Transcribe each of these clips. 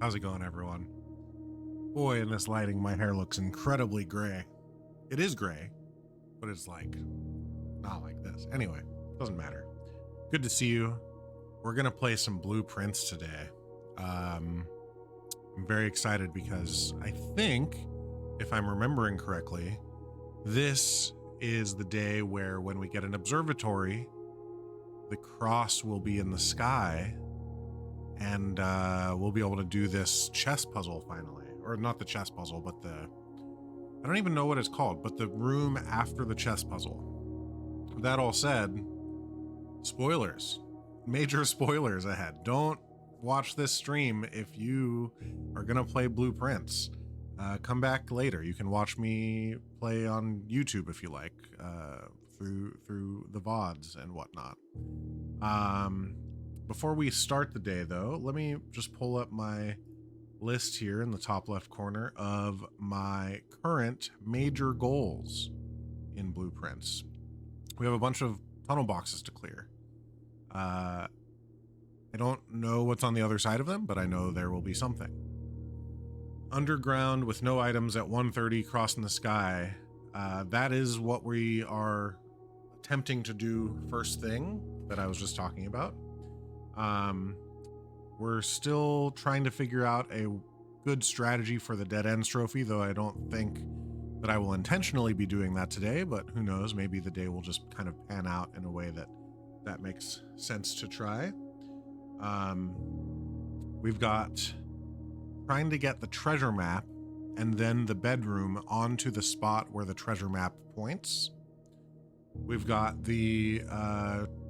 How's it going, everyone? Boy, in this lighting, my hair looks incredibly gray. It is gray, but it's like, not like this. Anyway, doesn't matter. Good to see you. We're gonna play some blueprints today. I'm very excited because I think, if I'm remembering correctly, this is the day where when we get an observatory, the cross will be in the sky, and we'll be able to do this chess puzzle finally. Or not the chess puzzle, but I don't even know what it's called, but the room after the chess puzzle. That all said, spoilers. Major spoilers ahead. Don't watch this stream if you are gonna play blueprints. Come back later. You can watch me play on YouTube if you like, through the VODs and whatnot. Before we start the day, though, let me just pull up my list here in the top left corner of my current major goals in blueprints. We have a bunch of tunnel boxes to clear. I don't know what's on the other side of them, but I know there will be something. Underground with no items at 1:30 crossing the sky. That is what we are attempting to do first thing that I was just talking about. We're still trying to figure out a good strategy for the dead ends trophy, though I don't think that I will intentionally be doing that today, but who knows, maybe the day will just kind of pan out in a way that makes sense to try. We've got trying to get the treasure map and then the bedroom onto the spot where the treasure map points. We've got the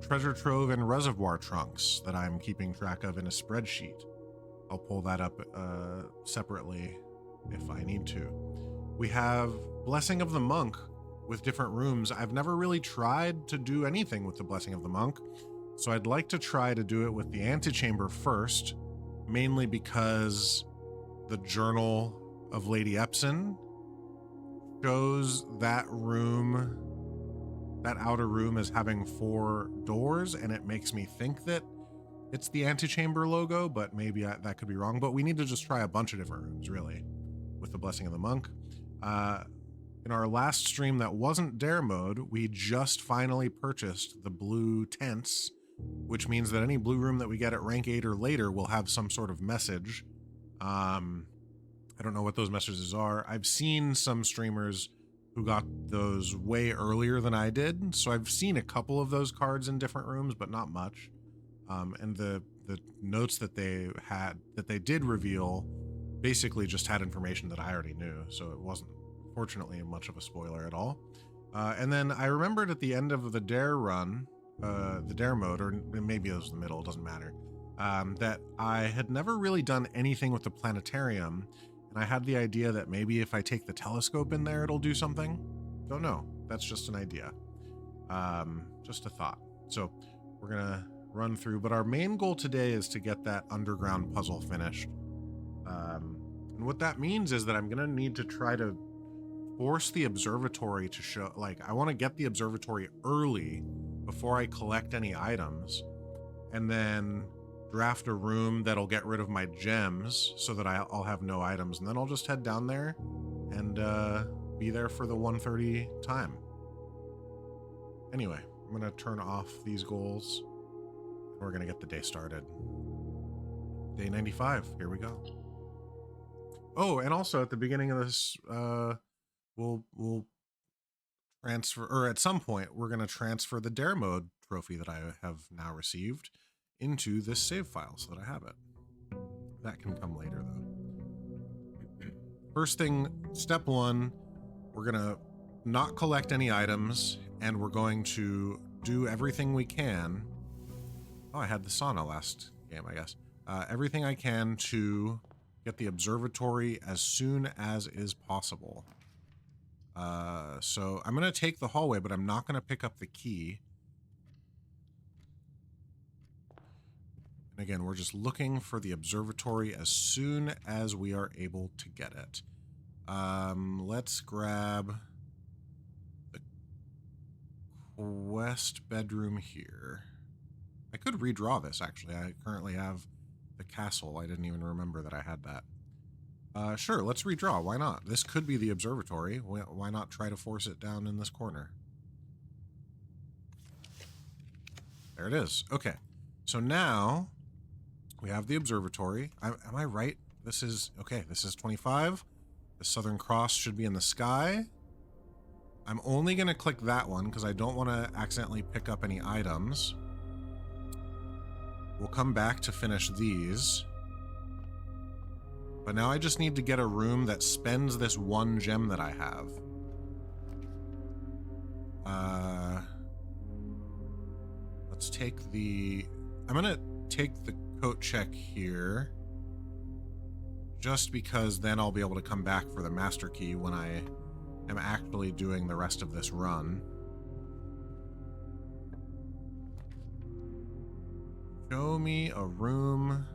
treasure trove and reservoir trunks that I'm keeping track of in a spreadsheet. I'll pull that up separately if I need to. We have Blessing of the Monk with different rooms. I've never really tried to do anything with the Blessing of the Monk, so I'd like to try to do it with the antechamber first, mainly because the Journal of Lady Epson shows that room, that outer room, as having 4 doors, and it makes me think that it's the antechamber logo, but maybe that could be wrong. But we need to just try a bunch of different rooms, really, with the Blessing of the Monk. In our last stream that wasn't dare mode, we just finally purchased the blue tents, which means that any blue room that we get at rank 8 or later will have some sort of message. I don't know what those messages are. I've seen some streamers who got those way earlier than I did, so I've seen a couple of those cards in different rooms, but not much. And the notes that they did reveal basically just had information that I already knew, so it wasn't fortunately much of a spoiler at all. And then I remembered at the end of the dare run, the dare mode, or maybe it was the middle, it doesn't matter, that I had never really done anything with the planetarium, and I had the idea that maybe if I take the telescope in there, it'll do something. Don't know. That's just an idea. Just a thought. So we're gonna run through, but our main goal today is to get that underground puzzle finished. And what that means is that I'm gonna need to try to force the observatory to show, like, I want to get the observatory early before I collect any items, and then draft a room that'll get rid of my gems so that I'll have no items, and then I'll just head down there and be there for the 1:30 time. Anyway, I'm gonna turn off these goals and we're gonna get the day started. Day 95, here we go. Oh, and also at the beginning of this, we'll transfer, or at some point we're going to transfer the dare mode trophy that I have now received into this save file so that I have it. That can come later, though. First thing, step 1, we're going to not collect any items, and we're going to do everything we can. Oh, I had the sauna last game, I guess. Everything I can to get the observatory as soon as is possible. So I'm going to take the hallway, but I'm not going to pick up the key. And again, we're just looking for the observatory as soon as we are able to get it. Let's grab the quest bedroom here. I could redraw this, actually. I currently have the castle. I didn't even remember that I had that. Sure, let's redraw. Why not? This could be the observatory. Why not try to force it down in this corner? There it is. Okay. So now we have the observatory. Am I right? This is, okay, this is 25. The Southern Cross should be in the sky. I'm only going to click that one because I don't want to accidentally pick up any items. We'll come back to finish these. But now I just need to get a room that spends this one gem that I have. Let's take the... I'm gonna take the coat check here. Just because then I'll be able to come back for the master key when I am actually doing the rest of this run. Show me a room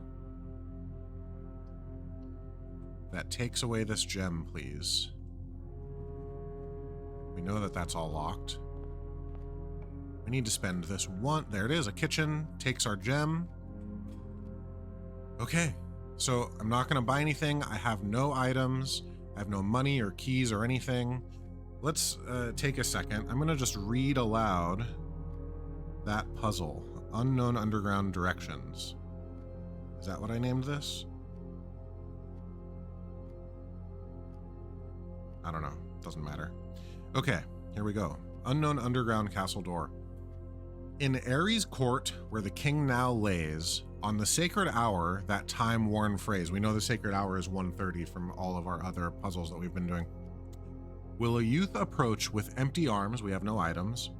that takes away this gem, please. We know that that's all locked. We need to spend this one. There it is, a kitchen. Takes our gem. Okay, so I'm not going to buy anything. I have no items. I have no money or keys or anything. Let's take a second. I'm going to just read aloud that puzzle. Unknown underground directions. Is that what I named this? I don't know. Doesn't matter. Okay, here we go. Unknown underground castle door. In Ares' court, where the king now lays, on the sacred hour, that time-worn phrase. We know the sacred hour is 1:30 from all of our other puzzles that we've been doing. Will a youth approach with empty arms, we have no items,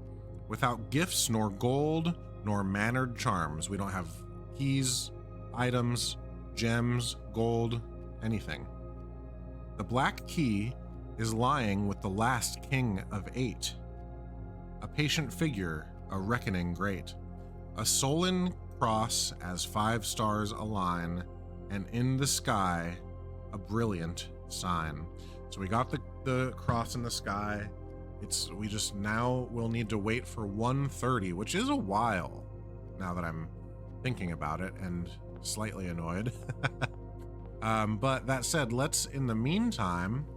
without gifts nor gold nor mannered charms. We don't have keys, items, gems, gold, anything. The black key is lying with the last king of 8. A patient figure, a reckoning great. A sullen cross as 5 stars align, and in the sky, a brilliant sign. So we got the cross in the sky. We just now will need to wait for 1:30, which is a while, now that I'm thinking about it and slightly annoyed. But that said, let's, in the meantime,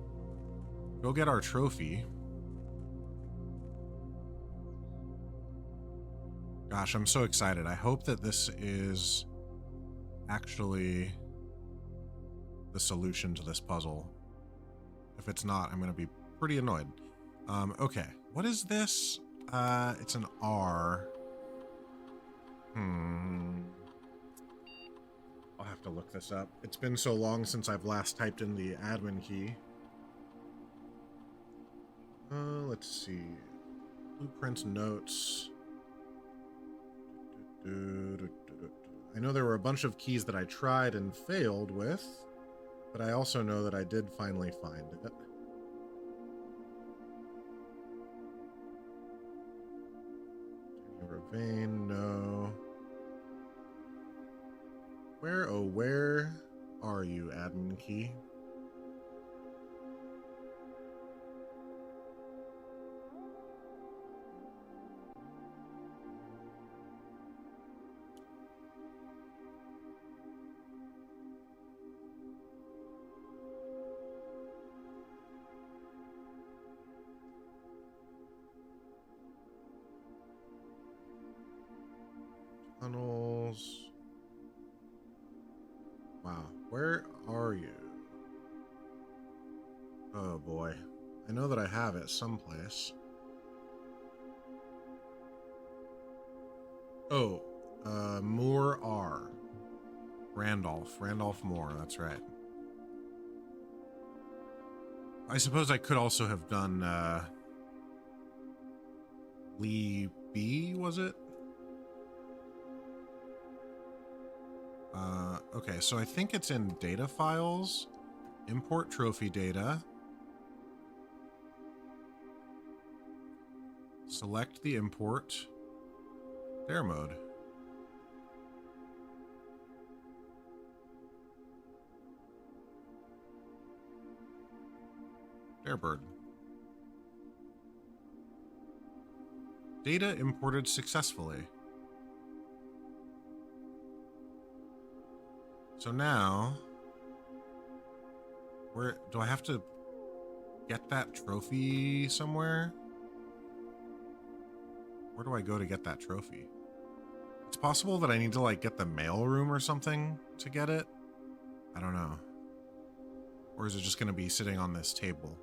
go get our trophy. Gosh, I'm so excited. I hope that this is actually the solution to this puzzle. If it's not, I'm going to be pretty annoyed. Okay, what is this? It's an R. I'll have to look this up. It's been so long since I've last typed in the admin key. Let's see. Blueprints, notes. I know there were a bunch of keys that I tried and failed with, but I also know that I did finally find it. Vein, no. Where, oh, where are you, admin key? Tunnels. Wow, where are you? Oh boy, I know that I have it someplace. Oh, Moore R. Randolph Moore, that's right. I suppose I could also have done Lee B, was it? Okay, so I think it's in data files, import trophy data, select the import, dare mode. Darebird. Data imported successfully. So now, where do I have to get that trophy somewhere? Where do I go to get that trophy? It's possible that I need to like get the mail room or something to get it. I don't know. Or is it just going to be sitting on this table?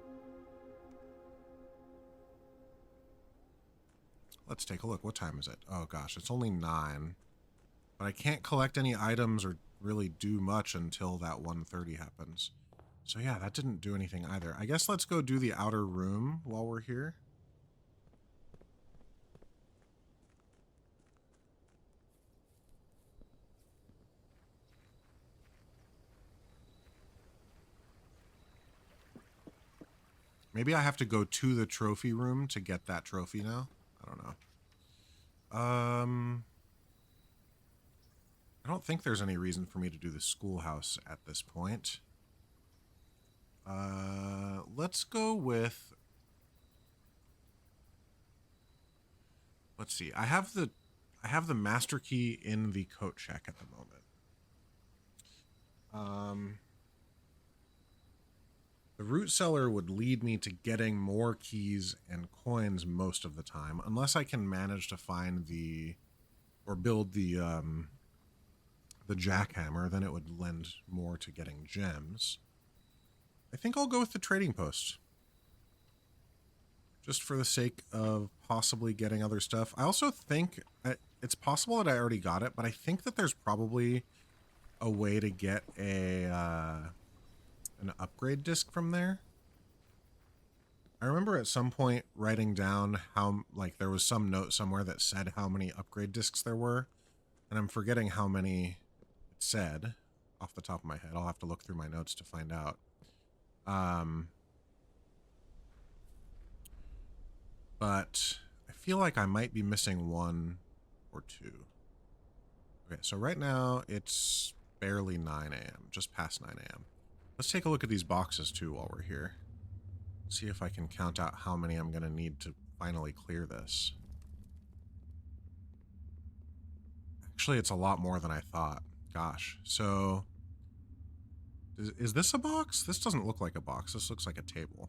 Let's take a look. What time is it? Oh gosh, it's only 9. But I can't collect any items or really do much until that 1:30 happens. So yeah, that didn't do anything either. I guess let's go do the outer room while we're here. Maybe I have to go to the trophy room to get that trophy now. I don't know. I don't think there's any reason for me to do the schoolhouse at this point. Let's go with... Let's see. I have the master key in the coat check at the moment. The root cellar would lead me to getting more keys and coins most of the time, unless I can manage to find or build the jackhammer, then it would lend more to getting gems. I think I'll go with the trading post. Just for the sake of possibly getting other stuff. I also think it's possible that I already got it, but I think that there's probably a way to get an upgrade disc from there. I remember at some point writing down how, like, there was some note somewhere that said how many upgrade discs there were, and I'm forgetting how many it said off the top of my head. I'll have to look through my notes to find out. But I feel like I might be missing 1 or 2. Okay, so right now it's barely 9 a.m., just past 9 a.m. Let's take a look at these boxes too while we're here. See if I can count out how many I'm going to need to finally clear this. Actually, it's a lot more than I thought. Gosh, so... Is this a box? This doesn't look like a box. This looks like a table.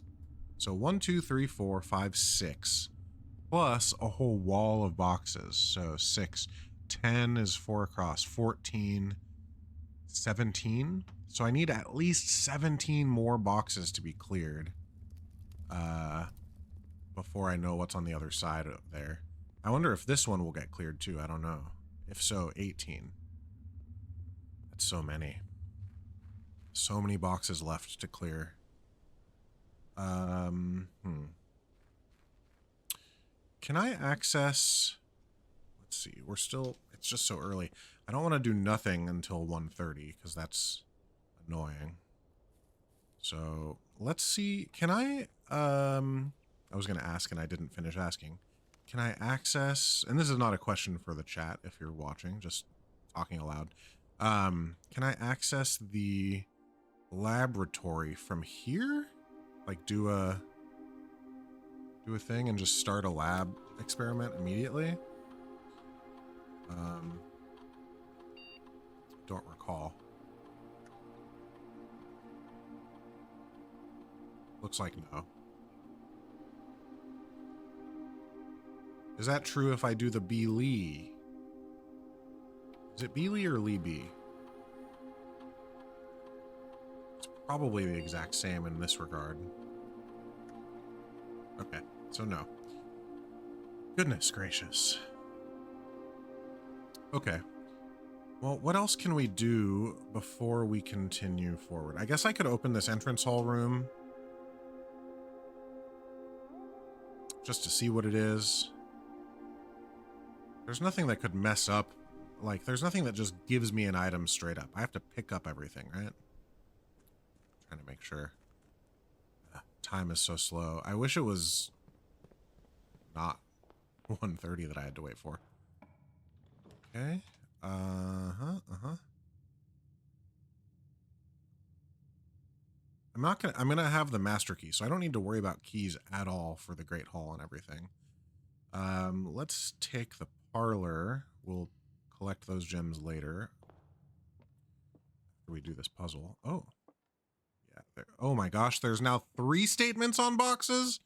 So 1, 2, 3, 4, 5, 6. Plus a whole wall of boxes. So 6. 10 is 4 across. 14. 17. So I need at least 17 more boxes to be cleared. Before I know what's on the other side of there. I wonder if this one will get cleared too. I don't know. If so, 18. That's so many. So many boxes left to clear. Can I access... Let's see. We're still... It's just so early. I don't want to do nothing until 1:30 because that's annoying. So let's see. Can I... I was going to ask and I didn't finish asking. Can I access... And this is not a question for the chat if you're watching, just talking aloud. Can I access the laboratory from here? Like do a thing and just start a lab experiment immediately? Don't recall. Looks like no. Is that true if I do the B. Lee? Is it B. Lee or Lee B? It's probably the exact same in this regard. Okay, so no. Goodness gracious. Okay. Well, what else can we do before we continue forward? I guess I could open this entrance hall room just to see what it is. There's nothing that could mess up. Like, there's nothing that just gives me an item straight up. I have to pick up everything, right? Trying to make sure. Time is so slow. I wish it was not 1:30 that I had to wait for. Okay. I'm gonna have the master key, so I don't need to worry about keys at all for the Great Hall and everything. Let's take the parlor. We'll collect those gems later. after we do this puzzle. Oh, yeah. There. Oh my gosh, there's now 3 statements on boxes.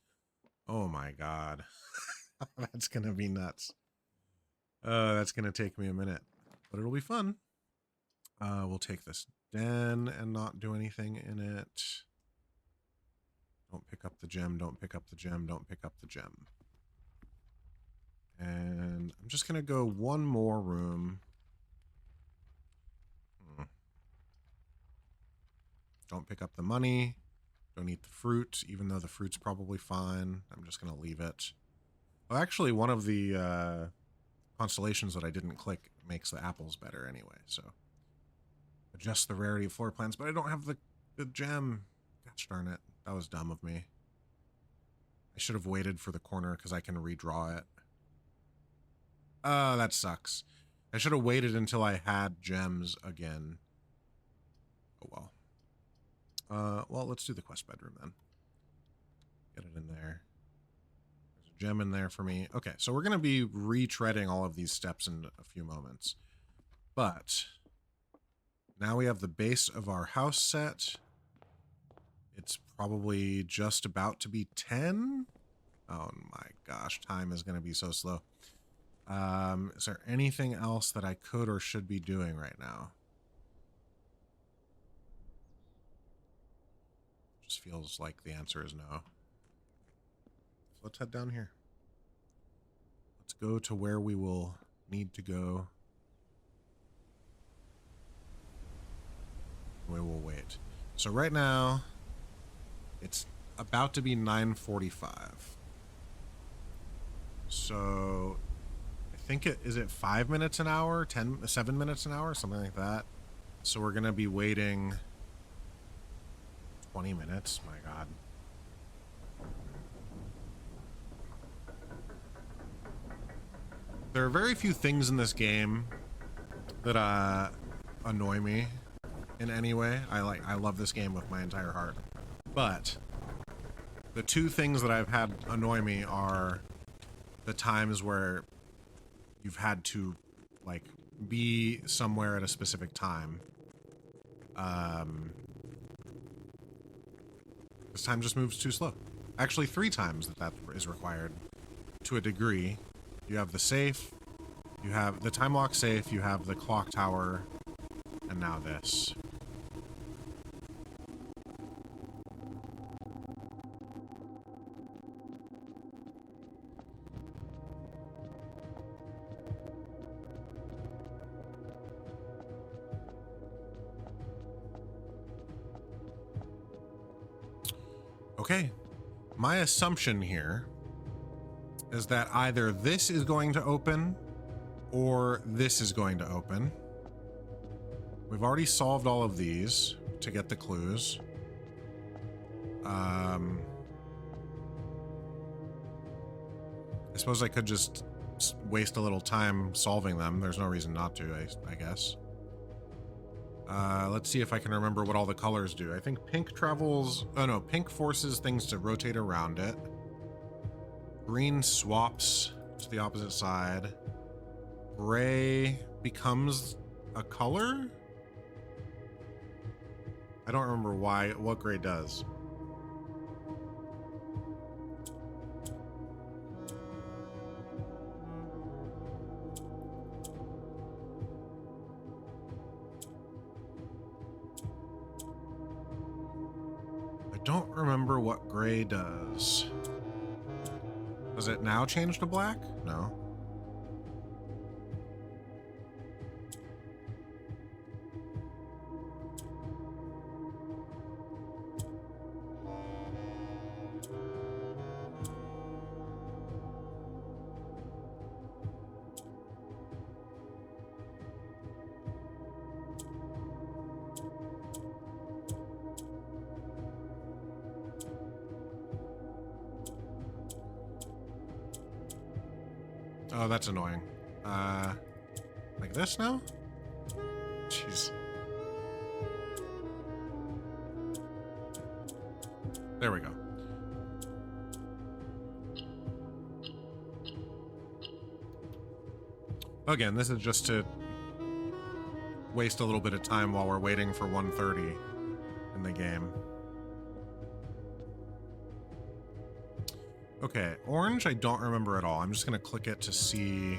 Oh my god. That's gonna be nuts. That's gonna take me a minute, but it'll be fun. We'll take this den and not do anything in it. Don't pick up the gem, don't pick up the gem, don't pick up the gem. And I'm just gonna go one more room. Don't pick up the money. Don't eat the fruit, even though the fruit's probably fine. I'm just gonna leave it. Well, actually, one of the constellations that I didn't click makes the apples better anyway, so. Adjust the rarity of floor plans, but I don't have the gem. Gosh darn it. That was dumb of me. I should have waited for the corner because I can redraw it. That sucks. I should have waited until I had gems again. Oh well. Well, let's do the quest bedroom then. Get it in there. There's a gem in there for me. Okay, so we're going to be retreading all of these steps in a few moments. But now we have the base of our house set. It's probably just about to be 10. Oh my gosh, time is going to be so slow. Is there anything else that I could or should be doing right now? Just feels like the answer is no. So let's head down here. Let's go to where we will need to go. We will wait. So right now, it's about to be 9:45. So I think is it 5 minutes an hour, 7 minutes an hour, something like that. So we're gonna be waiting 20 minutes. My God. There are very few things in this game that annoy me in any way. I love this game with my entire heart. But the 2 things that I've had annoy me are the times where you've had to like be somewhere at a specific time. This time just moves too slow. Actually, 3 times that is required to a degree. You have the safe, you have the time lock safe, you have the clock tower, and now this. Okay, my assumption here is that either this is going to open or this is going to open. We've already solved all of these to get the clues. I suppose I could just waste a little time solving them. There's no reason not to, I guess. Let's see if I can remember what all the colors do. I think pink travels... Oh no, pink forces things to rotate around it. Green swaps to the opposite side. Gray becomes a color? I don't remember what gray does. I don't remember what gray does. Does it now change to black? No. Oh, that's annoying. Like this now? Jeez. There we go. Again, this is just to waste a little bit of time while we're waiting for 1:30 in the game. Okay, orange I don't remember at all. I'm just going to click it to see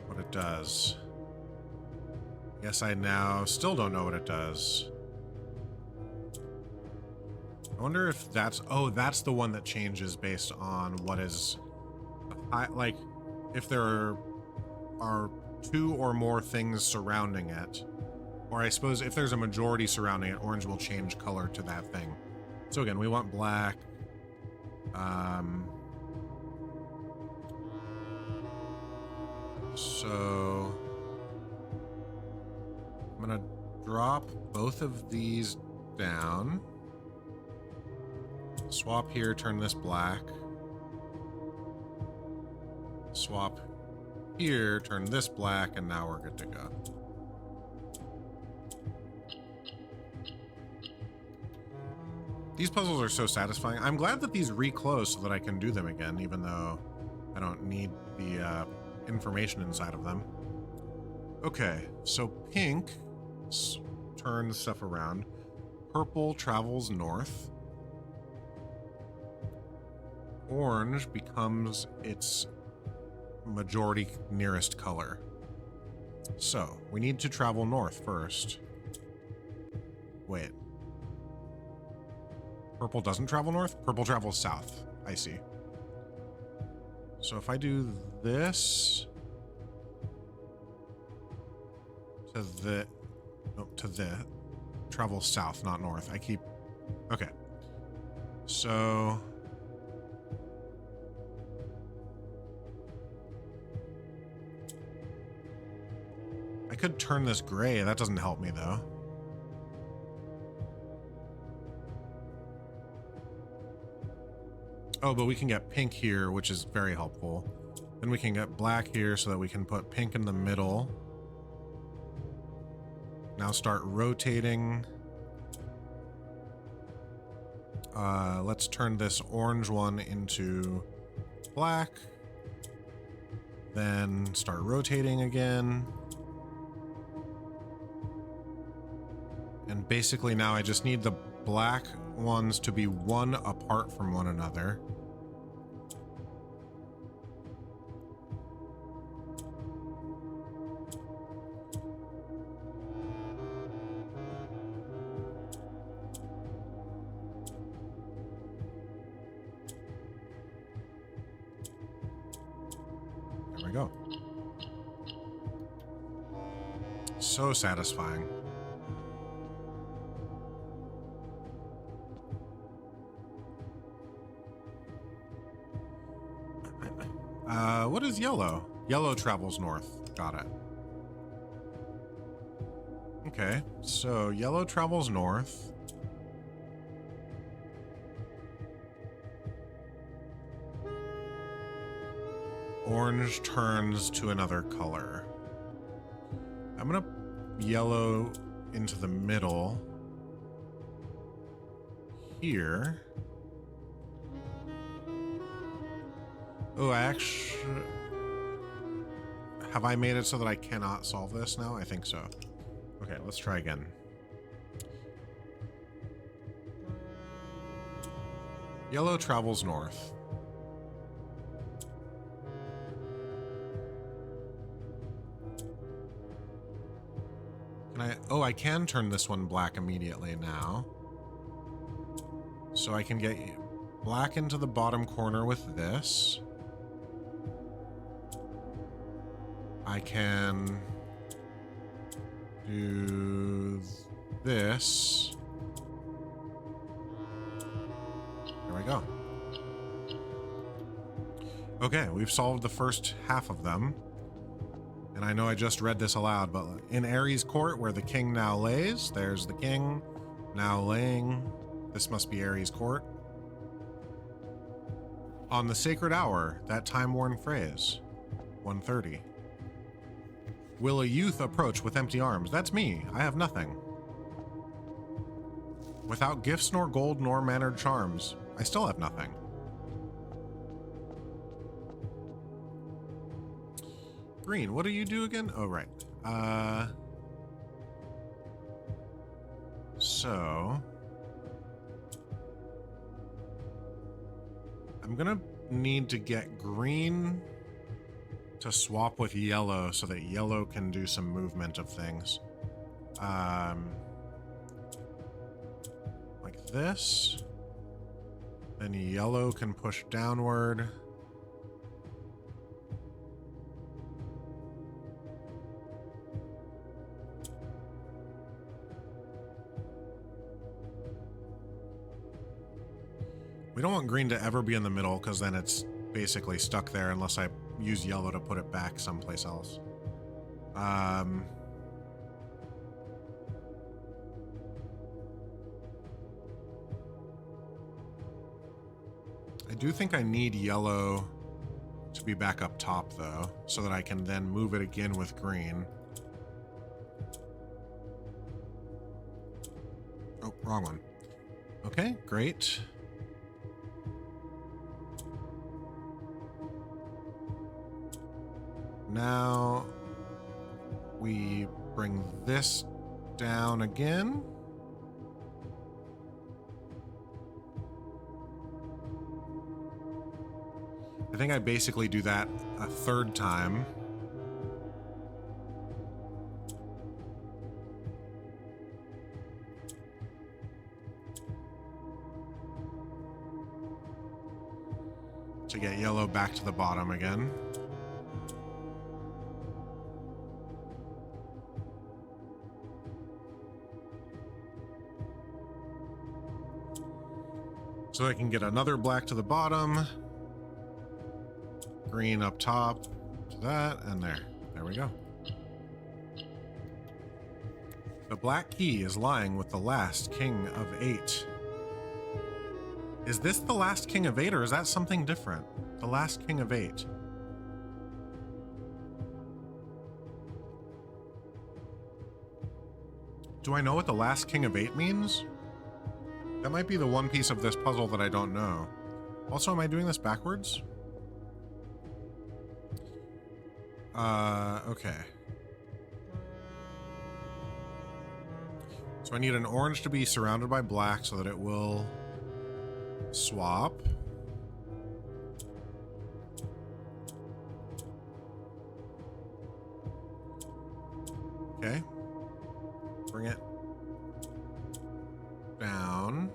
what it does. Yes, I now still don't know what it does. I wonder if that's... Oh, that's the one that changes based on what is... like, if there are two or more things surrounding it. Or I suppose if there's a majority surrounding it, orange will change color to that thing. So again, we want black. So I'm gonna drop both of these down. Swap here, turn this black. Swap here, turn this black, and now we're good to go. These puzzles are so satisfying. I'm glad that these reclose so that I can do them again, even though I don't need the information inside of them. Okay, so pink turns stuff around. Purple travels north. Orange becomes its majority nearest color. So we need to travel north first. Wait. Purple doesn't travel north? Purple travels south. I see. So if I do this to the... Nope, to the... Travel south, not north. I keep... Okay. So... I could turn this gray. That doesn't help me, though. Oh, but we can get pink here, which is very helpful. Then we can get black here so that we can put pink in the middle. Now start rotating. Let's turn this orange one into black. Then start rotating again. And basically now I just need the black ones to be one apart from one another. There we go. So satisfying. What is yellow? Yellow travels north. Got it. Okay, so yellow travels north. Orange turns to another color. I'm gonna yellow into the middle here. Oh, I actually... Have I made it so that I cannot solve this now? I think so. Okay, let's try again. Yellow travels north. Can I... Oh, I can turn this one black immediately now. So I can get black into the bottom corner with this. I can do this. There we go. Okay, we've solved the first half of them. And I know I just read this aloud, but in Ares' court, where the king now lays, there's the king now laying. This must be Ares' court. On the sacred hour, that time-worn phrase, 1:30. Will a youth approach with empty arms? That's me. I have nothing. Without gifts nor gold nor mannered charms, I still have nothing. Green, what do you do again? Oh, right. So I'm gonna need to get green to swap with yellow so that yellow can do some movement of things. Like this. Then yellow can push downward. We don't want green to ever be in the middle because then it's basically stuck there unless I use yellow to put it back someplace else. I do think I need yellow to be back up top though, so that I can then move it again with green. Oh, wrong one. Okay, great. Now we bring this down again. I think I basically do that a third time. To get yellow back to the bottom again. So I can get another black to the bottom, green up top to that, and there. There we go. The black key is lying with the last king of 8. Is this the last king of 8, or is that something different? The last king of 8. Do I know what the last king of 8 means? That might be the one piece of this puzzle that I don't know. Also, am I doing this backwards? Okay. So I need an orange to be surrounded by black so that it will swap. Okay. Bring it down.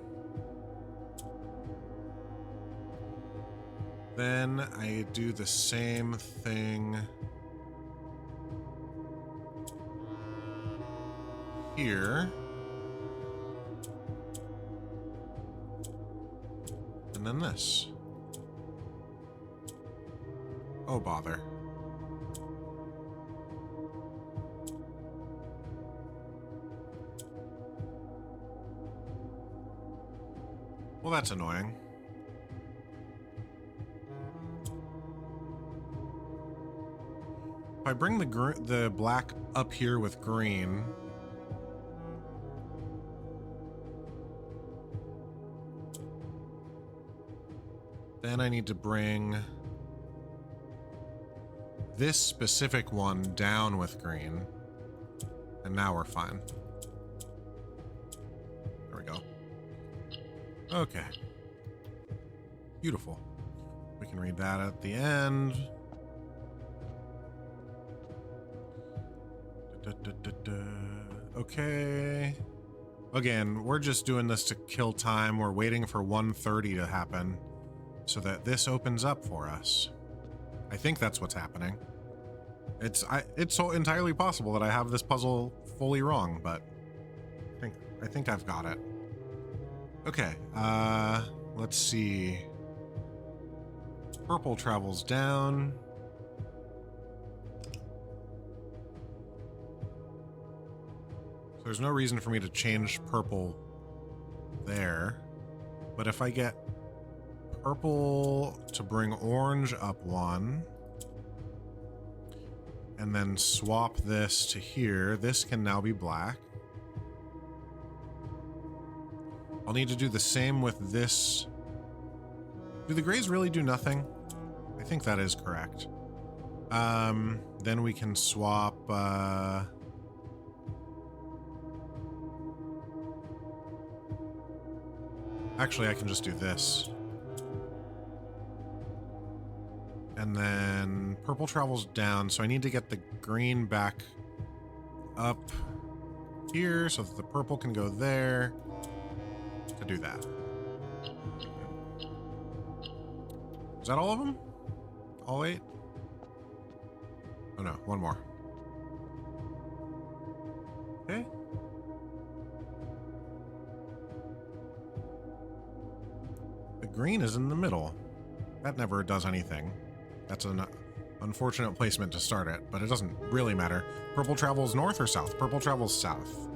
Then I do the same thing here. And then this. Oh, bother. Well, that's annoying. If I bring the black up here with green, then I need to bring this specific one down with green, and now we're fine. There we go. Okay. Beautiful. We can read that at the end. Okay. Again, we're just doing this to kill time. We're waiting for 1:30 to happen so that this opens up for us. I think that's what's happening. It's so entirely possible that I have this puzzle fully wrong, but I think I've got it. Okay, let's see. Purple travels down. So there's no reason for me to change purple there. But if I get purple to bring orange up one, and then swap this to here, this can now be black. I'll need to do the same with this. Do the grays really do nothing? I think that is correct. Then we can swap... Actually, I can just do this. And then purple travels down, so I need to get the green back up here so that the purple can go there to do that. Is that all of them? All 8? Oh no, one more. Okay. The green is in the middle. That never does anything. That's an unfortunate placement to start it, but it doesn't really matter. Purple travels north or south? Purple travels south.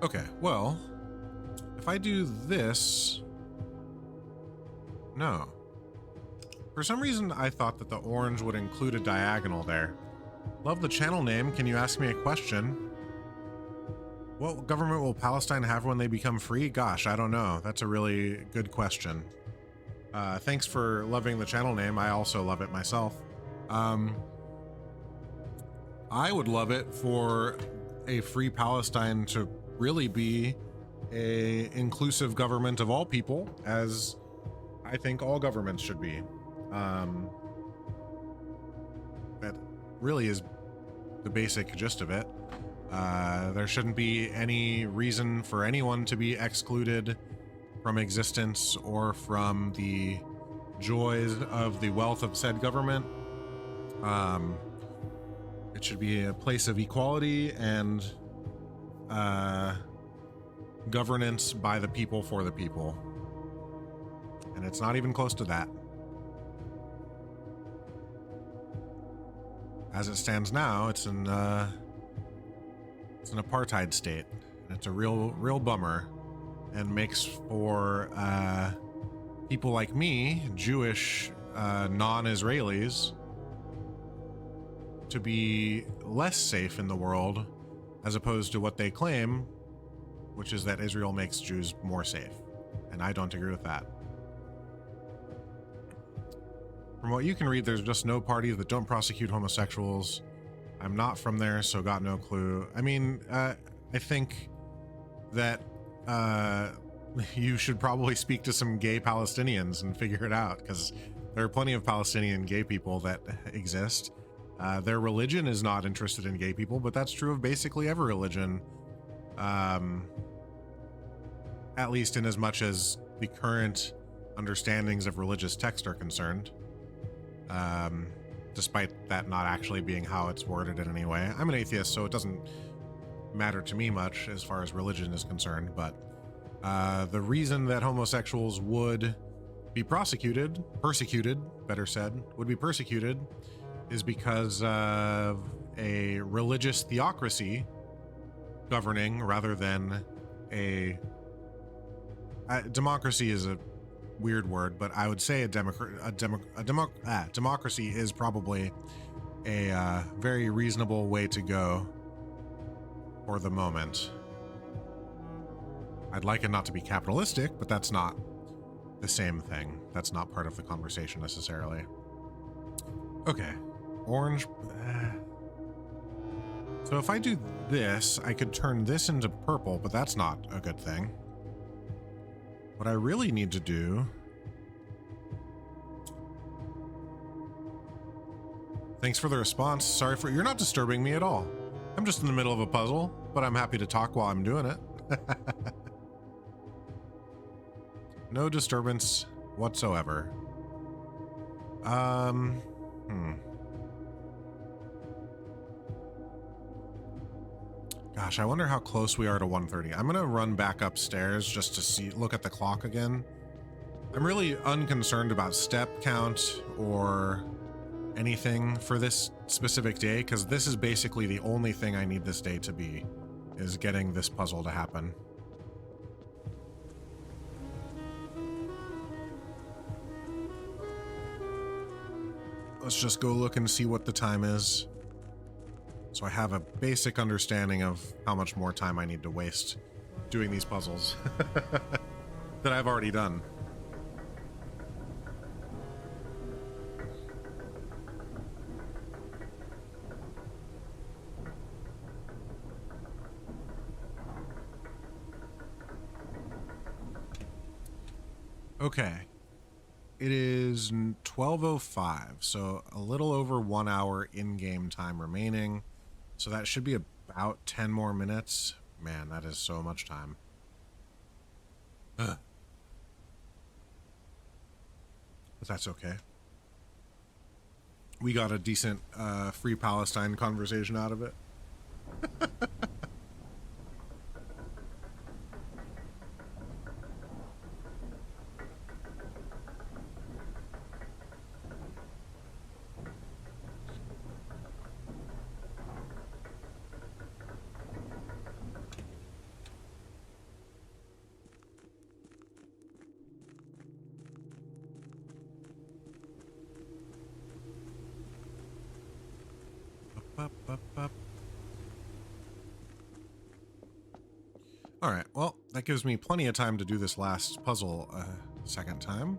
Okay, well, if I do this... No. For some reason, I thought that the orange would include a diagonal there. Love the channel name. Can you ask me a question? What government will Palestine have when they become free? Gosh, I don't know. That's a really good question. Thanks for loving the channel name. I also love it myself. I would love it for a free Palestine to really be a inclusive government of all people, as I think all governments should be. That really is the basic gist of it. There shouldn't be any reason for anyone to be excluded from existence or from the joys of the wealth of said government. It should be a place of equality and governance by the people for the people. And it's not even close to that. As it stands now, it's an apartheid state. And it's a real bummer, and makes for people like me, Jewish non-Israelis, to be less safe in the world, as opposed to what they claim, which is that Israel makes Jews more safe. And I don't agree with that. From what you can read, there's just no parties that don't prosecute homosexuals. I'm not from there, so got no clue. I mean, I think that you should probably speak to some gay Palestinians and figure it out, because there are plenty of Palestinian gay people that exist. Their religion is not interested in gay people, but that's true of basically every religion. At least in as much as the current understandings of religious text are concerned. Despite that not actually being how it's worded in any way. I'm an atheist, so it doesn't matter to me much as far as religion is concerned, but the reason that homosexuals would be persecuted, better said, would be persecuted, is because of a religious theocracy governing rather than a democracy is a weird word, but I would say democracy is probably a very reasonable way to go for the moment. I'd like it not to be capitalistic, but that's not the same thing. That's not part of the conversation necessarily. Okay, orange. So if I do this, I could turn this into purple, but that's not a good thing. What I really need to do... Thanks for the response. Sorry for... You're not disturbing me at all. I'm just in the middle of a puzzle, but I'm happy to talk while I'm doing it. No disturbance whatsoever. Gosh, I wonder how close we are to 1:30. I'm gonna run back upstairs just to look at the clock again. I'm really unconcerned about step count or anything for this specific day, because this is basically the only thing I need this day to be, is getting this puzzle to happen. Let's just go look and see what the time is, so I have a basic understanding of how much more time I need to waste doing these puzzles that I've already done. Okay. It is 12:05, so a little over 1 hour in-game time remaining. So that should be about 10 more minutes. Man, that is so much time. Ugh. But that's okay. We got a decent Free Palestine conversation out of it. All right, well, that gives me plenty of time to do this last puzzle a second time.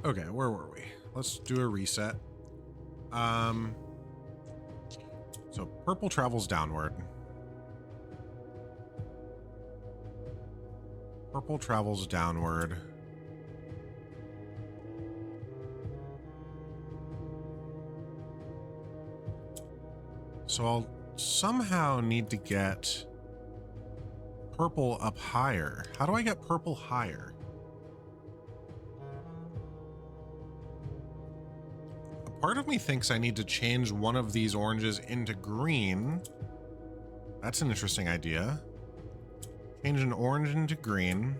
Okay, where were we? Let's do a reset. So purple travels downward. Purple travels downward. So I'll somehow need to get purple up higher. How do I get purple higher? A part of me thinks I need to change one of these oranges into green. That's an interesting idea. Change an orange into green.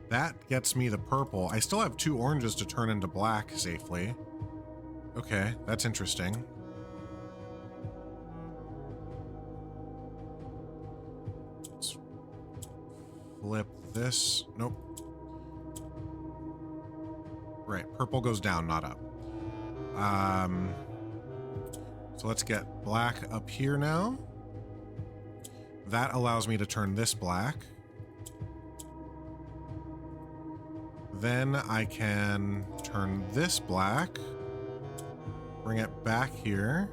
That gets me the purple. I still have 2 oranges to turn into black safely. Okay, that's interesting. Let's flip this. Nope. Right, purple goes down, not up. So let's get black up here now. That allows me to turn this black. Then I can turn this black, bring it back here.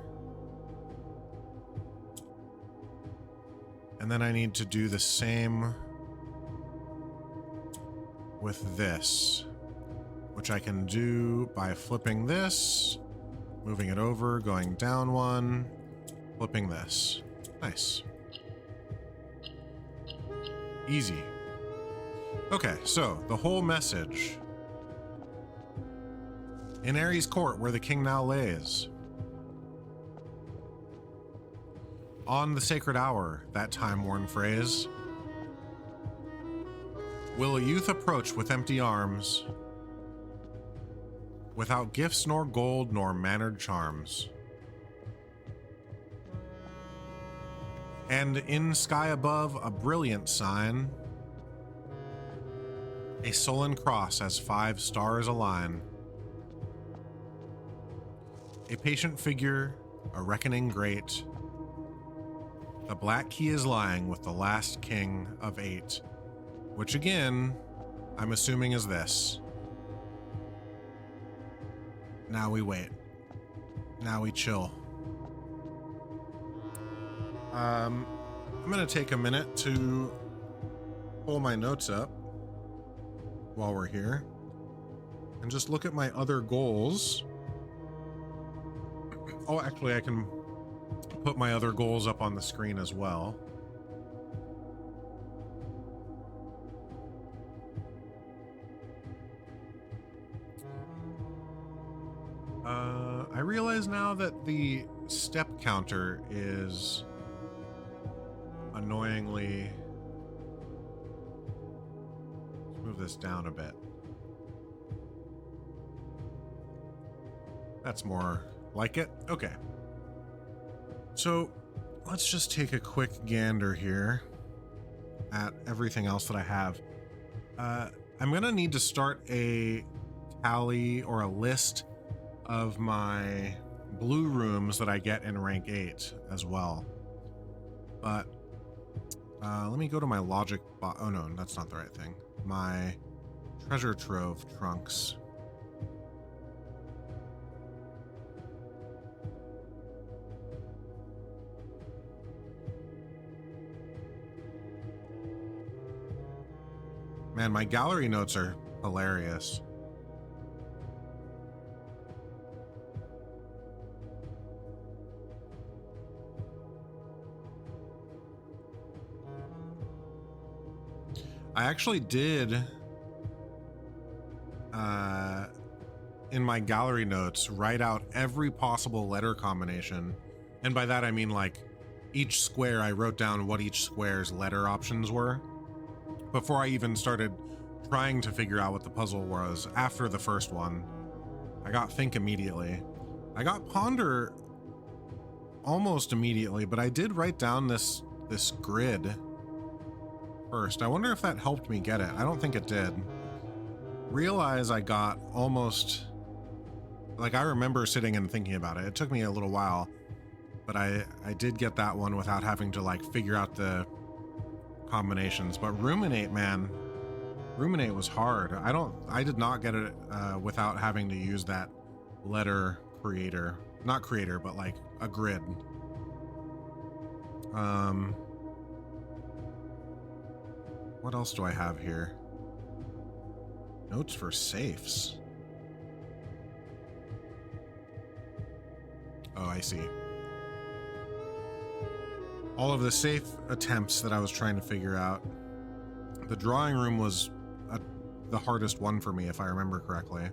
And then I need to do the same with this, which I can do by flipping this, moving it over, going down 1, flipping this. Nice. Easy. Okay, so the whole message. In Ares' court, where the king now lays. On the sacred hour, that time-worn phrase. Will a youth approach with empty arms, without gifts nor gold nor mannered charms? And in sky above, a brilliant sign, a sullen cross as 5 stars align. A patient figure, a reckoning great. The black key is lying with the last king of 8, which again, I'm assuming is this. Now we wait. Now we chill. I'm gonna take a minute to pull my notes up while we're here and just look at my other goals. Oh, actually, I can put my other goals up on the screen as well. I realize now that the step counter is annoyingly... Let's move this down a bit. That's more like it. Okay. So let's just take a quick gander here at everything else that I have. I'm going to need to start a tally or a list of my blue rooms that I get in rank 8 as well. But let me go to my logic oh no, that's not the right thing. My treasure trove trunks. Man, my gallery notes are hilarious. I actually did, in my gallery notes, write out every possible letter combination. And by that, I mean like each square, I wrote down what each square's letter options were before I even started trying to figure out what the puzzle was. After the first one, I got think immediately. I got ponder almost immediately, but I did write down this grid first. I wonder if that helped me get it. I don't think it did. Realize I got almost, like, I remember sitting and thinking about it. It took me a little while, but I did get that one without having to like figure out the combinations. But ruminate, man, ruminate was hard. I did not get it without having to use that letter creator, not creator, but like a grid. What else do I have here? Notes for safes. Oh, I see. All of the safe attempts that I was trying to figure out. The drawing room was the hardest one for me, if I remember correctly.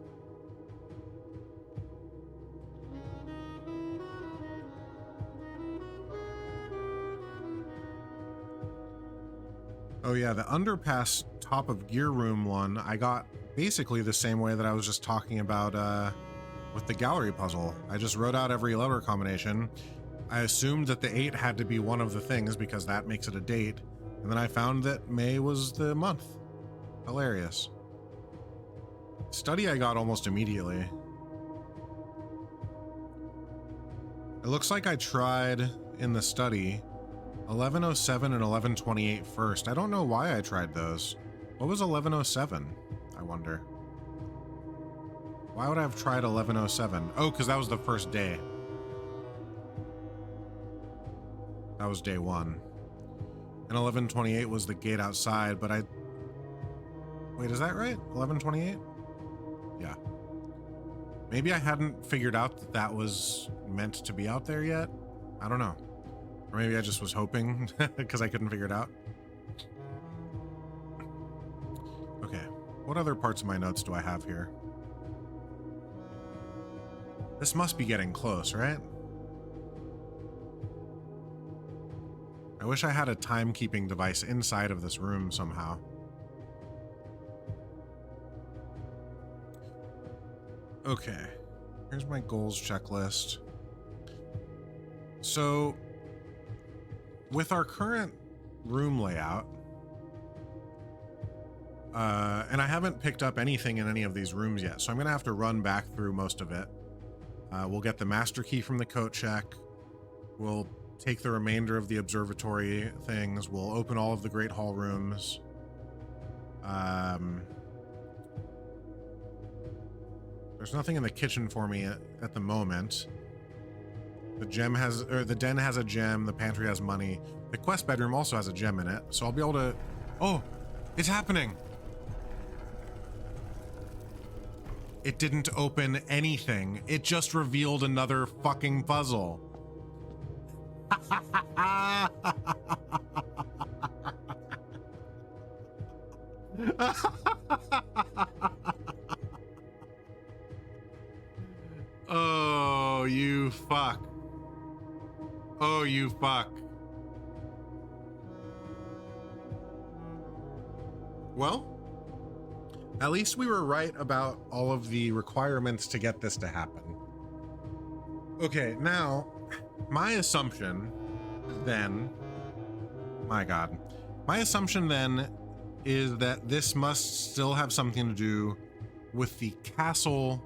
Oh yeah, the underpass top of gear room one, I got basically the same way that I was just talking about with the gallery puzzle. I just wrote out every letter combination. I assumed that the 8 had to be one of the things because that makes it a date. And then I found that May was the month. Hilarious. Study I got almost immediately. It looks like I tried in the study 1107 and 1128 first. I don't know why I tried those. What was 1107? I wonder. Why would I have tried 1107? Oh, because that was the first day. That was day 1. And 1128 was the gate outside, but wait, is that right? 1128? Yeah. Maybe I hadn't figured out that that was meant to be out there yet. I don't know. Or maybe I just was hoping because I couldn't figure it out. Okay, what other parts of my notes do I have here? This must be getting close, right? I wish I had a timekeeping device inside of this room somehow. Okay, here's my goals checklist. So, with our current room layout, and I haven't picked up anything in any of these rooms yet, so I'm gonna have to run back through most of it. We'll get the master key from the coat check. We'll take the remainder of the observatory things. We'll open all of the Great Hall rooms. There's nothing in the kitchen for me at the moment. The den has a gem. The pantry has money. The quest bedroom also has a gem in it, so I'll be able to. Oh, it's happening. It didn't open anything. It just revealed another fucking puzzle. Oh, you fuck. Oh, you fuck. Well, at least we were right about all of the requirements to get this to happen. Okay, now, my assumption then, my God, my assumption then is that this must still have something to do with the castle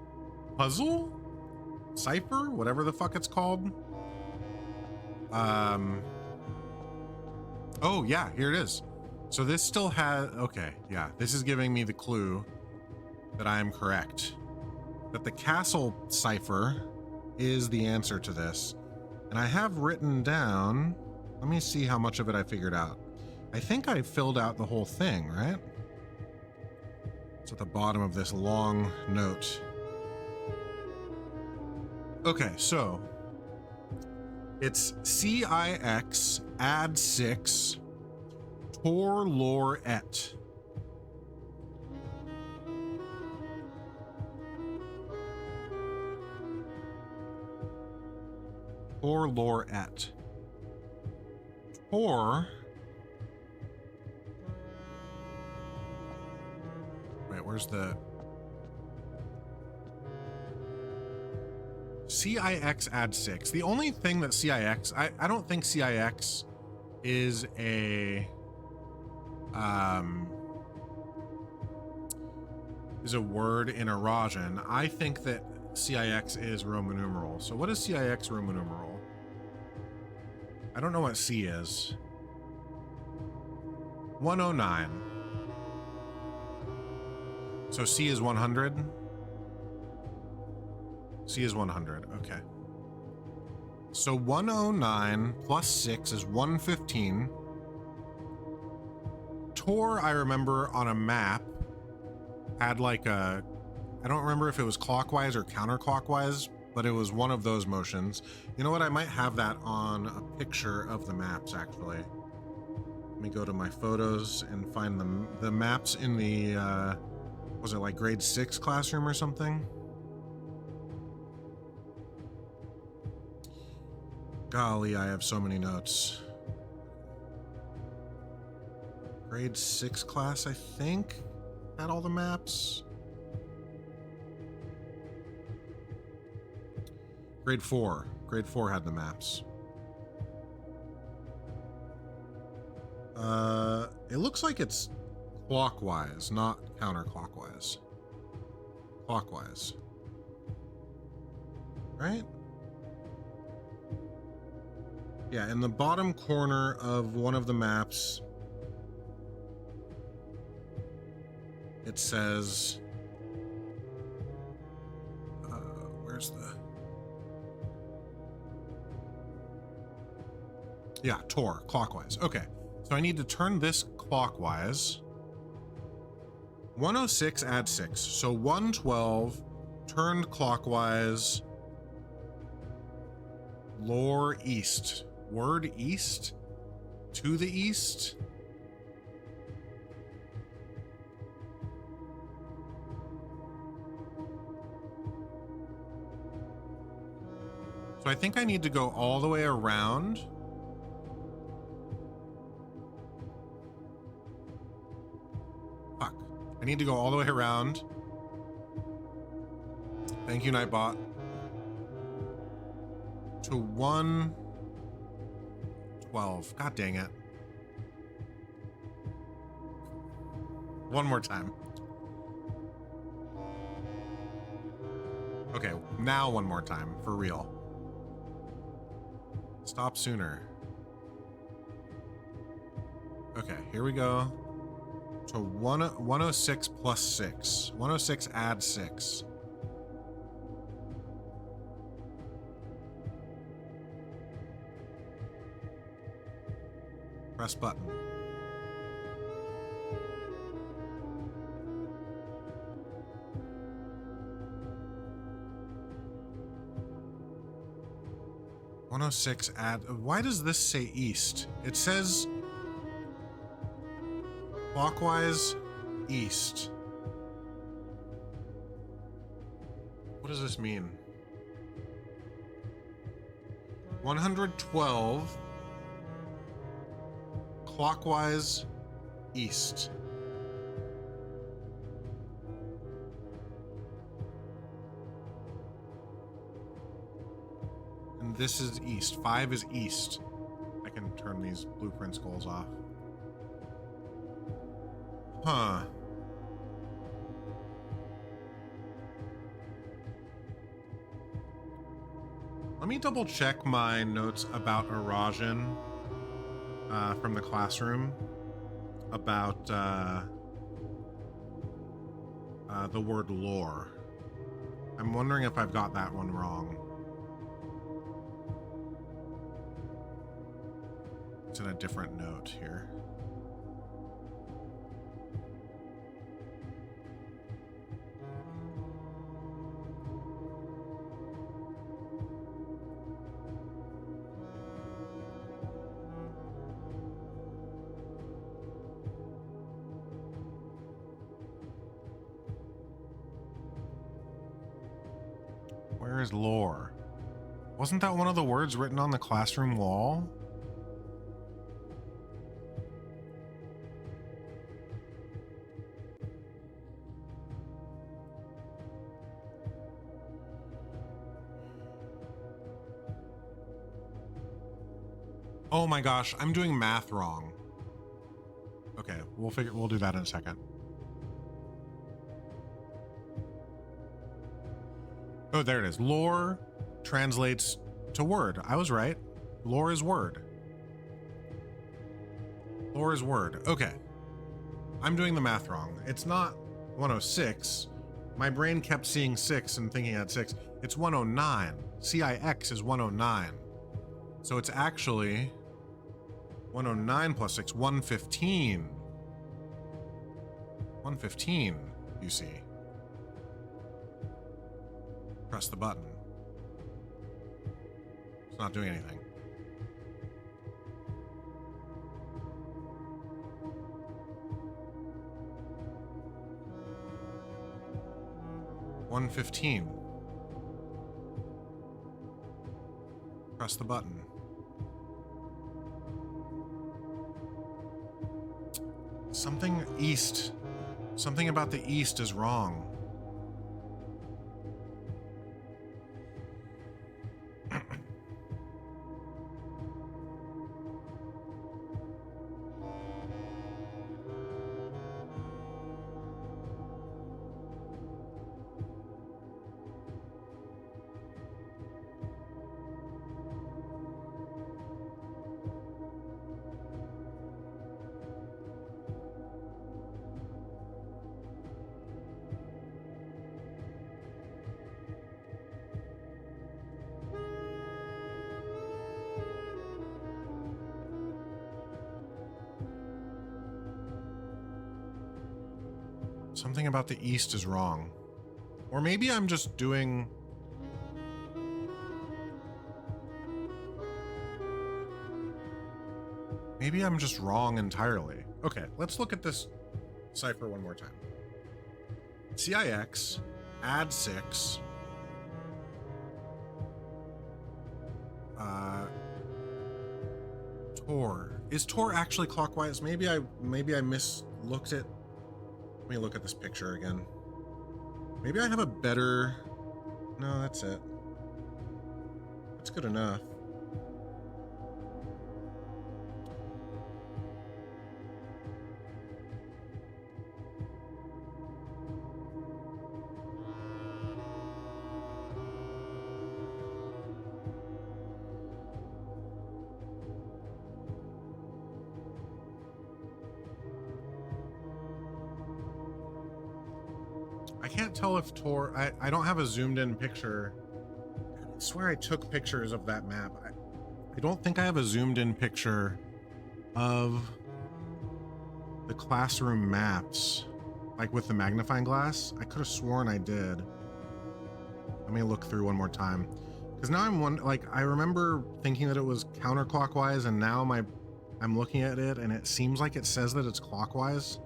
puzzle? Cipher? Whatever the fuck it's called. Oh yeah, here it is. So this still has, okay, yeah, this is giving me the clue that I am correct. That the castle cipher is the answer to this. And I have written down, let me see how much of it I figured out. I think I filled out the whole thing, right? It's at the bottom of this long note. Okay, so it's CIX add 6 Tor Lore Et. Tor Lore Et. Tor. Wait, where's the CIX add 6? The only thing that CIX, I don't think CIX is a word in Arajan. I think that CIX is Roman numeral. So what is CIX Roman numeral? I don't know what C is. 109. So C is 100. C is 100. Okay. So 109 plus 6 is 115. Tor, I remember on a map, had like a, I don't remember if it was clockwise or counterclockwise, but it was one of those motions. You know what? I might have that on a picture of the maps, actually. Let me go to my photos and find the maps in the, was it like grade 6 classroom or something? Golly, I have so many notes. Grade 6 class, I think, had all the maps. Grade 4 had the maps. It looks like it's clockwise, not counterclockwise. Clockwise. Right? Yeah, in the bottom corner of one of the maps, it says, where's the, yeah, Tor, clockwise. Okay, so I need to turn this clockwise. 106 add 6, so 112 turned clockwise, lore east. Word east? To the east? So I think I need to go all the way around. Fuck. I need to go all the way around. Thank you, Nightbot. To 112. God dang it. One more time. Okay, now one more time, for real. Stop sooner. Okay, here we go. To 106 plus 6. 106 add 6. Press button. Add. Why does this say east? It says clockwise east. What does this mean? 112 clockwise east. And this is east. 5 is east. I can turn these blueprint skulls off. Huh. Let me double check my notes about Arajan from the classroom about the word lore. I'm wondering if I've got that one wrong. It's in a different note here. Where is lore? Wasn't that one of the words written on the classroom wall? Oh my gosh, I'm doing math wrong. Okay, we'll do that in a second. Oh, there it is. Lore translates to word. I was right. Lore is word. Lore is word. Okay. I'm doing the math wrong. It's not 106. My brain kept seeing 6 and thinking I had 6. It's 109. CIX is 109. So it's actually 109 plus 6, 115. 115, you see. Press the button. It's not doing anything. $115. Press the button. Something east. Something about the east is wrong. Something about the east is wrong. Or maybe I'm just doing... Maybe I'm just wrong entirely. Okay, let's look at this cipher one more time. CIX, add 6. Tor. Is Tor actually clockwise? Maybe I mislooked it. Let me look at this picture again. Maybe I have a better... No, that's it. That's good enough. I can't tell if Tor... I don't have a zoomed in picture. I swear I took pictures of that map. I don't think I have a zoomed in picture of the classroom maps, like with the magnifying glass. I could have sworn I did. Let me look through one more time. Because now I remember thinking that it was counterclockwise, and now I'm looking at it and it seems like it says that it's clockwise.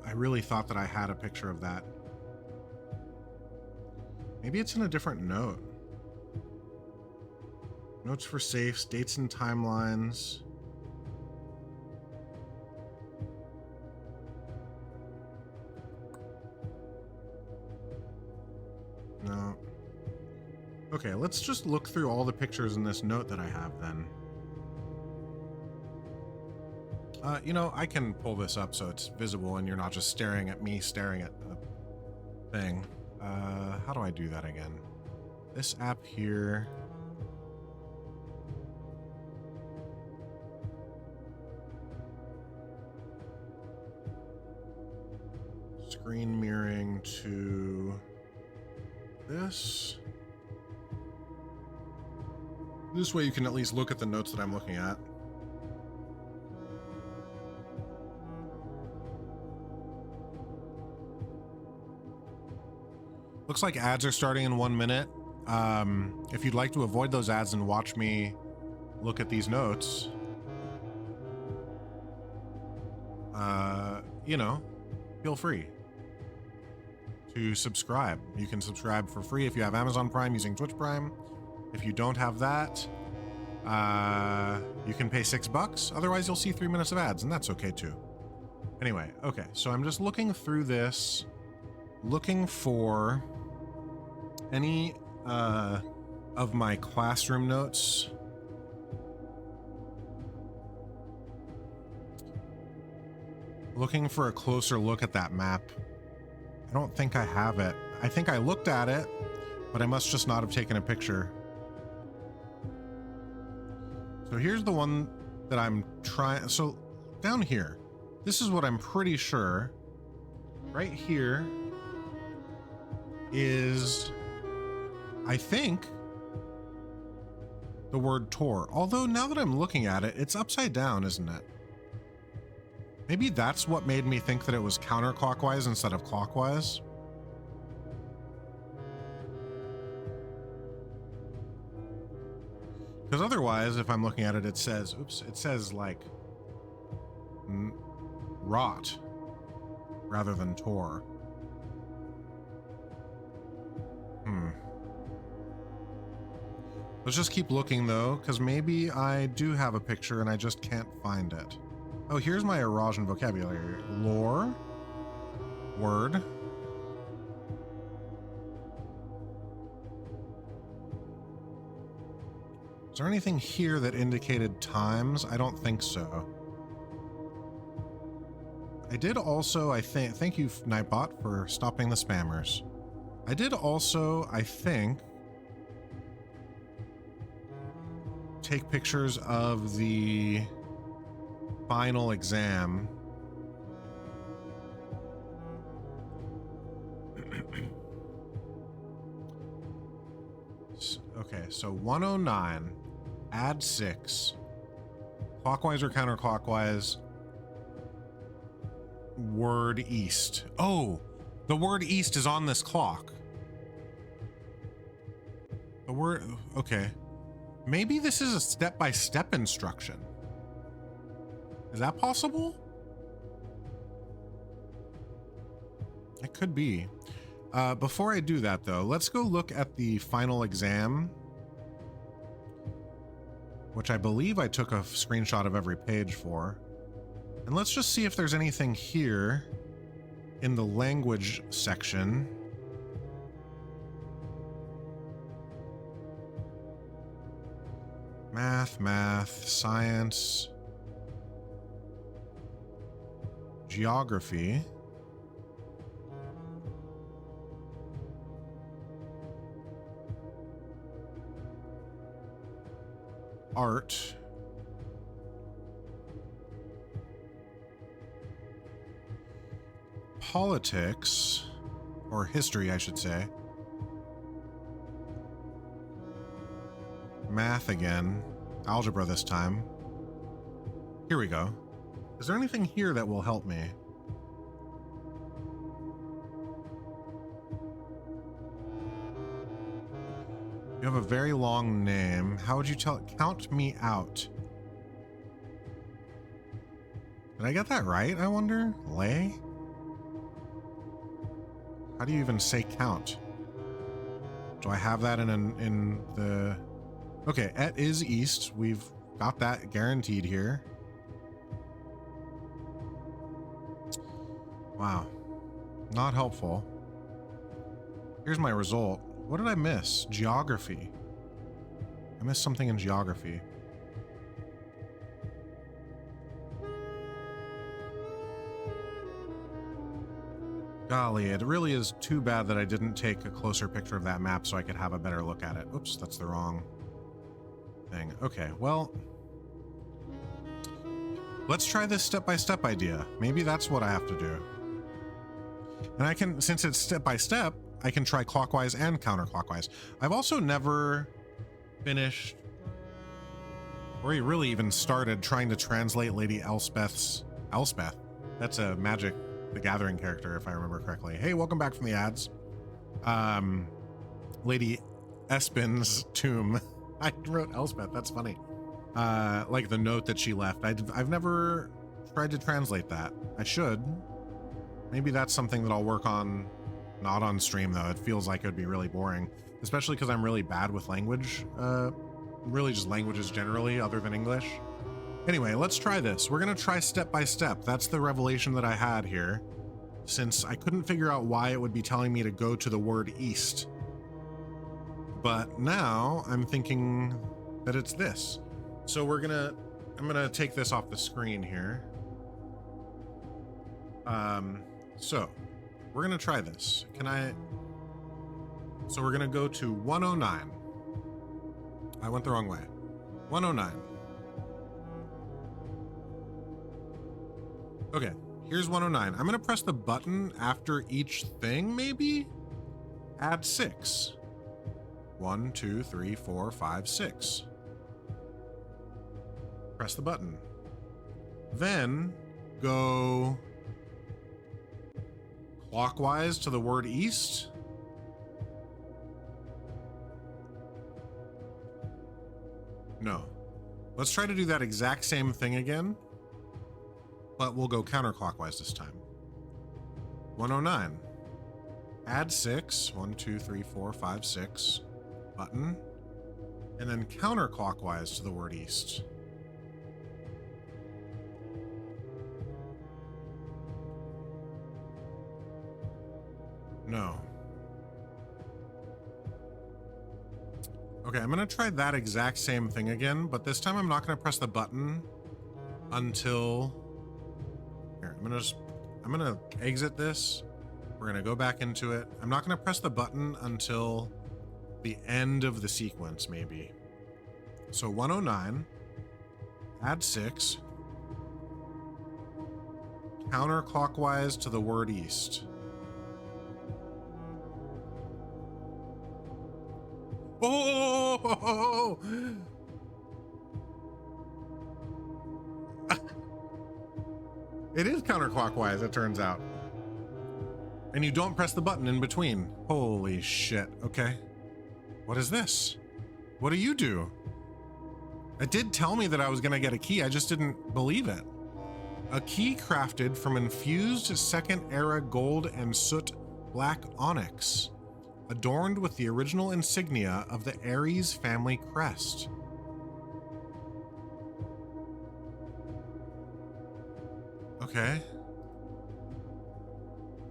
I really thought that I had a picture of that. Maybe it's in a different note. Notes for safes, dates and timelines. No. Okay, let's just look through all the pictures in this note that I have then. You know, I can pull this up so it's visible and you're not just staring at me staring at the thing. How do I do that again? This app here. Screen mirroring to this. This way you can at least look at the notes that I'm looking at. Looks like ads are starting in 1 minute. if you'd like to avoid those ads and watch me look at these notes, you know, feel free to subscribe. You can subscribe for free if you have Amazon Prime using Twitch Prime. If you don't have that, you can pay $6. Otherwise, you'll see 3 minutes of ads, and that's okay too. Anyway, okay, so I'm just looking through this, looking for any of my classroom notes. Looking for a closer look at that map. I don't think I have it. I think I looked at it, but I must just not have taken a picture. So here's the one that I'm trying. So down here, this is what I'm pretty sure. Right here is, I think, the word Tor. Although now that I'm looking at it, it's upside down, isn't it? Maybe that's what made me think that it was counterclockwise instead of clockwise. Because otherwise, if I'm looking at it, it says, oops, it says like rot rather than Tor. Let's just keep looking though, because maybe I do have a picture and I just can't find it. Oh, here's my Eurasian vocabulary. Lore. Word. Is there anything here that indicated times? I don't think so. I did also, I think, thank you, Nightbot, for stopping the spammers. I did also, I think, take pictures of the final exam. Okay, so 109, add 6. Clockwise or counterclockwise? Word east. Oh, the word east is on this clock. The word, okay. Maybe this is a step-by-step instruction. Is that possible? It could be. Before I do that though, let's go look at the final exam, which I believe I took a screenshot of every page for. And let's just see if there's anything here in the language section. Math, science, geography. Art. Politics, or history, I should say. Math again. Algebra this time. Here we go. Is there anything here that will help me? You have a very long name. How would you tell it? Count me out. Did I get that right, I wonder? Lay? How do you even say count? Do I have that in the... Okay, et is east. We've got that guaranteed here. Wow. Not helpful. Here's my result. What did I miss? Geography. I missed something in geography. Golly, it really is too bad that I didn't take a closer picture of that map so I could have a better look at it. Oops, that's the wrong thing. Okay, well, let's try this step-by-step idea. Maybe that's what I have to do. And I can, since it's step-by-step, I can try clockwise and counterclockwise. I've also never finished, or really even started, trying to translate Lady Elspeth. That's a Magic the Gathering character, if I remember correctly. Hey, welcome back from the ads. Lady Espin's tomb. I wrote Elspeth, that's funny. Like the note that she left. I've never tried to translate that. I should. Maybe that's something that I'll work on, not on stream though. It feels like it would be really boring, especially because I'm really bad with language. Really just languages generally, other than English. Anyway, let's try this. We're gonna try step by step. That's the revelation that I had here, since I couldn't figure out why it would be telling me to go to the word east. But now I'm thinking that it's this. So I'm gonna take this off the screen here. So we're gonna try this. So we're gonna go to 109. I went the wrong way. 109. Okay, here's 109. I'm gonna press the button after each thing, maybe? Add 6. 1, 2, 3, 4, 5, 6. Press the button. Then go clockwise to the word east. No. Let's try to do that exact same thing again, but we'll go counterclockwise this time. 109. Add 6. 1, 2, 3, 4, 5, 6. Button. And then counterclockwise to the word east. No. Okay, I'm gonna try that exact same thing again, but this time I'm not gonna press the button until... Here, I'm gonna exit this. We're gonna go back into it. I'm not gonna press the button until the end of the sequence, maybe. So 109, add 6, counterclockwise to the word east. Oh! It is counterclockwise, it turns out. And you don't press the button in between. Holy shit. Okay. What is this? What do you do? It did tell me that I was gonna get a key, I just didn't believe it. A key crafted from infused second era gold and soot black onyx, adorned with the original insignia of the Ares family crest. Okay.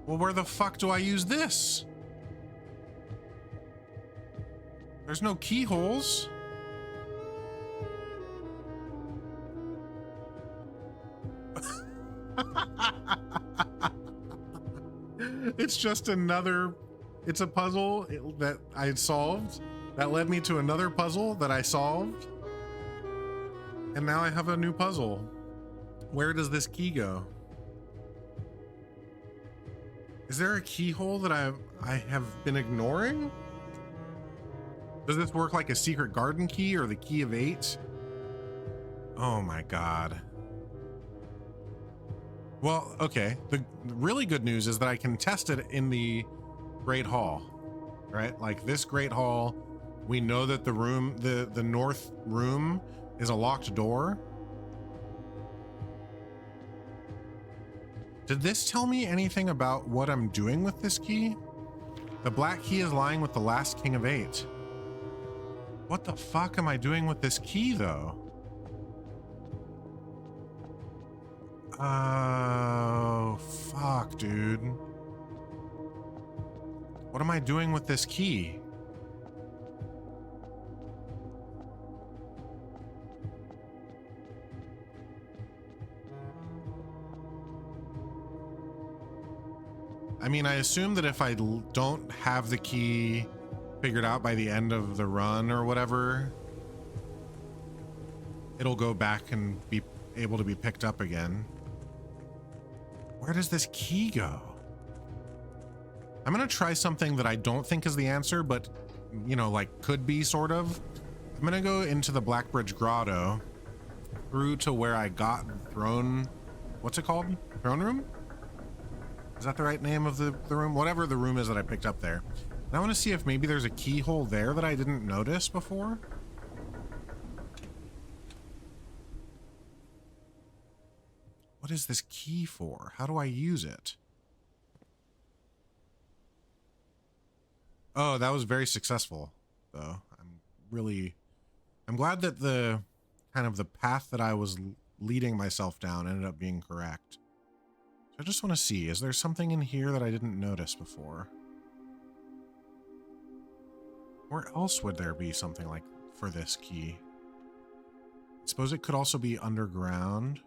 Well, where the fuck do I use this? There's no keyholes. It's just another... It's a puzzle that I solved that led me to another puzzle that I solved. And now I have a new puzzle. Where does this key go? Is there a keyhole that I have been ignoring? Does this work like a secret garden key or the key of 8? Oh my God. Well, okay. The really good news is that I can test it in the Great Hall, right? Like this Great Hall, we know that the room, the north room is a locked door. Did this tell me anything about what I'm doing with this key? The black key is lying with the last king of 8. What the fuck am I doing with this key though? Oh, fuck, dude. What am I doing with this key? I mean, I assume that if I don't have the key figured out by the end of the run or whatever, it'll go back and be able to be picked up again. Where does this key go? I'm gonna try something that I don't think is the answer, but you know, like could be sort of. I'm gonna go into the Blackbridge Grotto through to where I got throne. What's it called? Throne room? Is that the right name of the room? Whatever the room is that I picked up there. And I want to see if maybe there's a keyhole there that I didn't notice before. What is this key for? How do I use it? Oh, that was very successful, though. I'm glad that the kind of the path that I was leading myself down ended up being correct. So I just want to see, is there something in here that I didn't notice before? Where else would there be something like for this key? I suppose it could also be underground.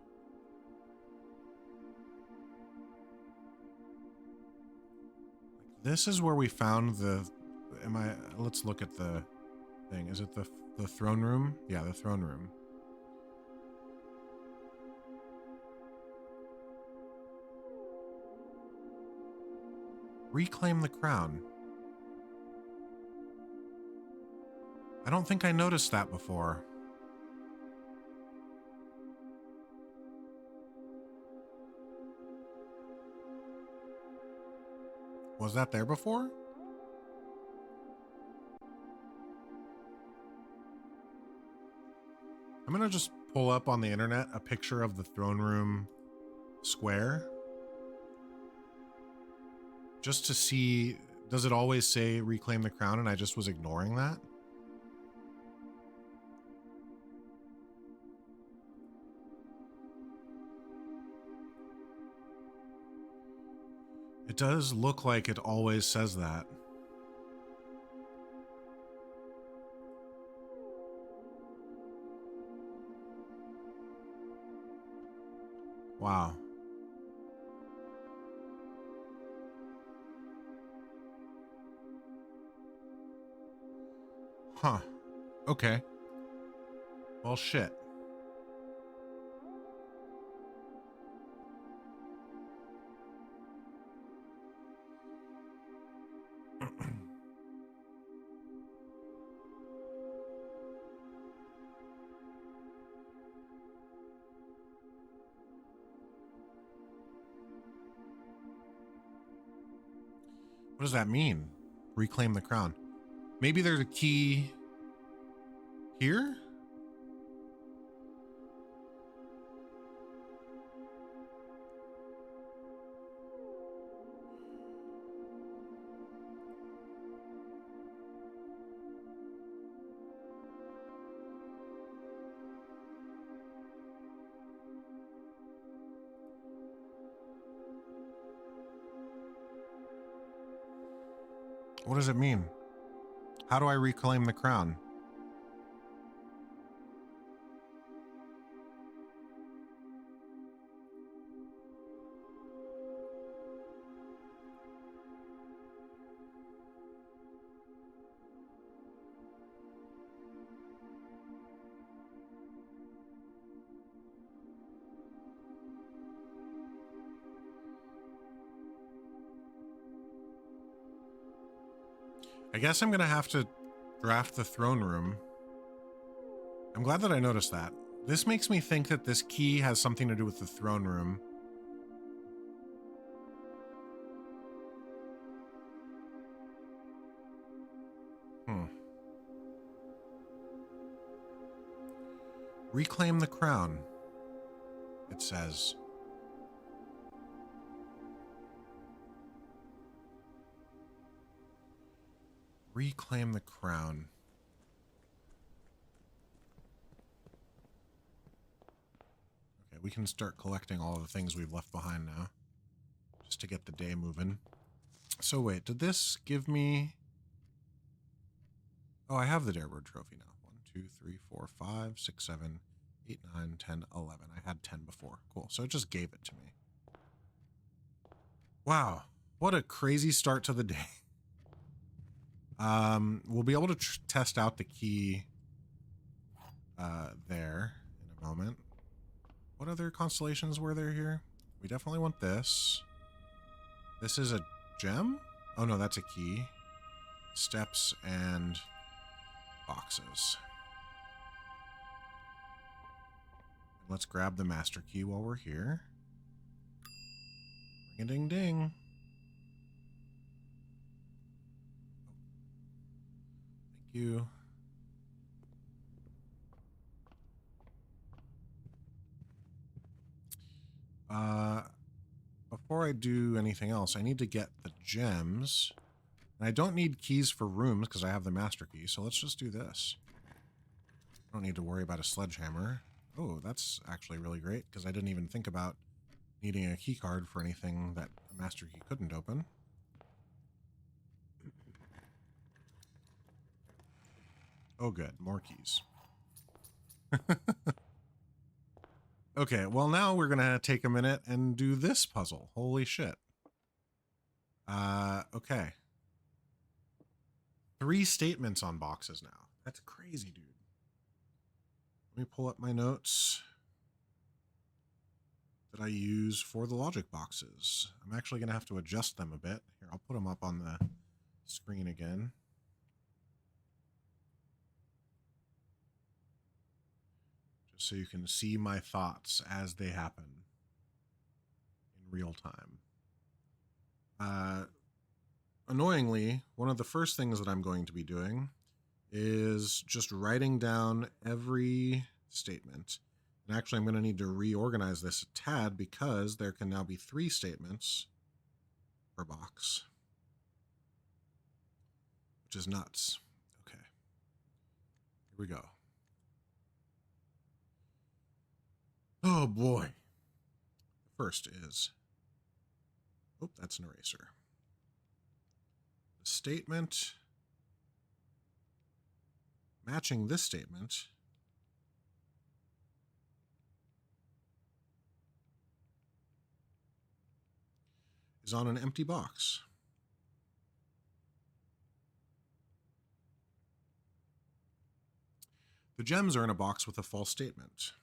This is where we found the... Let's look at the thing. Is it the throne room? Yeah, the throne room. Reclaim the crown. I don't think I noticed that before. Was that there before? I'm gonna just pull up on the internet a picture of the throne room square. Just to see, does it always say reclaim the crown and I just was ignoring that? It does look like it always says that. Wow. Huh. Okay. Well, shit. What does that mean? Reclaim the crown. Maybe there's a key here? What does it mean? How do I reclaim the crown? I guess I'm gonna have to draft the throne room. I'm glad that I noticed that. This makes me think that this key has something to do with the throne room. Reclaim the crown, it says. Reclaim the crown. Okay, we can start collecting all of the things we've left behind now, just to get the day moving. So wait, did this give me... Oh, I have the Darebird trophy now. 1, 2, 3, 4, 5, 6, 7, 8, 9, 10, 11. I had 10 before. Cool, so it just gave it to me. Wow, what a crazy start to the day. We'll be able to test out the key there in a moment. What other constellations were there here? We definitely want this. This is a gem? Oh no, that's a key. Steps and boxes. Let's grab the master key while we're here. Ring a ding ding. you. Before I do anything else, I need to get the gems. And I don't need keys for rooms because I have the master key, so let's just do this. I don't need to worry about a sledgehammer. Oh, that's actually really great because I didn't even think about needing a key card for anything that a master key couldn't open. Oh good, more keys. Okay, well now we're gonna take a minute and do this puzzle. Holy shit. Okay. 3 statements on boxes now. That's crazy, dude. Let me pull up my notes that I use for the logic boxes. I'm actually gonna have to adjust them a bit. Here, I'll put them up on the screen again. Just so you can see my thoughts as they happen in real time. Annoyingly, one of the first things that I'm going to be doing is just writing down every statement. And actually, I'm going to need to reorganize this a tad because there can now be 3 statements per box, which is nuts. Okay, here we go. Oh boy. The first is, oh, that's an eraser. The statement matching this statement is on an empty box. The gems are in a box with a false statement.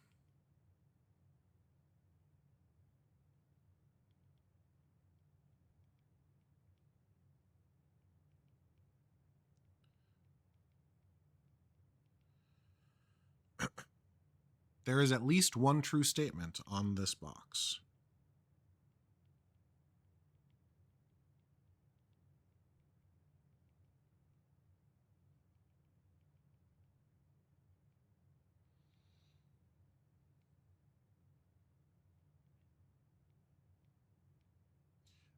There is at least one true statement on this box.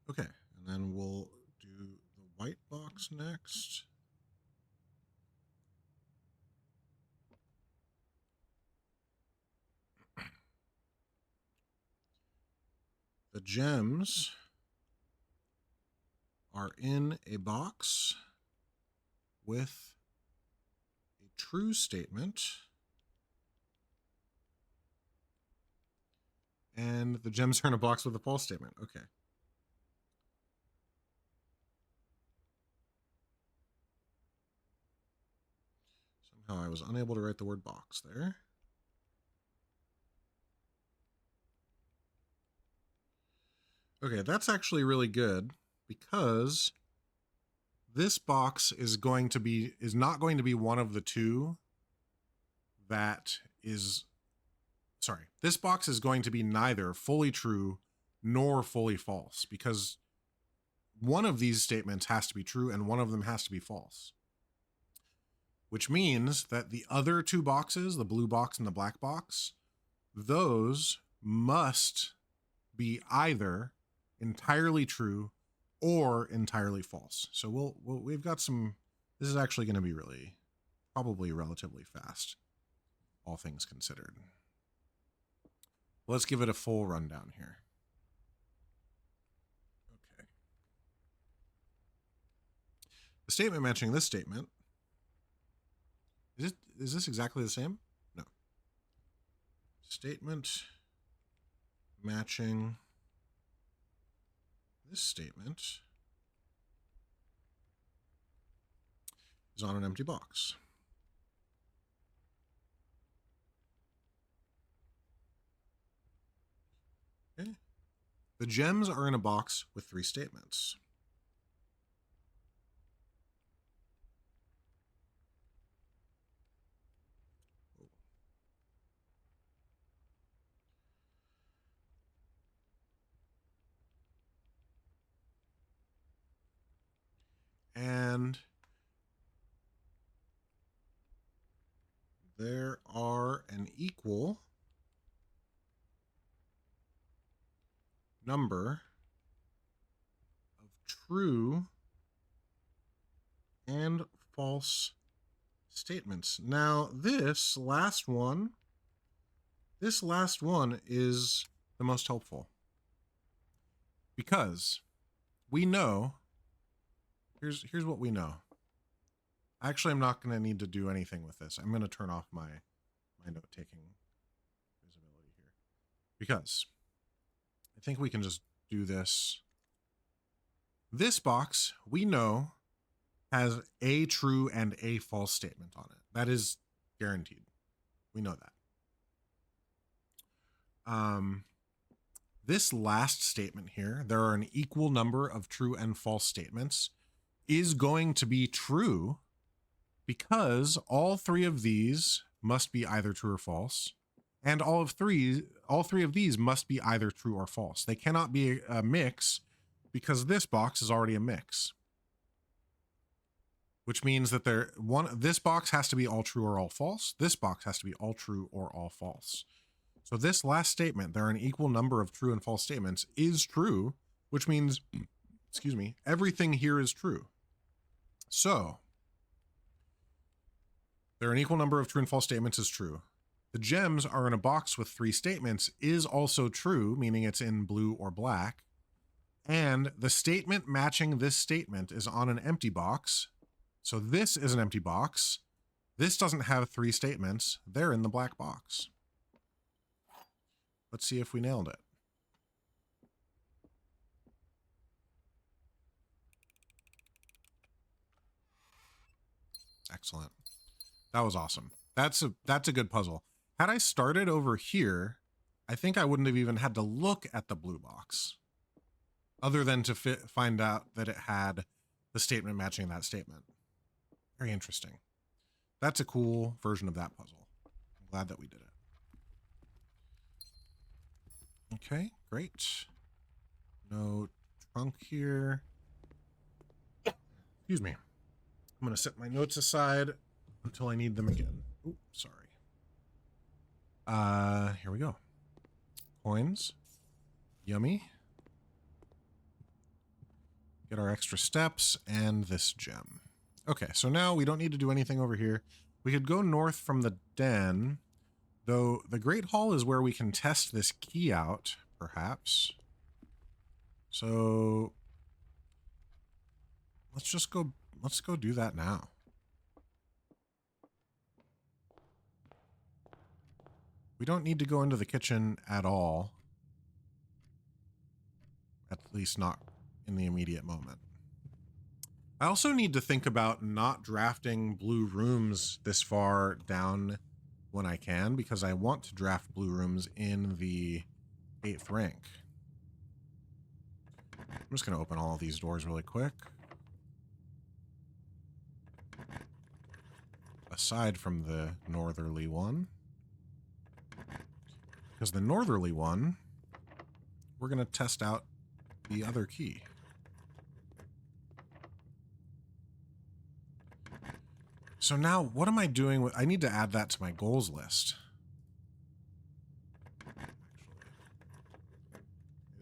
Okay, and then we'll do the white box next. The gems are in a box with a true statement, and the gems are in a box with a false statement. Okay. Somehow I was unable to write the word box there. Okay, that's actually really good because this box is not going to be one of the two that is, sorry, this box is going to be neither fully true nor fully false because one of these statements has to be true and one of them has to be false. Which means that the other 2 boxes, the blue box and the black box, those must be either entirely true or entirely false. So we've got some, this is actually going to be probably relatively fast, all things considered. Let's give it a full rundown here. Okay. The statement matching this statement, is this exactly the same? No. Statement matching this statement is on an empty box. Okay. The gems are in a box with 3 statements. And there are an equal number of true and false statements. Now, this last one is the most helpful because we know, here's what we know. Actually, I'm not going to need to do anything with this. I'm going to turn off my note-taking visibility here because I think we can just do this. This box, we know, has a true and a false statement on it. That is guaranteed. We know that. This last statement here, there are an equal number of true and false statements, is going to be true because all three of these must be either true or false, and all three of these must be either true or false. They cannot be a mix because this box is already a mix, which means that this box has to be all true or all false. This box has to be all true or all false. So this last statement, there are an equal number of true and false statements, is true, which means, excuse me, everything here is true. So there are an equal number of true and false statements is true. The gems are in a box with 3 statements is also true, meaning it's in blue or black. And the statement matching this statement is on an empty box. So this is an empty box. This doesn't have 3 statements. They're in the black box. Let's see if we nailed it. Excellent. That was awesome. That's a good puzzle. Had I started over here, I think I wouldn't have even had to look at the blue box other than to find out that it had the statement matching that statement. Very interesting. That's a cool version of that puzzle. I'm glad that we did it. Okay, great. No trunk here. Excuse me. I'm going to set my notes aside until I need them again. Ooh, sorry. Here we go. Coins. Yummy. Get our extra steps and this gem. Okay, so now we don't need to do anything over here. We could go north from the den, though the Great Hall is where we can test this key out, perhaps. So let's go do that now. We don't need to go into the kitchen at all. At least not in the immediate moment. I also need to think about not drafting blue rooms this far down when I can, because I want to draft blue rooms in the 8th rank. I'm just going to open all of these doors really quick. Aside from the northerly one. Because the northerly one, we're going to test out the other key. So now, what am I doing with... I need to add that to my goals list.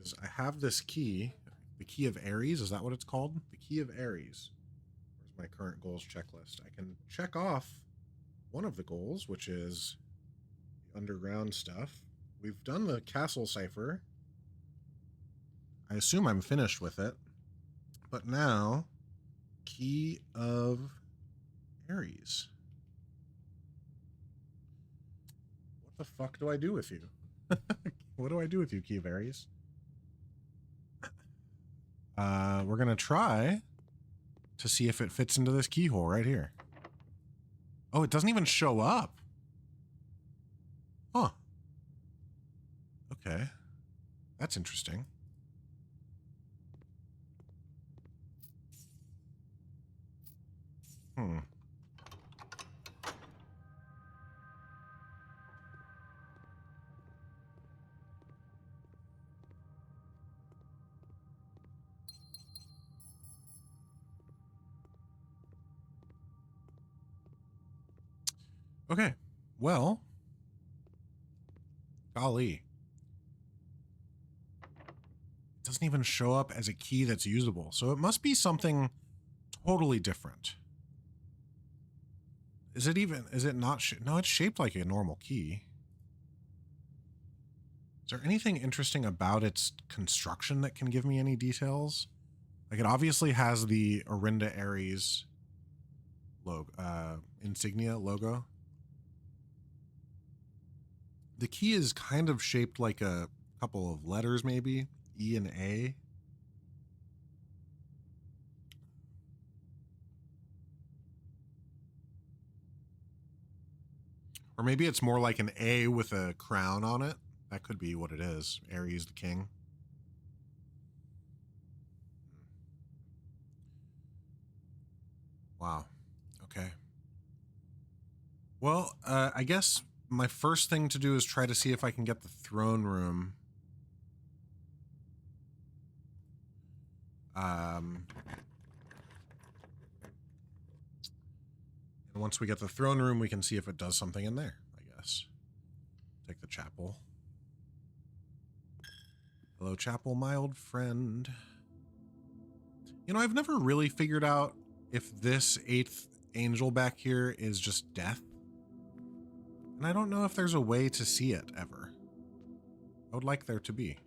Is I have this key, the key of Aries, is that what it's called? The key of Aries. Where's my current goals checklist? I can check off one of the goals, which is the underground stuff. We've done the castle cipher. I assume I'm finished with it. But now, key of Aries. What the fuck do I do with you? What do I do with you, key of Aries? We're going to try to see if it fits into this keyhole right here. Oh, it doesn't even show up. Huh. Okay. That's interesting. Okay. Well, golly. It doesn't even show up as a key that's usable. So it must be something totally different. Is it not? No, it's shaped like a normal key. Is there anything interesting about its construction that can give me any details? Like, it obviously has the Orinda Aries logo, insignia logo. The key is kind of shaped like a couple of letters, maybe E and A. Or maybe it's more like an A with a crown on it. That could be what it is. Aries the king. Wow. Okay. Well, I guess my first thing to do is try to see if I can get the throne room. And once we get the throne room, we can see if it does something in there, I guess. Take the chapel. Hello, chapel, my old friend. You know, I've never really figured out if this 8th angel back here is just death. And I don't know if there's a way to see it ever. I would like there to be.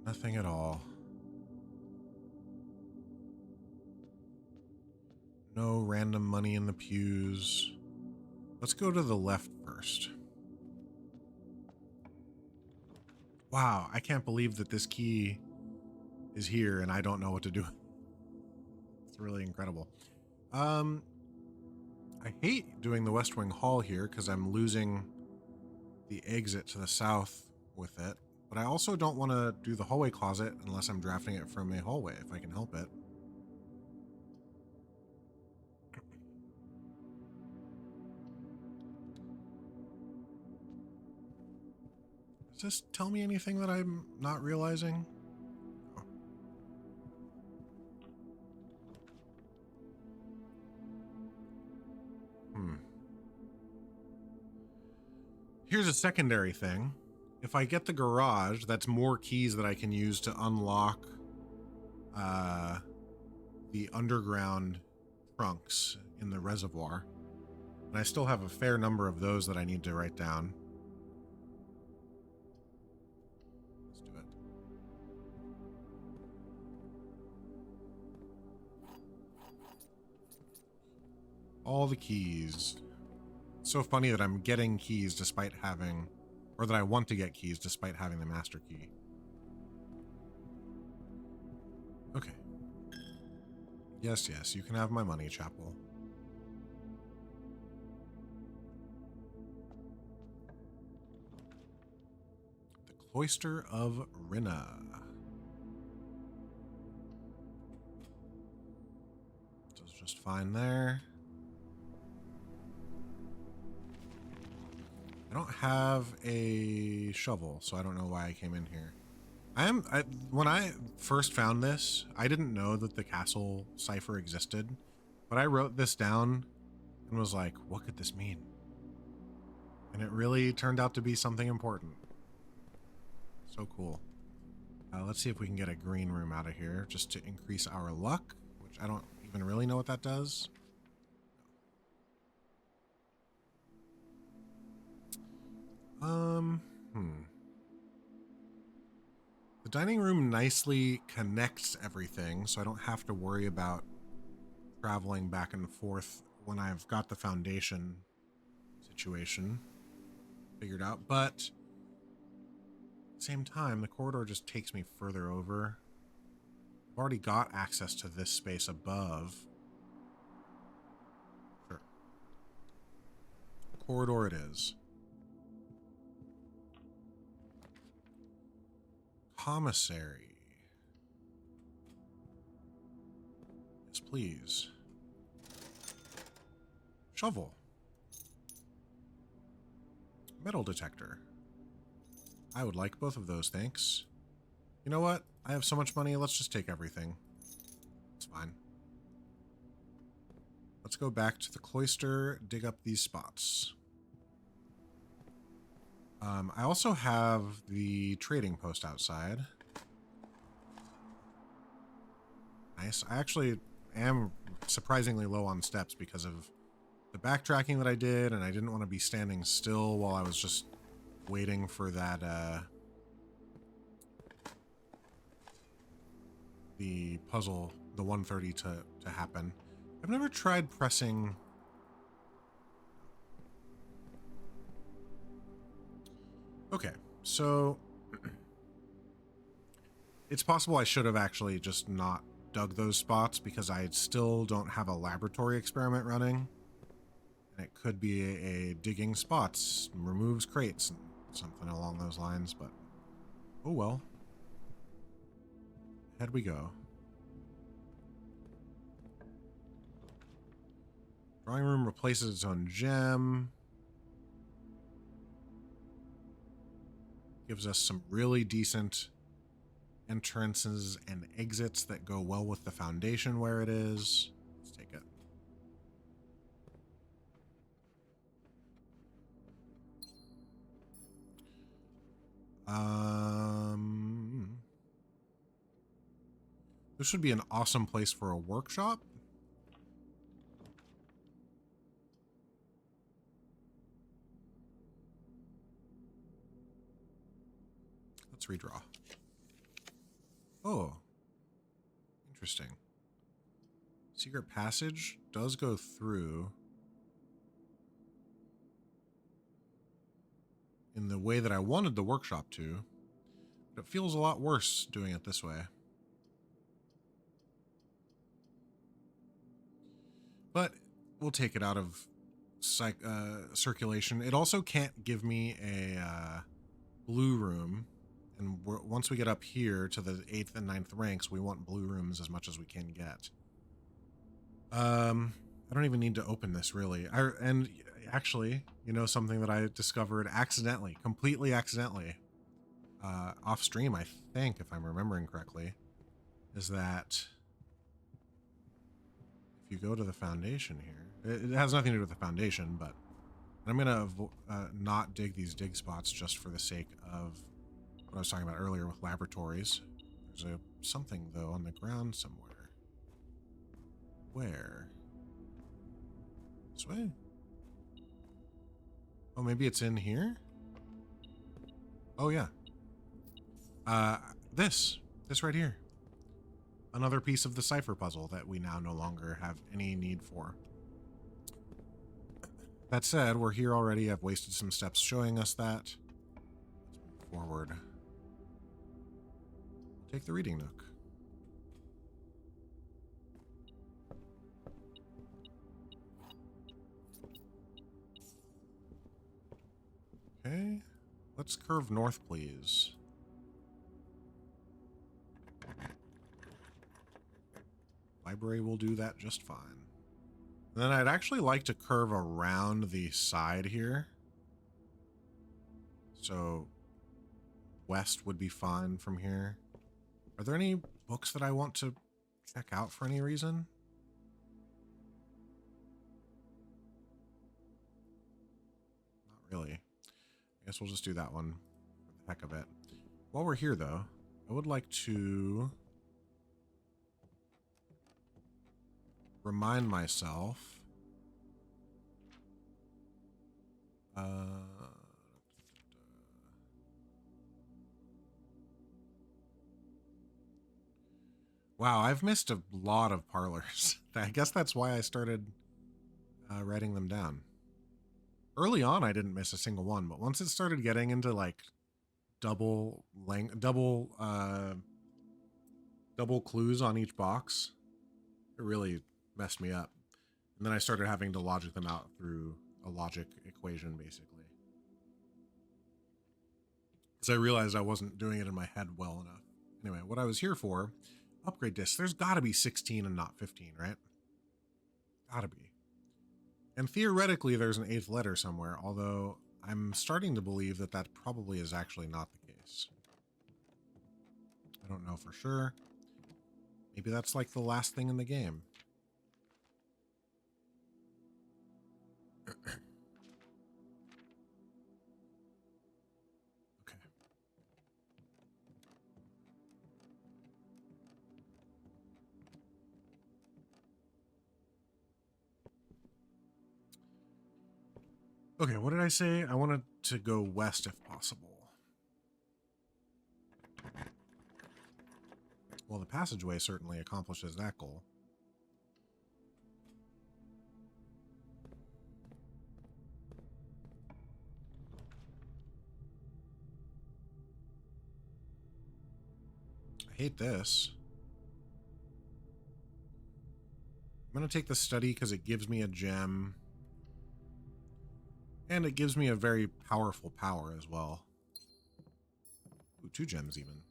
Nothing at all. No random money in the pews. Let's go to the left first. Wow, I can't believe that this key is here and I don't know what to do. It's really incredible. I hate doing the West Wing Hall here because I'm losing the exit to the south with it. But I also don't want to do the hallway closet unless I'm drafting it from a hallway, if I can help it. Does this tell me anything that I'm not realizing? Here's a secondary thing. If I get the garage, that's more keys that I can use to unlock the underground trunks in the reservoir. And I still have a fair number of those that I need to write down. Let's do it. All the keys. It's so funny that I'm getting keys despite having, or that I want to get keys despite having the master key. Okay. Yes, yes, you can have my money, chapel. The Cloister of Rinna. Does just fine there. I don't have a shovel, so I don't know why I came in here. When I first found this, I didn't know that the castle cipher existed, but I wrote this down and was like, what could this mean? And it really turned out to be something important. So cool. Let's see if we can get a green room out of here just to increase our luck, which I don't even really know what that does. The dining room nicely connects everything, so I don't have to worry about traveling back and forth when I've got the foundation situation figured out. But at the same time, the corridor just takes me further over. I've already got access to this space above. Sure. Corridor it is. Commissary. Yes, please. Shovel. Metal detector. I would like both of those, thanks. You know what? I have so much money, let's just take everything. It's fine. let's go back to the cloister, dig up these spots. I also have the trading post outside. Nice. I actually am surprisingly low on steps because of the backtracking that I did, and I didn't want to be standing still while I was just waiting for that, the puzzle, the 130 to happen. I've never tried pressing... Okay, so it's possible I should have actually just not dug those spots because I still don't have a laboratory experiment running. And it could be a digging spots, removes crates, and something along those lines, but oh well. Ahead we go. Drawing room replaces its own gem. Gives us some really decent entrances and exits that go well with the foundation where it is. Let's take it. This would be an awesome place for a workshop. Let's redraw. Oh, interesting. Secret passage does go through in the way that I wanted the workshop to, but it feels a lot worse doing it this way. But we'll take it out of circulation. It also can't give me a blue room. And once we get up here to the 8th and 9th ranks, we want blue rooms as much as we can get. I don't even need to open this, really. And actually, you know, something that I discovered accidentally, completely accidentally, off stream, I think, if I'm remembering correctly, is that if you go to the foundation here, it has nothing to do with the foundation, but I'm going to not dig these dig spots just for the sake of what I was talking about earlier with laboratories. There's something, though, on the ground somewhere. Where? This way? Oh, maybe it's in here? Oh, yeah. This right here. Another piece of the cipher puzzle that we now no longer have any need for. That said, we're here already. I've wasted some steps showing us that. Let's move forward. Take the reading nook. Okay, let's curve north, please. Library will do that just fine. And then I'd actually like to curve around the side here. So west would be fine from here. Are there any books that I want to check out for any reason? Not really. I guess we'll just do that one for the heck of it. While we're here, though, I would like to remind myself wow, I've missed a lot of parlors. I guess that's why I started writing them down. Early on, I didn't miss a single one, but once it started getting into like double clues on each box, it really messed me up. And then I started having to logic them out through a logic equation, basically. Because I realized I wasn't doing it in my head well enough. Anyway, what I was here for, upgrade discs. There's got to be 16 and not 15, right? Gotta be. And theoretically, there's an 8th letter somewhere, although I'm starting to believe that that probably is actually not the case. I don't know for sure. Maybe that's like the last thing in the game. Okay, what did I say? I wanted to go west if possible. Well, the passageway certainly accomplishes that goal. I hate this. I'm going to take the study because it gives me a gem. And it gives me a very powerful power as well. Ooh, 2 gems even.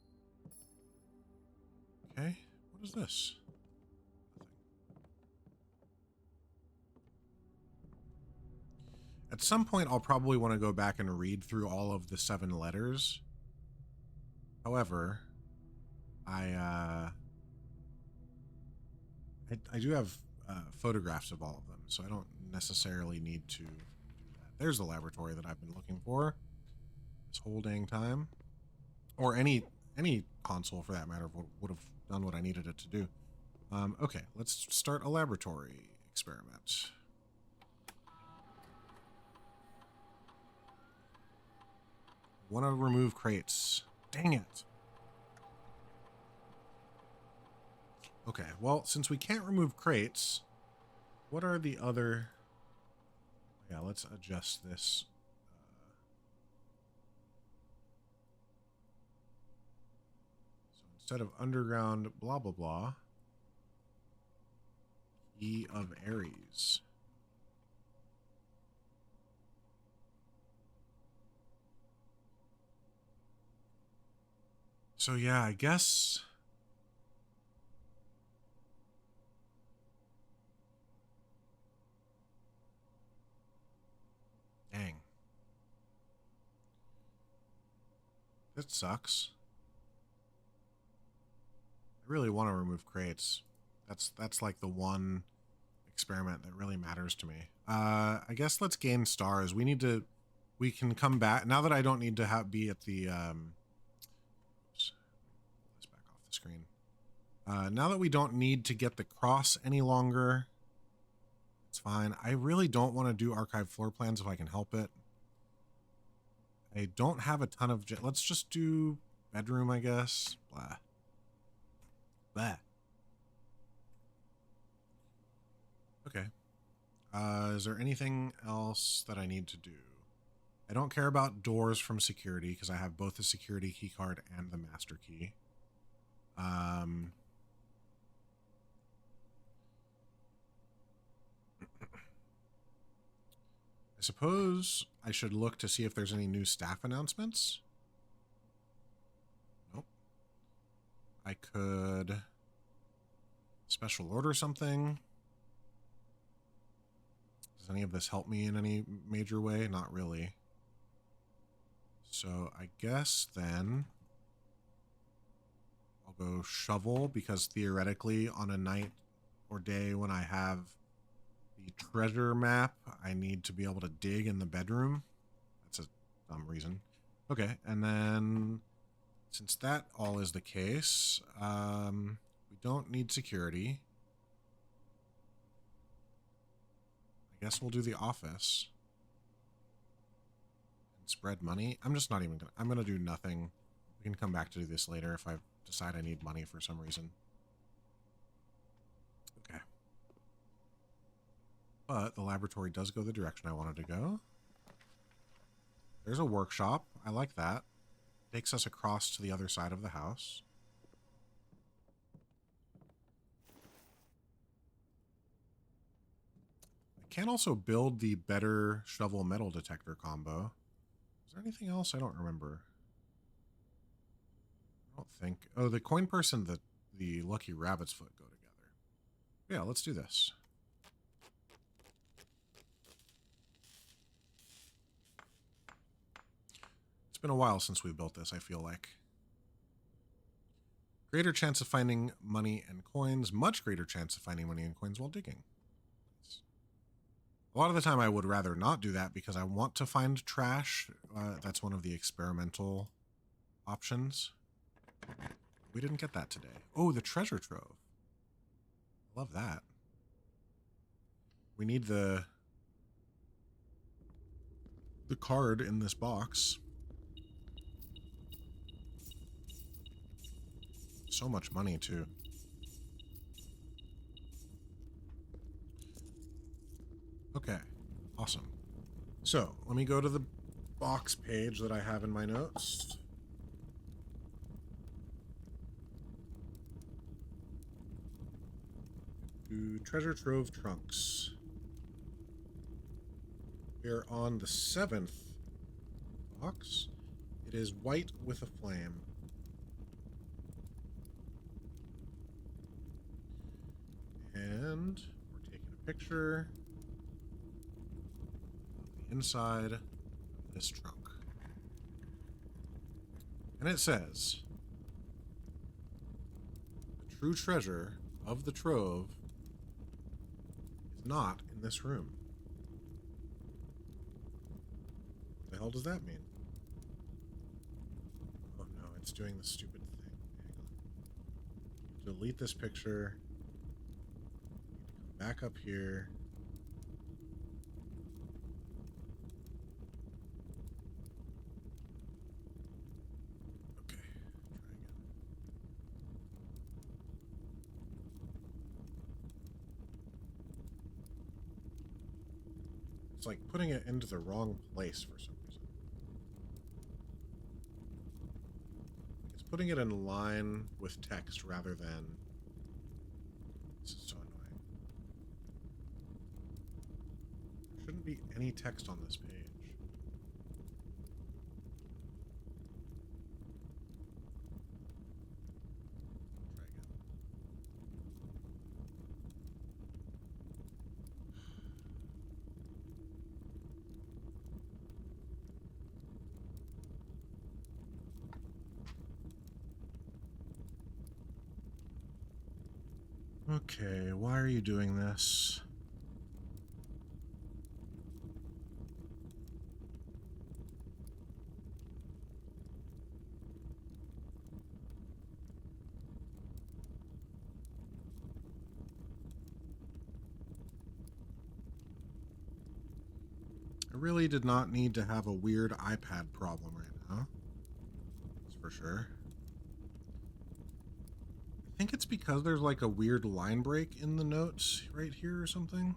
Okay, what is this? Nothing. At some point, I'll probably want to go back and read through all of the 7 letters. However, I do have photographs of all of them, so I don't necessarily need to do that. There's the laboratory that I've been looking for this whole dang time. Or any console, for that matter, would have done what I needed it to do. Okay, let's start a laboratory experiment. Want to remove crates. Dang it. Okay, well, since we can't remove crates, what are the other... Yeah, let's adjust this. So instead of underground blah blah blah, Key of Ares. So yeah, I guess... Dang. That sucks. I really want to remove crates. That's like the one experiment that really matters to me. I guess let's gain stars. We can come back now that I don't need to be at the oops, pull this back off the screen. Now that we don't need to get the cross any longer, it's fine. I really don't want to do archive floor plans if I can help it. I don't have a ton of... Let's just do bedroom, I guess. Blah. Blah. Okay. Is there anything else that I need to do? I don't care about doors from security because I have both the security key card and the master key. I suppose I should look to see if there's any new staff announcements. Nope. I could special order something. Does any of this help me in any major way? Not really. So I guess then I'll go shovel because theoretically on a night or day when I have the treasure map, I need to be able to dig in the bedroom. That's a dumb reason. Okay, and then since that all is the case, we don't need security. I guess we'll do the office. And spread money. I'm just not even gonna... I'm gonna do nothing. We can come back to do this later if I decide I need money for some reason. Okay. But the laboratory does go the direction I wanted to go. There's a workshop. I like that. Takes us across to the other side of the house. I can also build the better shovel metal detector combo. Is there anything else? I don't remember. I don't think... Oh, the coin purse and the lucky rabbit's foot go together. Yeah, let's do this. It's been a while since we built this, I feel like. Greater chance of finding money and coins. Much greater chance of finding money and coins while digging. A lot of the time I would rather not do that because I want to find trash. That's one of the experimental options. We didn't get that today. Oh, the treasure trove. Love that. We need the... the card in this box. So much money, too. Okay, awesome. So, let me go to the box page that I have in my notes. Treasure Trove Trunks. We're on the 7th box. It is white with a flame. And we're taking a picture of the inside of this trunk. And it says, the true treasure of the Trove is not in this room. What the hell does that mean? Oh no, it's doing the stupid thing. Hang on. Delete this picture. Back up here. Okay, try again. It's like putting it into the wrong place for some reason. It's putting it in line with text rather than... This is so annoying. Shouldn't be any text on this page. Try again. Okay, why are you doing this? I really did not need to have a weird iPad problem right now. That's for sure. I think it's because there's like a weird line break in the notes right here or something.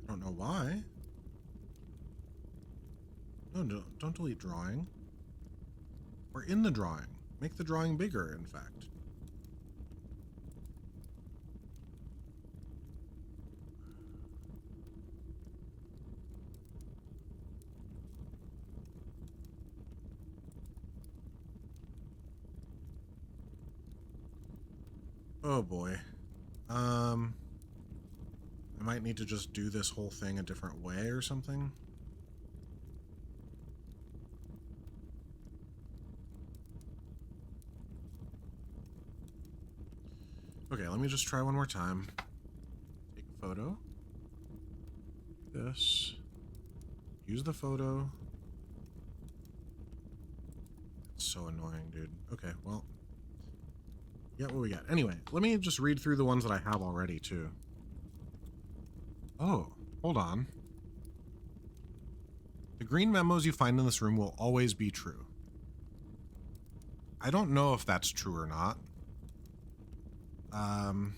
I don't know why. No, don't delete drawing. We're in the drawing. Make the drawing bigger, in fact. Oh boy. I might need to just do this whole thing a different way or something. Okay, let me just try one more time. Take a photo. This. Use the photo. It's so annoying, dude. Okay, well. Yeah, what we got. Anyway, let me just read through the ones that I have already, too. Oh, hold on. The green memos you find in this room will always be true. I don't know if that's true or not. Let me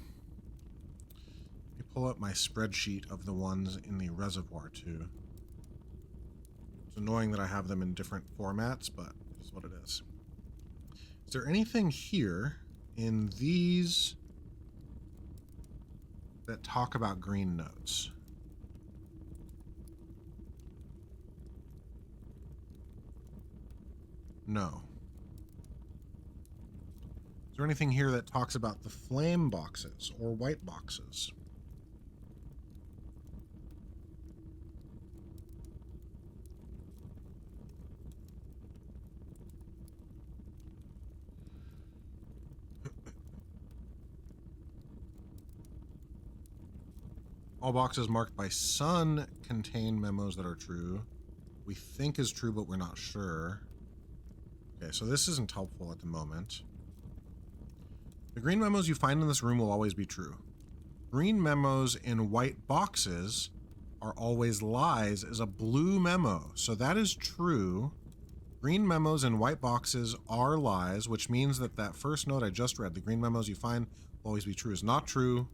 pull up my spreadsheet of the ones in the reservoir, too. It's annoying that I have them in different formats, but it's what it is. Is there anything here in these that talk about green notes? No. Is there anything here that talks about the flame boxes or white boxes? All boxes marked by sun contain memos that are true. We think is true, but we're not sure. Okay, so this isn't helpful at the moment. The green memos you find in this room will always be true. Green memos in white boxes are always lies is a blue memo. So that is true. Green memos and white boxes are lies, which means that that first note I just read, the green memos you find will always be true, is not true.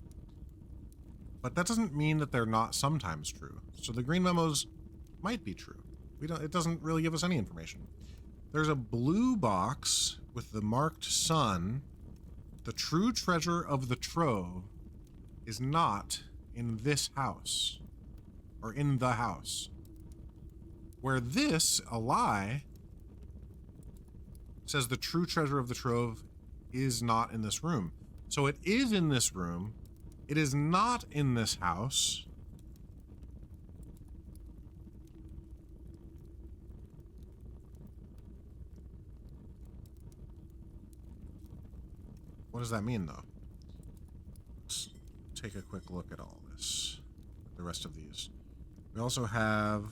But that doesn't mean that they're not sometimes true. So the green memos might be true. It doesn't really give us any information. There's a blue box with the marked sun. The true treasure of the Trove is not in this house, or in the house. Where this, a lie, says the true treasure of the Trove is not in this room. So it is in this room. It is not in this house. What does that mean, though? Let's take a quick look at all this, the rest of these. We also have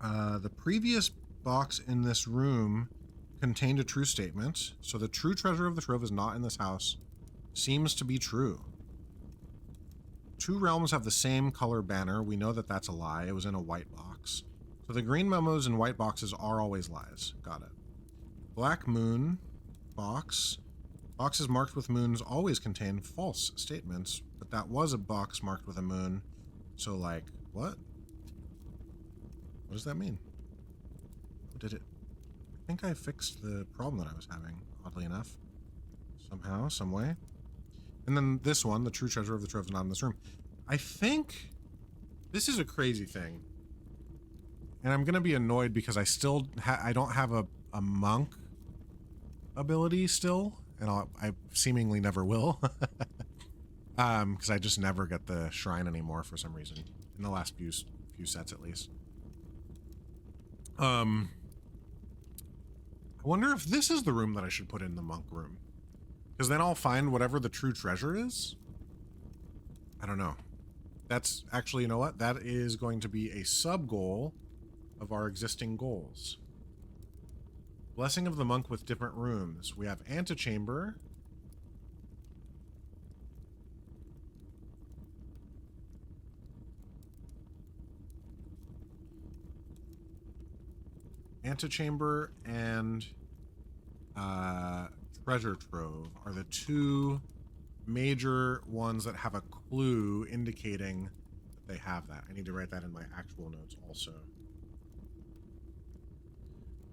the previous box in this room contained a true statement. So the true treasure of the Trove is not in this house. Seems to be true. Two realms have the same color banner. We know that that's a lie. It was in a white box. So the green memos and white boxes are always lies. Got it. Black moon box. Boxes marked with moons always contain false statements, but that was a box marked with a moon. So, like, what? What does that mean? Did it? I think I fixed the problem that I was having, oddly enough. Somehow, some way. And then this one, the true treasure of the Trove is not in this room. I think this is a crazy thing. And I'm going to be annoyed because I still I don't have a monk ability still. And I seemingly never will. Because I just never get the shrine anymore for some reason. In the last few sets, at least. I wonder if this is the room that I should put in the monk room. Because then I'll find whatever the true treasure is. I don't know. That's actually, you know what? That is going to be a sub-goal of our existing goals. Blessing of the monk with different rooms. We have antechamber. Antechamber and treasure trove are the two major ones that have a clue indicating that they have that. I need to write that in my actual notes also.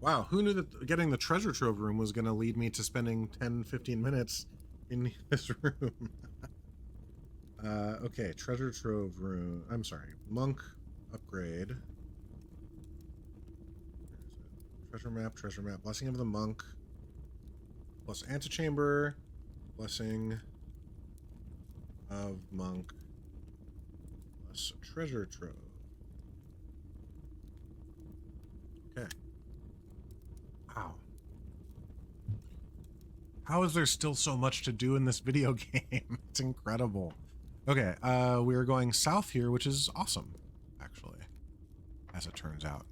Wow, who knew that getting the treasure trove room was going to lead me to spending 10-15 minutes in this room? Okay, treasure trove room. I'm sorry, monk upgrade. Treasure map, blessing of the monk, plus antechamber, blessing of monk, plus treasure trove. Okay. Wow. How is there still so much to do in this video game? It's incredible. Okay, we are going south here, which is awesome, actually, as it turns out.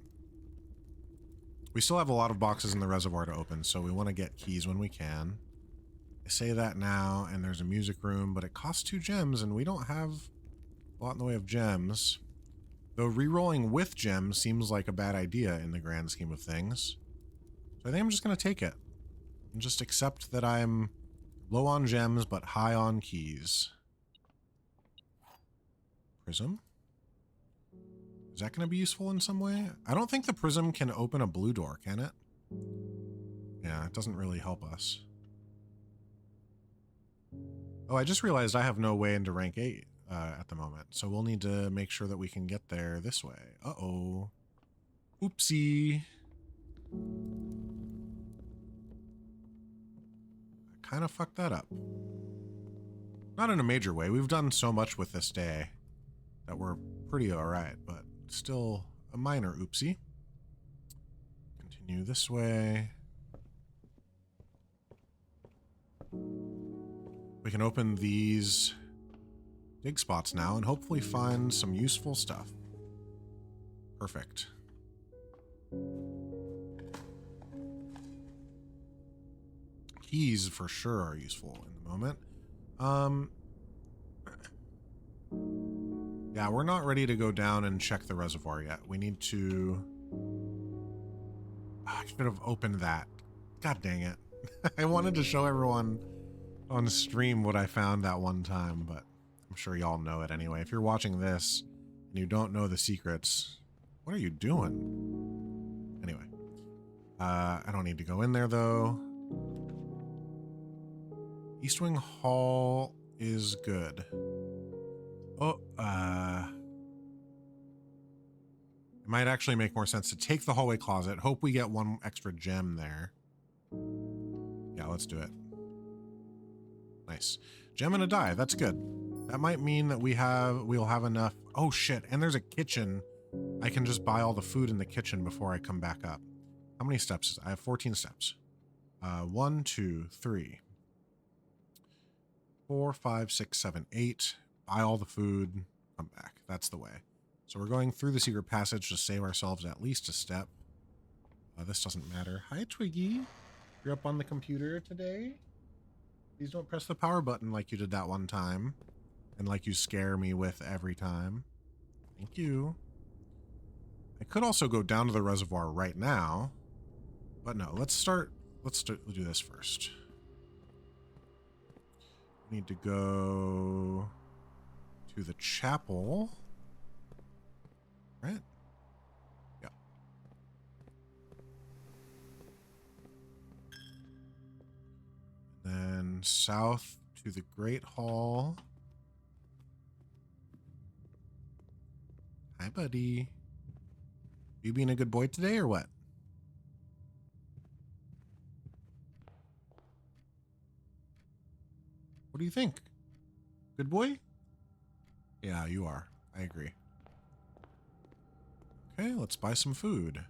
We still have a lot of boxes in the reservoir to open, so we want to get keys when we can. I say that now, and there's a music room, but it costs 2 gems, and we don't have a lot in the way of gems. Though re-rolling with gems seems like a bad idea in the grand scheme of things. So I think I'm just going to take it. And just accept that I'm low on gems, but high on keys. Prism? Is that going to be useful in some way? I don't think the prism can open a blue door, can it? Yeah, it doesn't really help us. Oh, I just realized I have no way into rank 8 at the moment, so we'll need to make sure that we can get there this way. Uh-oh. Oopsie. I kind of fucked that up. Not in a major way. We've done so much with this day that we're pretty alright, but still a minor oopsie. Continue this way. We can open these dig spots now and hopefully find some useful stuff. Perfect. Keys for sure are useful in the moment. Yeah, we're not ready to go down and check the reservoir yet. We need to... I should have opened that. God dang it. I wanted to show everyone on stream what I found that one time, but I'm sure y'all know it anyway. If you're watching this and you don't know the secrets, what are you doing? Anyway, I don't need to go in there though. East Wing Hall is good. Oh, it might actually make more sense to take the hallway closet. Hope we get one extra gem there. Yeah, let's do it. Nice. Gem and a die. That's good. That might mean that we'll have enough. Oh shit. And there's a kitchen. I can just buy all the food in the kitchen before I come back up. How many steps? I have 14 steps. 1, 2, 3, 4, 5, 6, 7, 8. Buy all the food. Come back. That's the way. So we're going through the secret passage to save ourselves at least a step. This doesn't matter. Hi, Twiggy. You're up on the computer today? Please don't press the power button like you did that one time. And like you scare me with every time. Thank you. I could also go down to the reservoir right now. But no, let's do this first. We need to go to the chapel. Right? Yeah. Then south to the Great Hall. Hi, buddy. You being a good boy today or what? What do you think? Good boy? Yeah, you are. I agree. Okay, let's buy some food.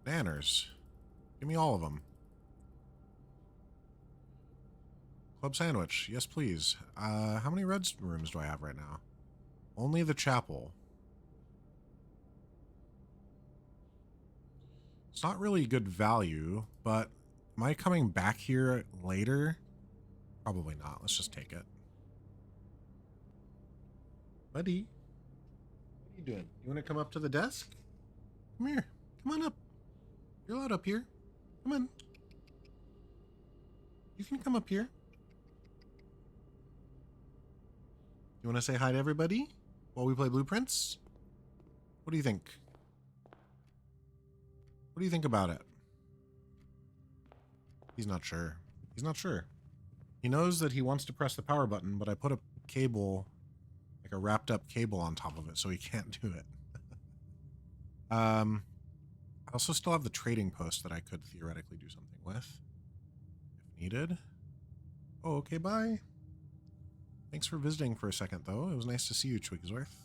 Banners. Give me all of them. Club sandwich. Yes, please. How many red rooms do I have right now? Only the chapel. It's not really good value, but am I coming back here later? Probably not. Let's just take it. Buddy, what are you doing? You want to come up to the desk? Come here. Come on up. You're allowed up here. Come on. You can come up here. You want to say hi to everybody while we play Blueprints? What do you think? What do you think about it? He's not sure. He's not sure. He knows that he wants to press the power button, but I put a cable, like a wrapped up cable on top of it, so he can't do it. I also still have the trading post that I could theoretically do something with, if needed. Oh, okay, bye. Thanks for visiting for a second, though. It was nice to see you, Twigsworth.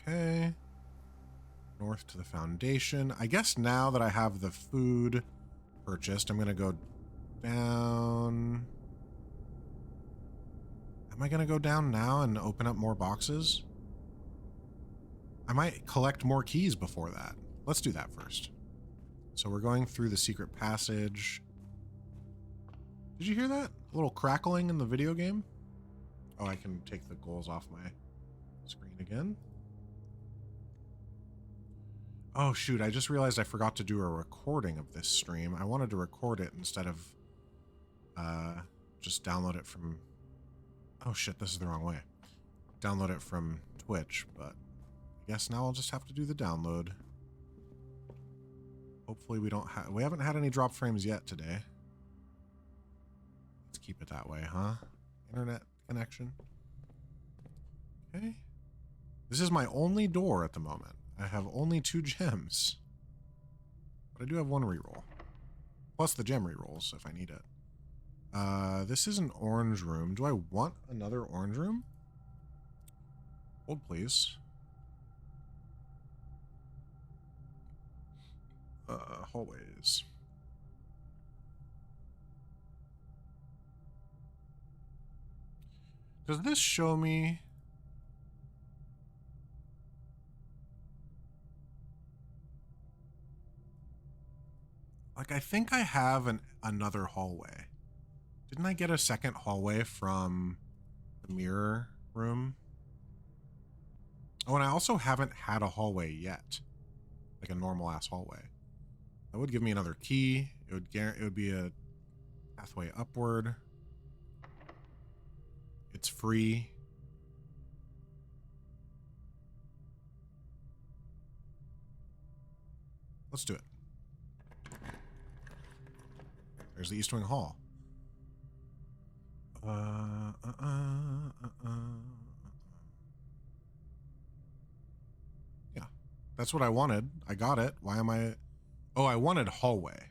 Okay. North to the foundation. I guess now that I have the food purchased, I'm going to go down. Am I going to go down now and open up more boxes? I might collect more keys before that. Let's do that first. So we're going through the secret passage. Did you hear that? A little crackling in the video game? Oh, I can take the goals off my screen again. Oh, shoot. I just realized I forgot to do a recording of this stream. I wanted to record it instead of just download it from... Oh, shit. This is the wrong way. Download it from Twitch, but I guess now I'll just have to do the download. Hopefully we haven't had any drop frames yet today. Let's keep it that way, huh? Internet connection. Okay. This is my only door at the moment. I have only 2 gems. But I do have 1 reroll. Plus the gem rerolls if I need it. This is an orange room. Do I want another orange room? Hold, please. Hallways. Does this show me... Like, I think I have another hallway. Didn't I get a second hallway from the mirror room? Oh, and I also haven't had a hallway yet. Like a normal ass hallway. That would give me another key. It would be a pathway upward. It's free. Let's do it. There's the East Wing Hall. Yeah, that's what I wanted. I got it. Why am I... Oh, I wanted hallway,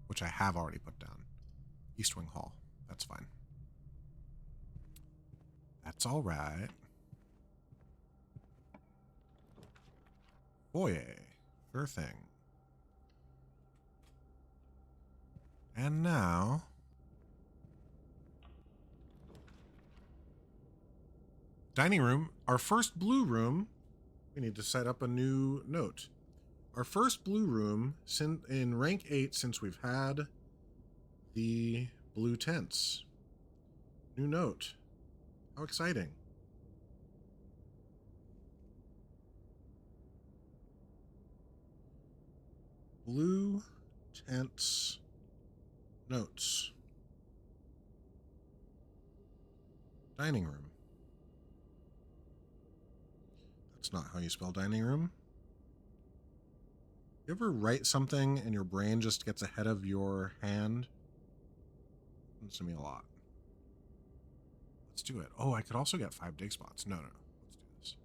which I have already put down. East Wing Hall. That's fine. That's all right. Foyer. Sure thing. And now... Dining room. Our first blue room. We need to set up a new note. Our first blue room in rank 8 since we've had the blue tents. New note. How exciting. Blue tents notes. Dining room. That's not how you spell dining room. You ever write something and your brain just gets ahead of your hand? Happens to me a lot. Let's do it. Oh, I could also get 5 dig spots. No. Let's do this.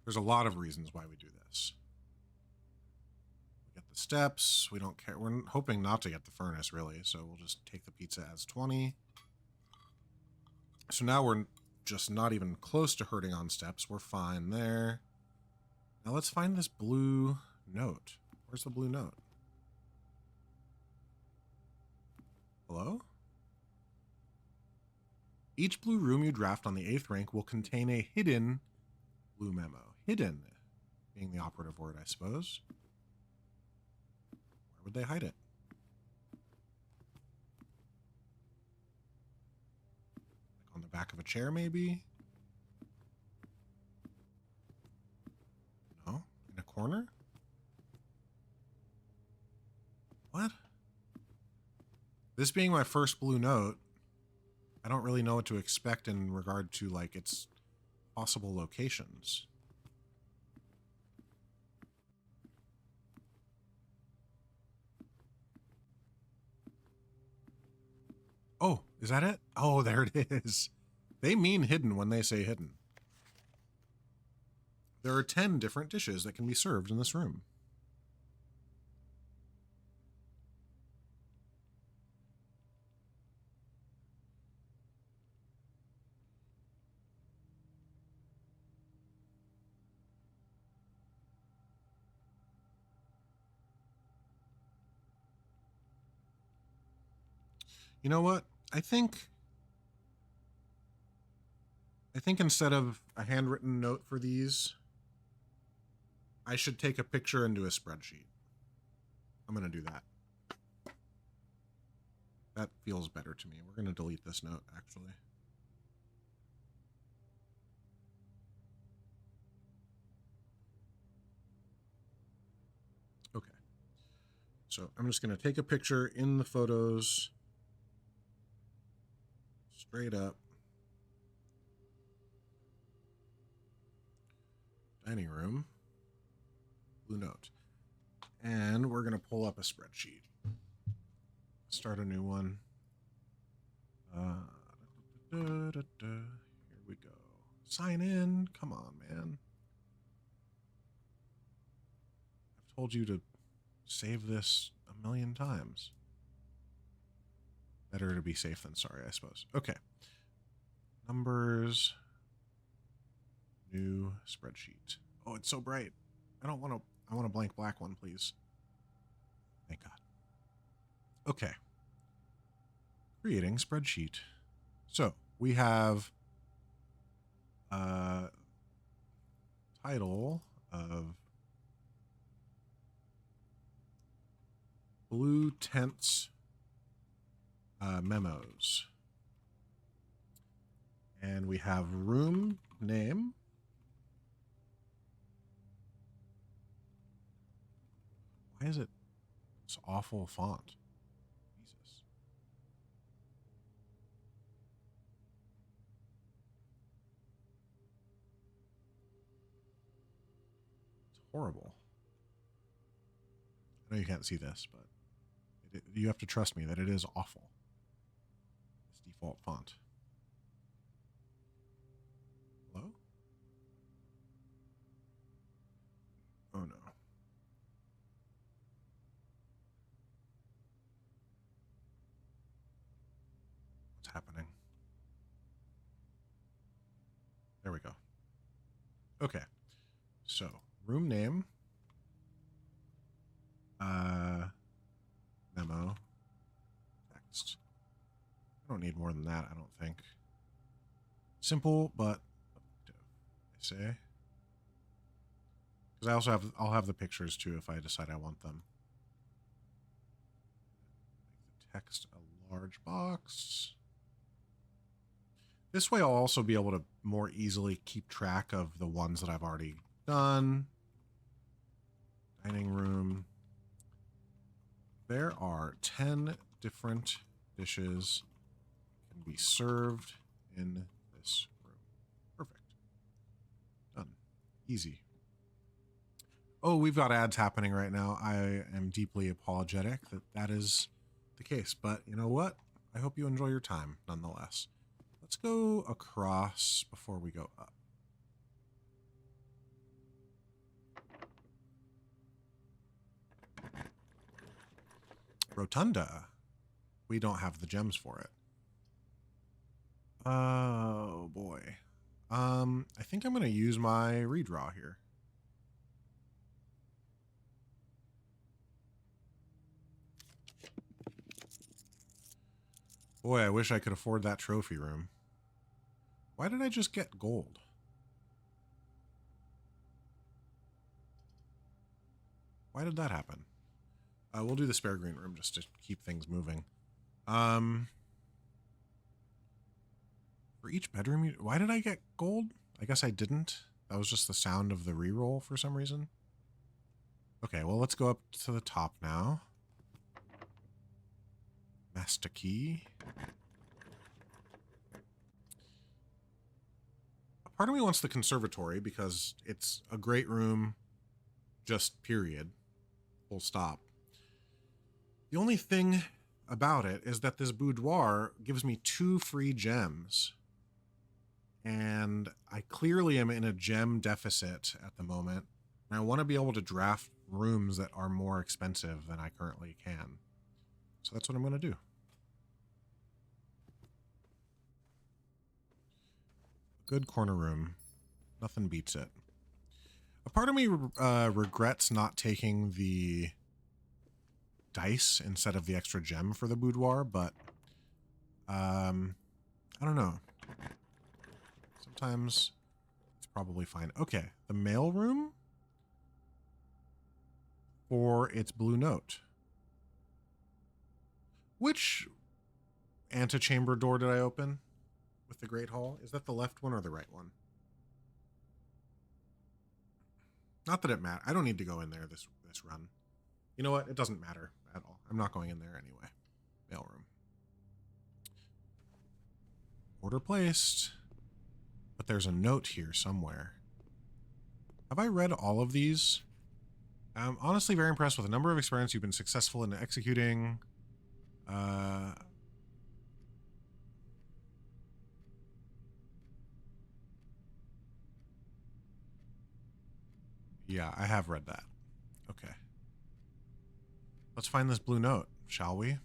There's a lot of reasons why we do this. We get the steps. We don't care. We're hoping not to get the furnace, really. So we'll just take the pizza as 20. So now we're just not even close to hurting on steps. We're fine there. Now let's find this blue note. Where's the blue note? Hello? Each blue room you draft on the 8th rank will contain a hidden blue memo. Hidden being the operative word, I suppose. Where would they hide it? Like on the back of a chair, maybe? No? In a corner? What? This being my first blue note, I don't really know what to expect in regard to, like, its possible locations. Oh, is that it? Oh, there it is. They mean hidden when they say hidden. There are 10 different dishes that can be served in this room. You know what? I think instead of a handwritten note for these, I should take a picture and do a spreadsheet. I'm going to do that. That feels better to me. We're going to delete this note, actually. Okay. So I'm just going to take a picture in the photos. Straight up. Dining room. Blue note. And we're going to pull up a spreadsheet. Start a new one. Here we go. Sign in. Come on, man. I've told you to save this a million times. Better to be safe than sorry, I suppose. Okay. Numbers. New spreadsheet. Oh, it's so bright. I want a blank black one, please. Thank God. Okay. Creating spreadsheet. So we have title of blue 2 tense memos. And we have room name. Why is it this awful font? Jesus. It's horrible. I know you can't see this, but you have to trust me that it is awful. This default font. Hello? Oh no. What's happening? There we go. Okay. So, room name. Memo. Text. I don't need more than that, I don't think. Simple, but I say. Because I also have, I'll have the pictures too if I decide I want them. Make the text a large box. This way I'll also be able to more easily keep track of the ones that I've already done. Dining room. There are 10 different dishes that can be served in this room. Perfect. Done. Easy. Oh, we've got ads happening right now. I am deeply apologetic that that is the case, but you know what? I hope you enjoy your time nonetheless. Let's go across before we go up. Rotunda. We don't have the gems for it. Oh boy. I think I'm going to use my redraw here. Boy, I wish I could afford that trophy room. Why did I just get gold? Why did that happen? We'll do the spare green room just to keep things moving. For each bedroom, why did I get gold? I guess I didn't. That was just the sound of the reroll for some reason. Okay, well, let's go up to the top now. Master key. Part of me wants the conservatory because it's a great room, just period. Full stop. The only thing about it is that this boudoir gives me 2 free gems. And I clearly am in a gem deficit at the moment. And I want to be able to draft rooms that are more expensive than I currently can. So that's what I'm going to do. Good corner room. Nothing beats it. A part of me regrets not taking the dice instead of the extra gem for the boudoir, but I don't know. Sometimes it's probably fine. Okay, the mail room for its blue note. Which antechamber door did I open with the Great Hall? Is that the left one or the right one? Not that it matters. I don't need to go in there this run. You know what? It doesn't matter at all. I'm not going in there anyway. Mailroom. Order placed. But there's a note here somewhere. Have I read all of these? I'm honestly very impressed with the number of experiments you've been successful in executing. Yeah, I have read that. Okay. Let's find this blue note, shall we?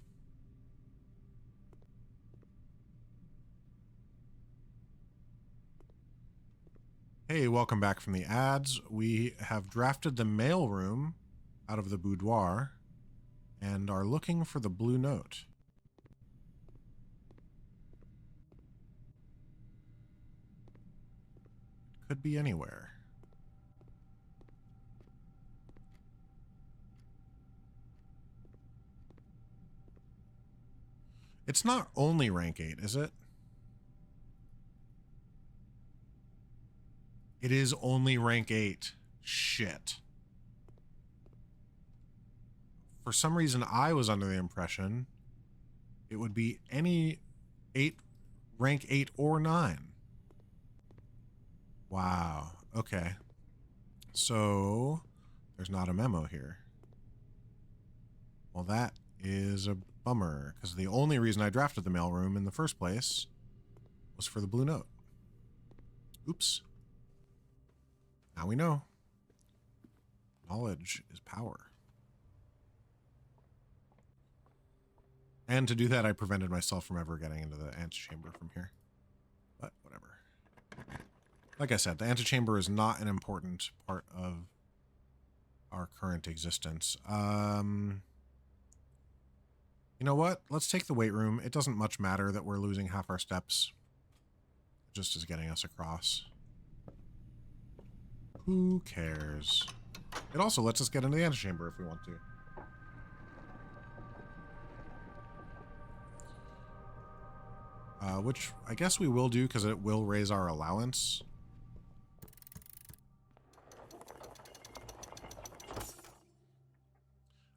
Hey, welcome back from the ads. We have drafted the mailroom out of the boudoir and are looking for the blue note. It could be anywhere. It's not only rank 8, is it? It is only rank 8. Shit. For some reason, I was under the impression it would be any 8, rank 8 or 9. Wow. Okay. So, there's not a memo here. Well, that is a bummer, because the only reason I drafted the mailroom in the first place was for the blue note. Oops. Now we know. Knowledge is power. And to do that, I prevented myself from ever getting into the antechamber from here. But whatever. Like I said, the antechamber is not an important part of our current existence. You know what? Let's take the weight room. It doesn't much matter that we're losing half our steps. It just is getting us across. Who cares? It also lets us get into the antechamber if we want to. Which I guess we will do because it will raise our allowance.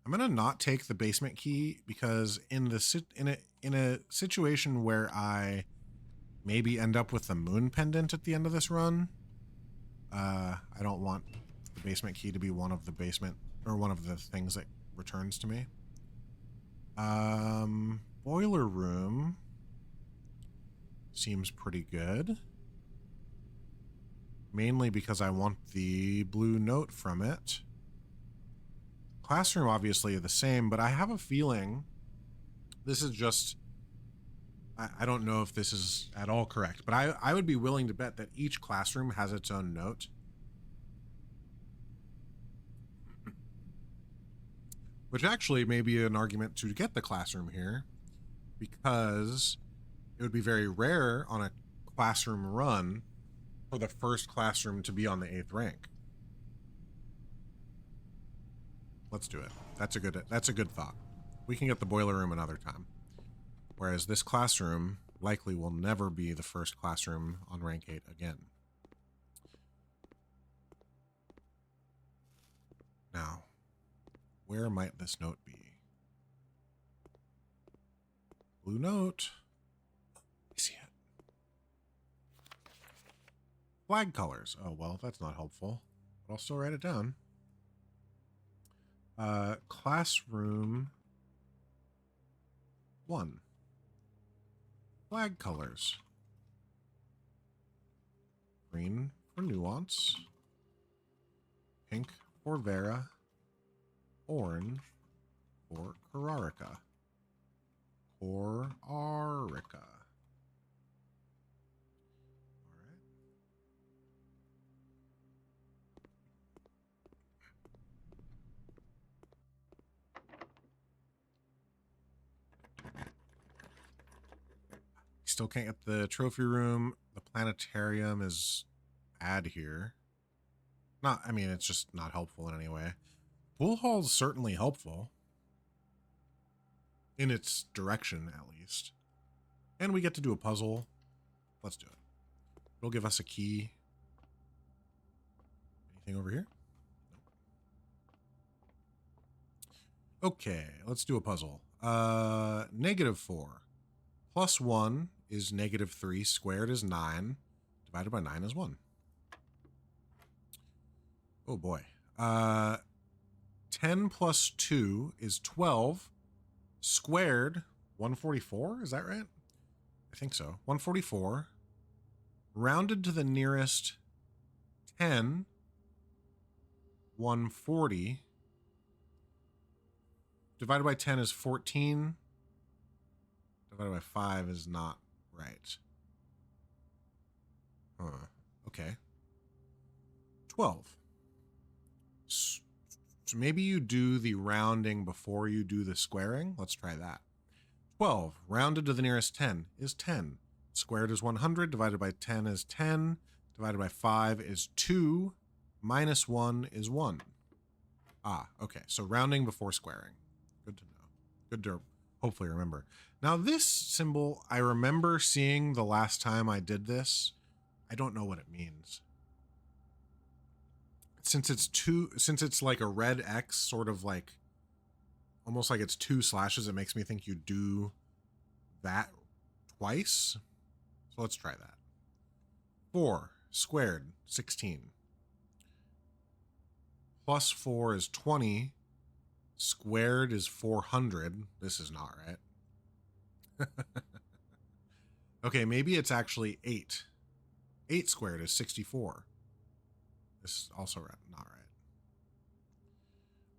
I'm gonna not take the basement key because in a situation where I maybe end up with the moon pendant at the end of this run, I don't want the basement key to be one of the basement or one of the things that returns to me. Boiler room seems pretty good. Mainly because I want the blue note from it. Classroom obviously the same, but I have a feeling this is just, I don't know if this is at all correct, but I would be willing to bet that each classroom has its own note. Which actually may be an argument to get the classroom here, because it would be very rare on a classroom run for the first classroom to be on the 8th rank. Let's do it. That's a good thought. We can get the boiler room another time. Whereas this classroom likely will never be the first classroom on rank 8 again. Now, where might this note be? Blue note. I see it. Flag colors. Oh, well, that's not helpful. But I'll still write it down. Classroom 1. Flag colors. Green for nuance. Pink for Vera. Orange for Korarica. Korarica. Still can't get the trophy room. The planetarium is add here. Not, I mean, it's just not helpful in any way. Pool hall's certainly helpful. In its direction, at least. And we get to do a puzzle. Let's do it. It'll give us a key. Anything over here? Nope. Okay, let's do a puzzle. -4. +1 is -3. Squared is 9. Divided by 9 is 1. Oh boy. 10 plus 2 is 12. Squared, 144. Is that right? I think so. 144. Rounded to the nearest 10. 140. Divided by 10 is 14. Divided by 5 is not right. Huh. Okay. 12. So maybe you do the rounding before you do the squaring. Let's try that. 12 rounded to the nearest 10 is 10. Squared is 100. Divided by 10 is 10. Divided by 5 is 2. Minus 1 is 1. Ah, okay. So rounding before squaring. Good to know. Good to hopefully remember. Now this symbol, I remember seeing the last time I did this. I don't know what it means. Since it's like a red X, sort of like, almost like it's 2 slashes, it makes me think you do that twice. So let's try that. 4 squared, 16. Plus 4 is 20. Squared is 400. This is not right. Okay, maybe it's actually 8. 8 squared is 64. This is also not right.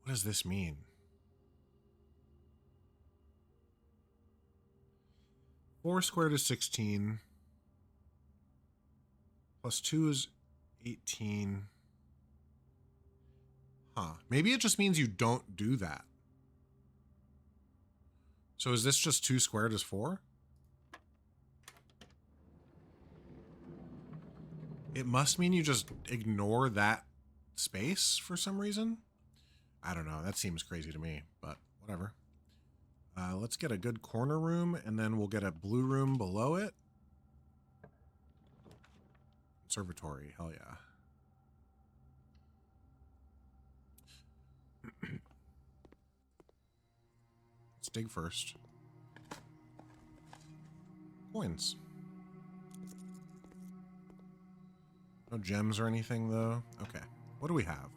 What does this mean? Four squared is 16. Plus 2 is 18. Huh. Maybe it just means you don't do that. So is this just 2 squared is 4? It must mean you just ignore that space for some reason. I don't know. That seems crazy to me, but whatever. Let's get a good corner room, and then we'll get a blue room below it. Conservatory, hell yeah. Let's dig first. Coins. No gems or anything, though. Okay. What do we have?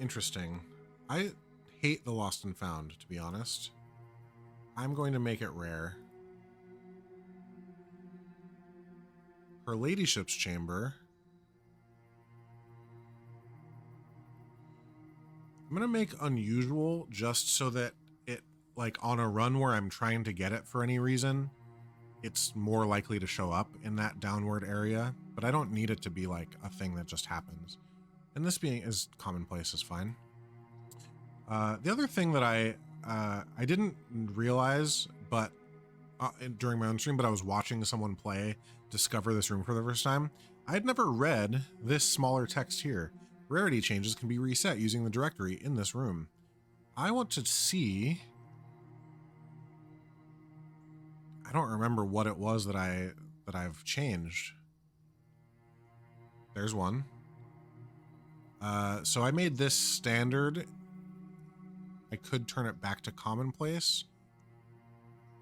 Interesting. I hate the lost and found, to be honest. I'm going to make it rare. Her ladyship's chamber. I'm going to make unusual just so that it, like on a run where I'm trying to get it for any reason, it's more likely to show up in that downward area, but I don't need it to be like a thing that just happens. And this being is commonplace is fine. The other thing that I didn't realize, but during my own stream, but I was watching someone play discover this room for the first time. I'd never read this smaller text here. Rarity changes can be reset using the directory in this room. I want to see. I don't remember what it was that I've changed. There's one. So I made this standard. I could turn it back to commonplace.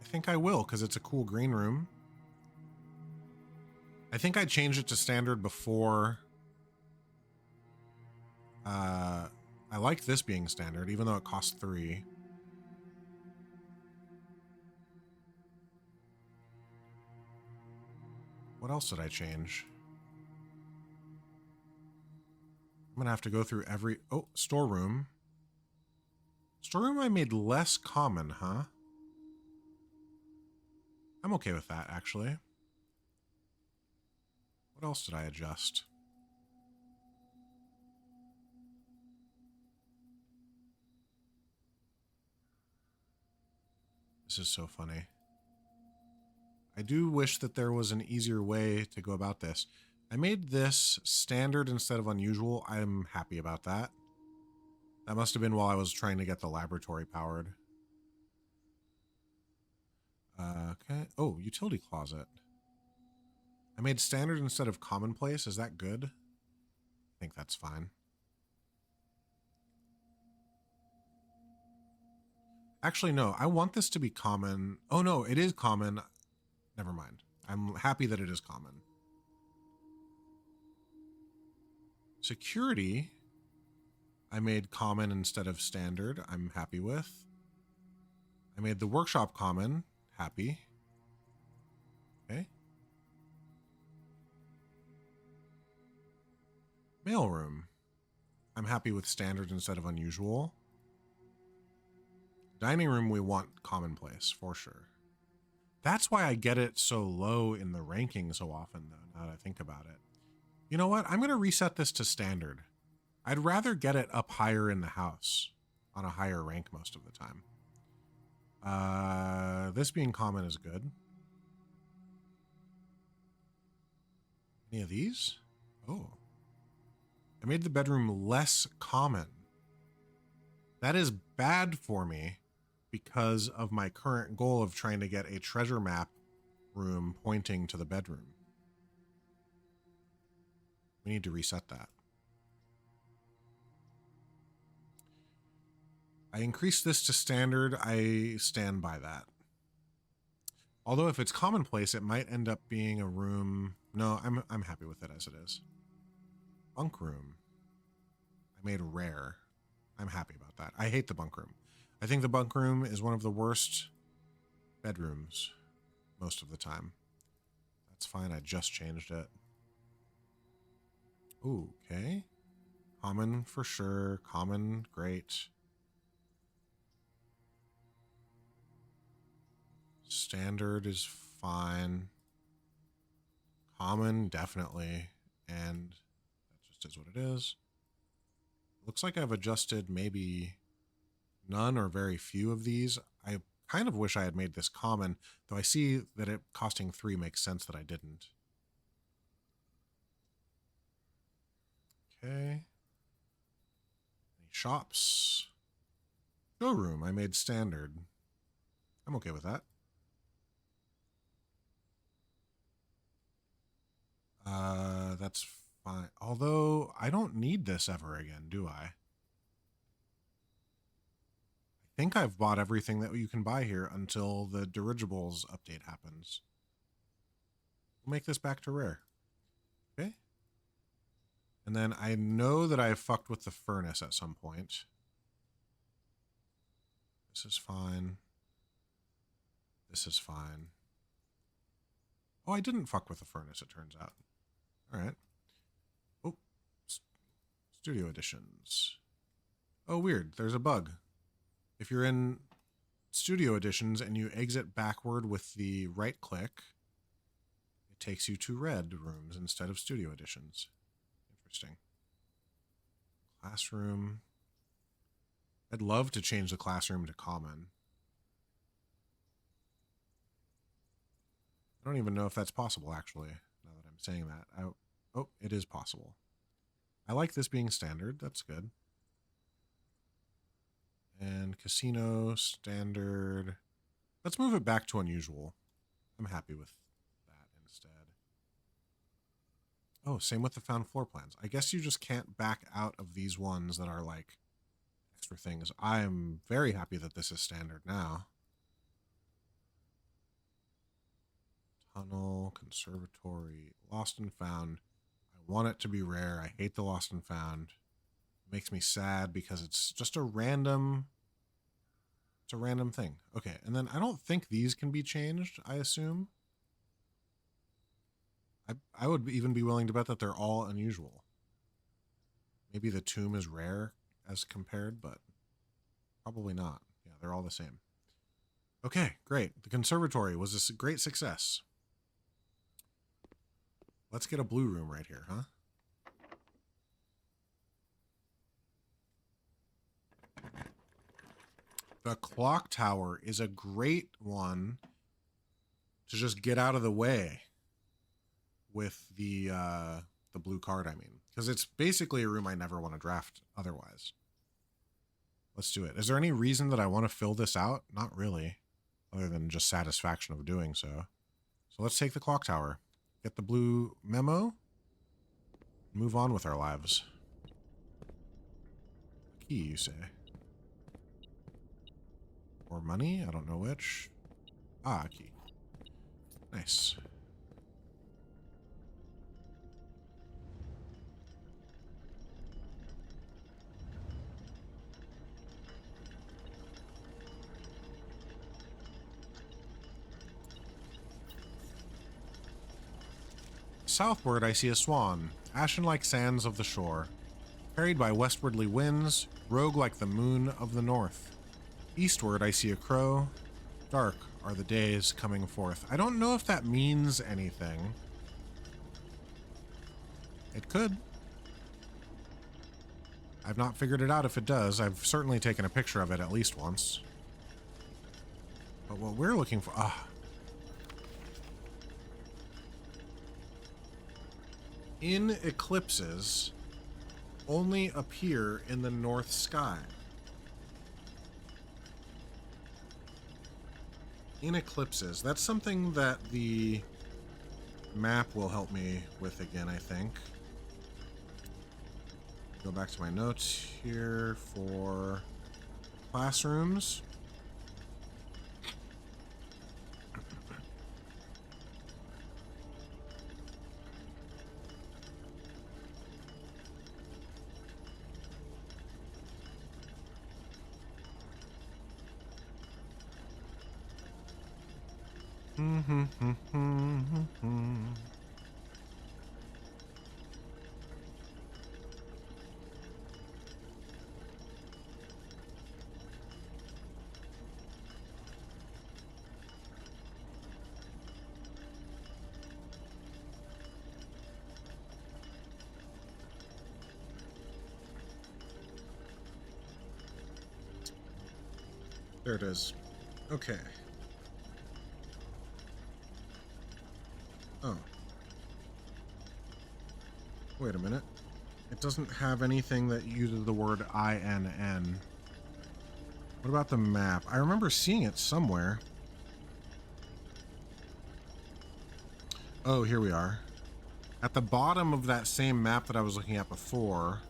I think I will, because it's a cool green room. I think I changed it to standard before. I like this being standard, even though it costs 3. What else did I change? I'm gonna have to go through every... Oh, storeroom. Storeroom I made less common, huh? I'm okay with that, actually. What else did I adjust? This is so funny. I do wish that there was an easier way to go about this. I made this standard instead of unusual. I'm happy about that. That must have been while I was trying to get the laboratory powered. Okay. Oh, utility closet. I made standard instead of commonplace. Is that good? I think that's fine. Actually, no. I want this to be common. Oh, no. It is common. Never mind. I'm happy that it is common. Security, I made common instead of standard. I'm happy with. I made the workshop common. Happy. Okay. Mailroom. I'm happy with standard instead of unusual. Dining room, we want commonplace, for sure. That's why I get it so low in the ranking so often, though, now that I think about it. You know what? I'm going to reset this to standard. I'd rather get it up higher in the house on a higher rank most of the time. This being common is good. Any of these? Oh. I made the bedroom less common. That is bad for me because of my current goal of trying to get a treasure map room pointing to the bedroom. We need to reset that. I increased this to standard. I stand by that. Although if it's commonplace, it might end up being a room. No, I'm happy with it as it is. Bunk room. I made rare. I'm happy about that. I hate the bunk room. I think the bunk room is one of the worst bedrooms most of the time. That's fine. I just changed it. Ooh, okay. Common for sure. Common, great. Standard is fine. Common, definitely. And that just is what it is. Looks like I've adjusted maybe none or very few of these. I kind of wish I had made this common, though I see that it costing 3 makes sense that I didn't. Okay. Any shops? Showroom, I made standard. I'm okay with that. That's fine. Although, I don't need this ever again, do I? I think I've bought everything that you can buy here until the dirigibles update happens. We'll make this back to rare. Okay. And then I know that I've fucked with the furnace at some point. This is fine. This is fine. Oh, I didn't fuck with the furnace, it turns out. All right. Oh, studio editions. Oh, weird. There's a bug. If you're in studio editions and you exit backward with the right click, it takes you to red rooms instead of studio editions. Interesting. Classroom. I'd love to change the classroom to common. I don't even know if that's possible, actually, now that I'm saying that. Oh, it is possible. I like this being standard. That's good. And casino, standard. Let's move it back to unusual. I'm happy with that instead. Oh, same with the found floor plans. I guess you just can't back out of these ones that are like extra things. I'm very happy that this is standard now. Tunnel, conservatory, lost and found. I want it to be rare. I hate the lost and found. It makes me sad because it's just a random thing. Okay, and then I don't think these can be changed, I assume. I would even be willing to bet that they're all unusual. Maybe the tomb is rare as compared, but probably not. Yeah, they're all the same. Okay, great. The conservatory was a great success. Let's get a blue room right here, huh? The clock tower is a great one to just get out of the way with the blue card, I mean. Because it's basically a room I never want to draft otherwise. Let's do it. Is there any reason that I want to fill this out? Not really, other than just satisfaction of doing so. So let's take the clock tower. Get the blue memo. Move on with our lives. Key, you say? Or money? I don't know which. Ah, key. Nice. Southward I see a swan, ashen like sands of the shore, carried by westwardly winds, rogue like the moon of the north. Eastward I see a crow, dark are the days coming forth. I don't know if that means anything. It could. I've not figured it out if it does. I've certainly taken a picture of it at least once. But what we're looking for... In eclipses only appear in the north sky. in eclipses. That's something that the map will help me with again, I think. Go back to my notes here for classrooms. There it is. Okay. Oh. Wait a minute. It doesn't have anything that uses the word INN. What about the map? I remember seeing it somewhere. Oh, here we are. At the bottom of that same map that I was looking at before,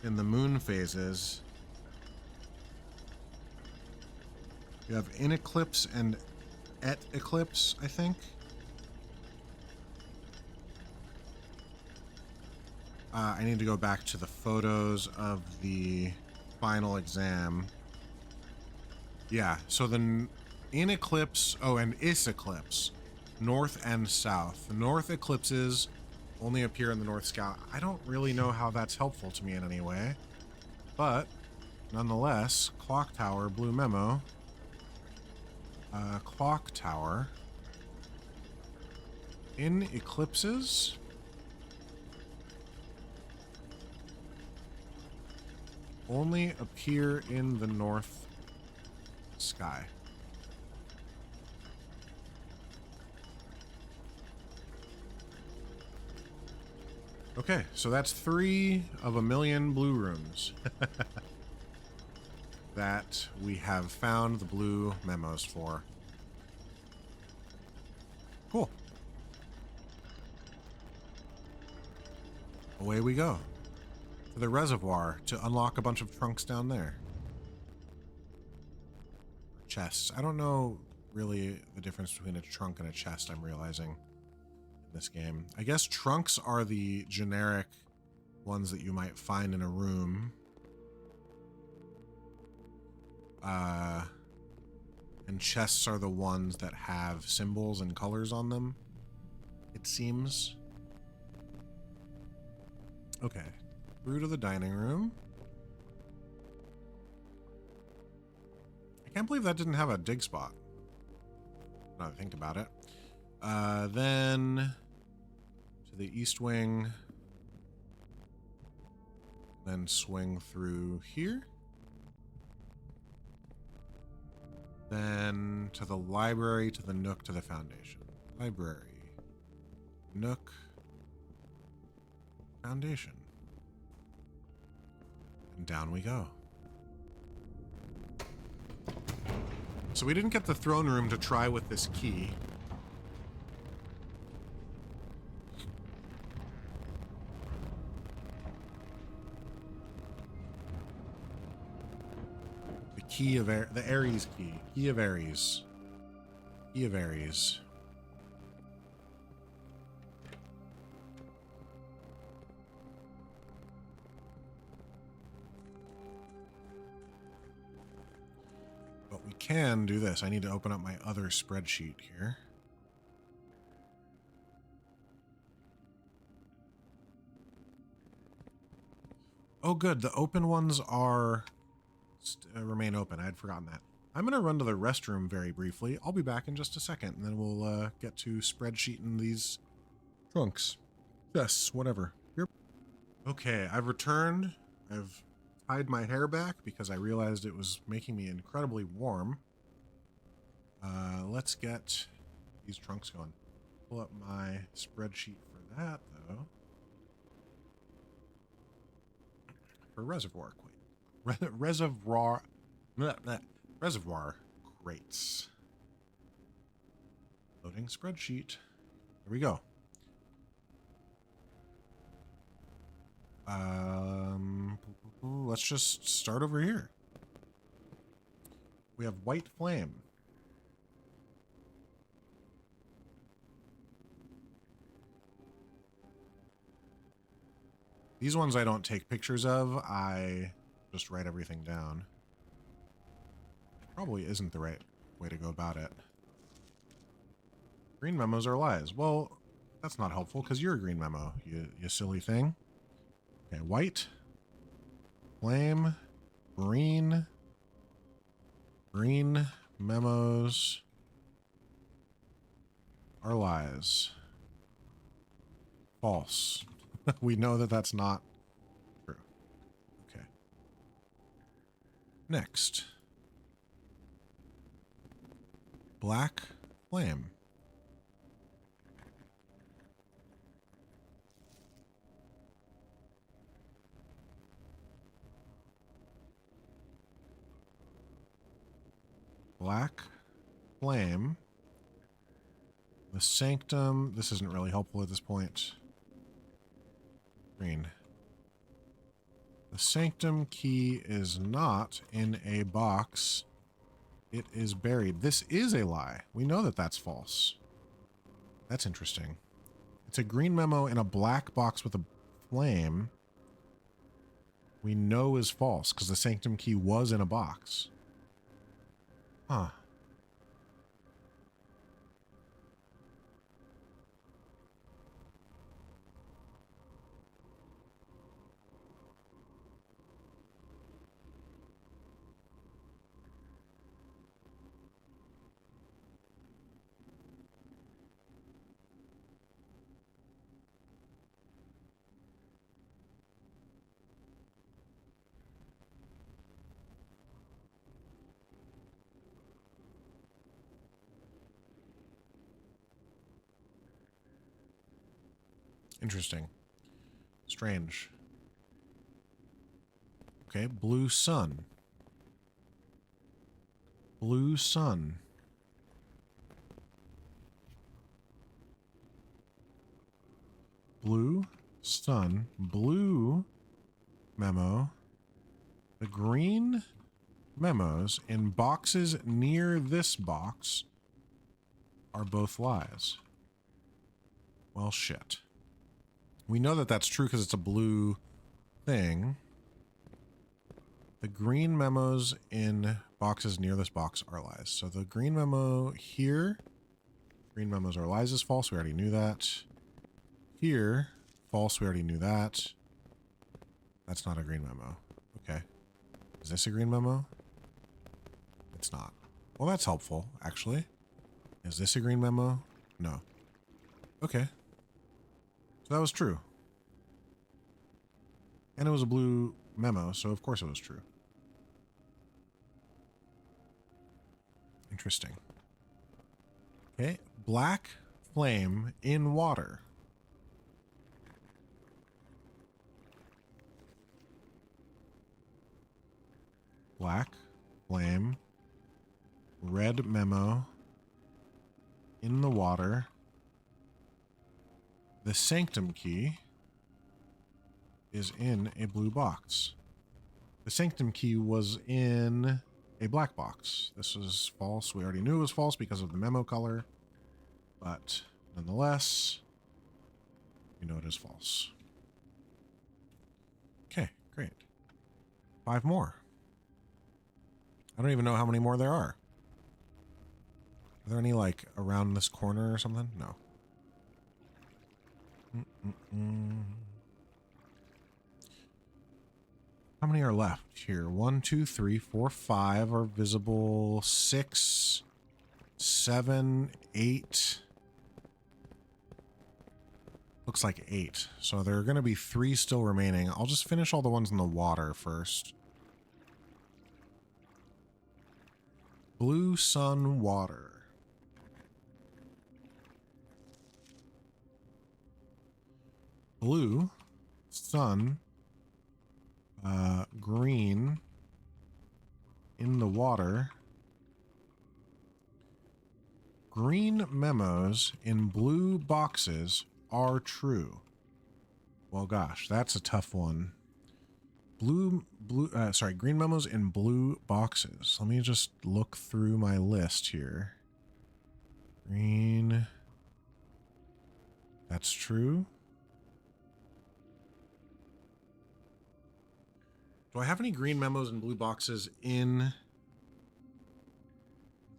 in the moon phases, you have in eclipse and et eclipse, I think. I need to go back to the photos of the final exam. Yeah, so the in eclipse, oh, and is eclipse, north and south. The north eclipses only appear in the north sky. I don't really know how that's helpful to me in any way, but nonetheless, clock tower, blue memo. Clock tower in eclipses only appear in the north sky. Okay, so that's 3 of a million blue rooms that we have found the blue memos for. Cool. Away we go to the reservoir to unlock a bunch of trunks down there. Chests. I don't know really the difference between a trunk and a chest, I'm realizing, in this game. I guess trunks are the generic ones that you might find in a room. And chests are the ones that have symbols and colors on them, it seems. Okay, through to the dining room. I can't believe that didn't have a dig spot, now that I think about it. Then to the east wing, then swing through here. Then to the library, to the nook, to the foundation. Library, nook, foundation. And down we go. So we didn't get the throne room to try with this key. Key of the Ares key. Key of Ares. Key of Ares. But we can do this. I need to open up my other spreadsheet here. Oh, good. The open ones are remain open. I had forgotten that. I'm going to run to the restroom very briefly. I'll be back in just a second, and then we'll get to spreadsheeting these trunks. Yes, whatever. Yep. Okay, I've returned. I've tied my hair back because I realized it was making me incredibly warm. Let's get these trunks going. Pull up my spreadsheet for that, though. For reservoir reservoir crates. Loading spreadsheet. There we go. Let's just start over here. We have white flame. These ones I don't take pictures of. I just write everything down. Probably isn't the right way to go about it. Green memos are lies. Well, that's not helpful because you're a green memo, you silly thing. Okay, white, flame, green memos are lies. False. We know that that's not true. Okay. Next. Black flame. Black flame. The sanctum. This isn't really helpful at this point. Green. The sanctum key is not in a box. It is buried. This is a lie. We know that that's false. That's interesting. It's a green memo in a black box with a flame. We know is false because the sanctum key was in a box. Huh. Interesting. Strange. Okay, blue sun. Blue sun. Blue sun. Blue memo. The green memos in boxes near this box are both lies. Well, shit. We know that that's true because it's a blue thing. The green memos in boxes near this box are lies. So the green memo here, green memos are lies is false. We already knew that. Here, false. We already knew that. That's not a green memo. Okay. Is this a green memo? It's not. Well, that's helpful, actually. Is this a green memo? No. Okay. So that was true. And it was a blue memo, so of course it was true. Interesting. Okay. Black flame in water. Black flame. Red memo in the water. The sanctum key is in a blue box. The sanctum key was in a black box. This was false. We already knew it was false because of the memo color, but nonetheless, we know it is false. Okay, great. 5 more. I don't even know how many more there are. Are there any, like, around this corner or something? No. How many are left here? 1, 2, 3, 4, 5 are visible. 6, 7, 8. Looks like 8. So there are going to be 3 still remaining. I'll just finish all the ones in the water first. Blue sun water. Blue sun green in the water. green memos in blue boxes are true. Well, gosh, that's a tough one. Green memos in blue boxes. Let me just look through my list here. Green. That's true. Do I have any green memos in blue boxes in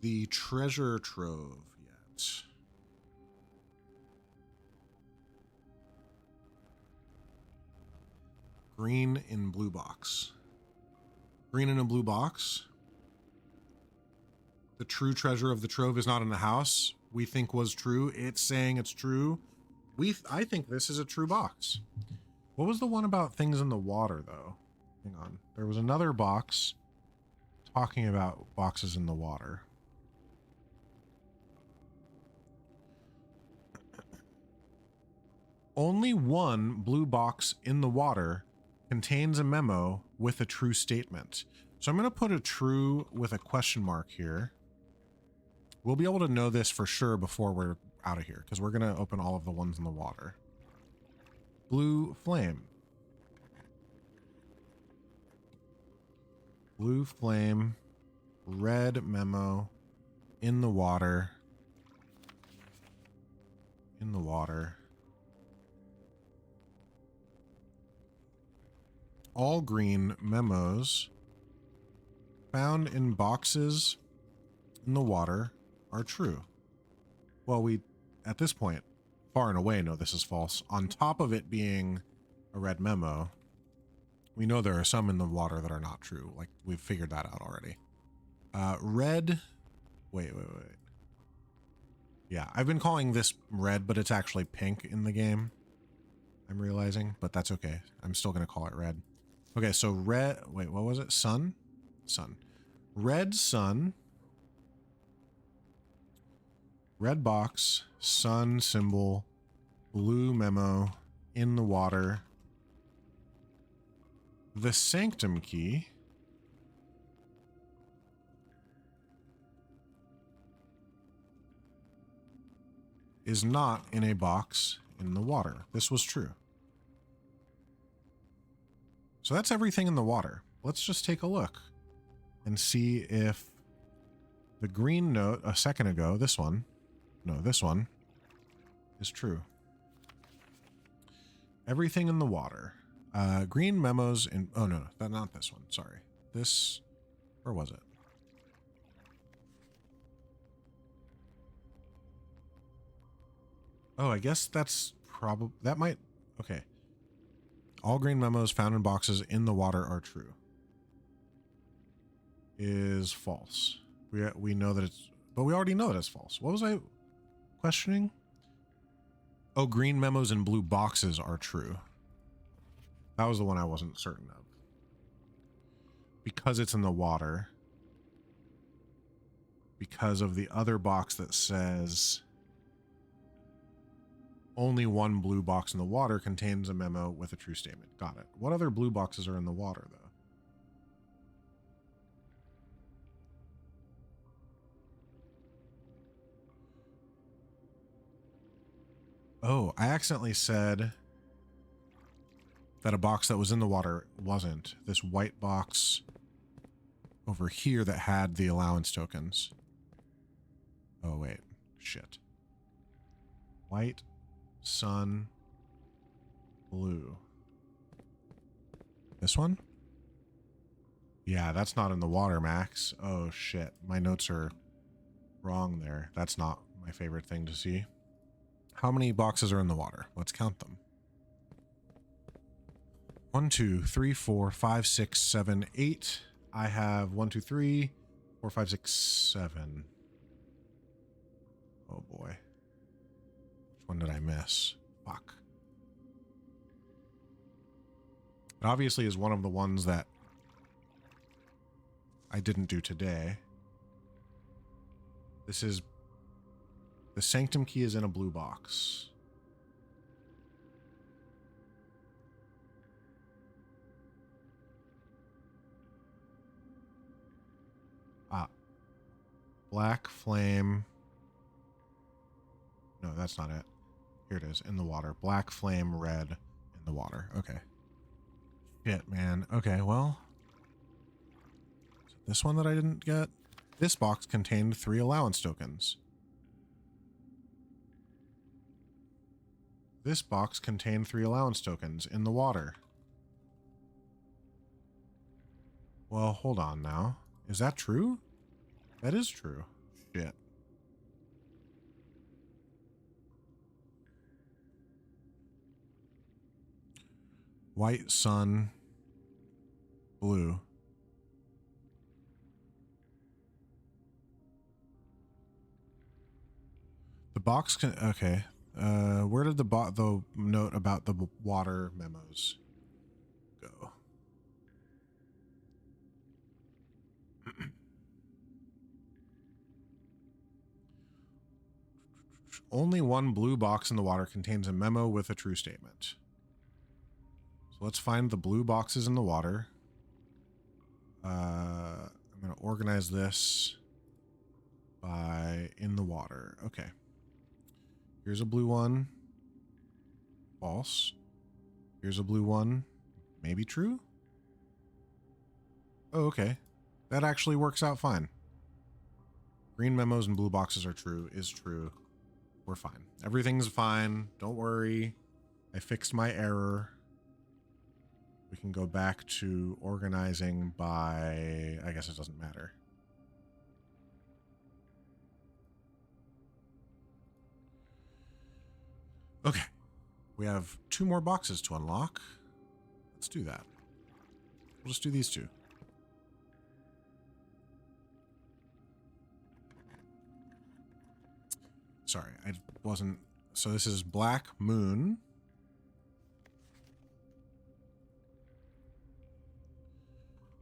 the treasure trove yet? Green in blue box. Green in a blue box. The true treasure of the trove is not in the house. We think was true. It's saying it's true. I think this is a true box. What was the one about things in the water, though? Hang on. There was another box talking about boxes in the water. Only one blue box in the water contains a memo with a true statement. So I'm going to put a true with a question mark here. We'll be able to know this for sure before we're out of here, because we're going to open all of the ones in the water. Blue flame. Blue flame. Red memo. In the water. In the water. All green memos found in boxes in the water are true. Well, we, at this point, far and away know this is false. On top of it being a red memo, we know there are some in the water that are not true. Like, we've figured that out already. Red... Wait. Yeah, I've been calling this red, but it's actually pink in the game. I'm realizing, but that's okay. I'm still going to call it red. Okay, so red... Wait, what was it? Sun? Sun. Red sun. Red box. Sun symbol. Blue memo. In the water. The sanctum key. Is not in a box in the water. This was true. So that's everything in the water. Let's just take a look and see if the green note a second ago, this one is true. Everything in the water. Green memos in, oh no, not this one, sorry. This, where was it? Oh, I guess that's probably, that might, okay. All green memos found in boxes in the water are true. Is false. We know that it's, but we already know that it's false. What was I questioning? Oh, green memos in blue boxes are true. That was the one I wasn't certain of. Because it's in the water. Because of the other box that says only one blue box in the water contains a memo with a true statement. Got it. What other blue boxes are in the water, though? Oh, I accidentally said that a box that was in the water wasn't. This white box over here that had the allowance tokens. Oh, wait. Shit. White, sun, blue. This one? Yeah, that's not in the water, Max. Oh, shit. My notes are wrong there. That's not my favorite thing to see. How many boxes are in the water? Let's count them. 1, 2, 3, 4, 5, 6, 7, 8. I have 1, 2, 3, 4, 5, 6, 7. Oh boy. Which one did I miss? Fuck. It obviously is one of the ones that I didn't do today. This is... The sanctum key is in a blue box. Ah. Black flame. No, that's not it. Here it is, in the water. Black flame, red, in the water. Okay. Shit, man. Okay, well. Is it this one that I didn't get? This box contained 3 allowance tokens. This box contained 3 allowance tokens in the water. Well, hold on now. Is that true? That is true. Shit. White, sun, blue. The box can... Okay. Where did the note about the water memos go? Only one blue box in the water contains a memo with a true statement. So let's find the blue boxes in the water. I'm going to organize this by in the water. Okay. Here's a blue one. False. Here's a blue one. Maybe true? Oh, okay. That actually works out fine. Green memos and blue boxes are true, is true. We're fine. Everything's fine. Don't worry. I fixed my error. We can go back to organizing by... I guess it doesn't matter. Okay. We have 2 more boxes to unlock. Let's do that. We'll just do these 2. Sorry, I wasn't... So this is Black Moon.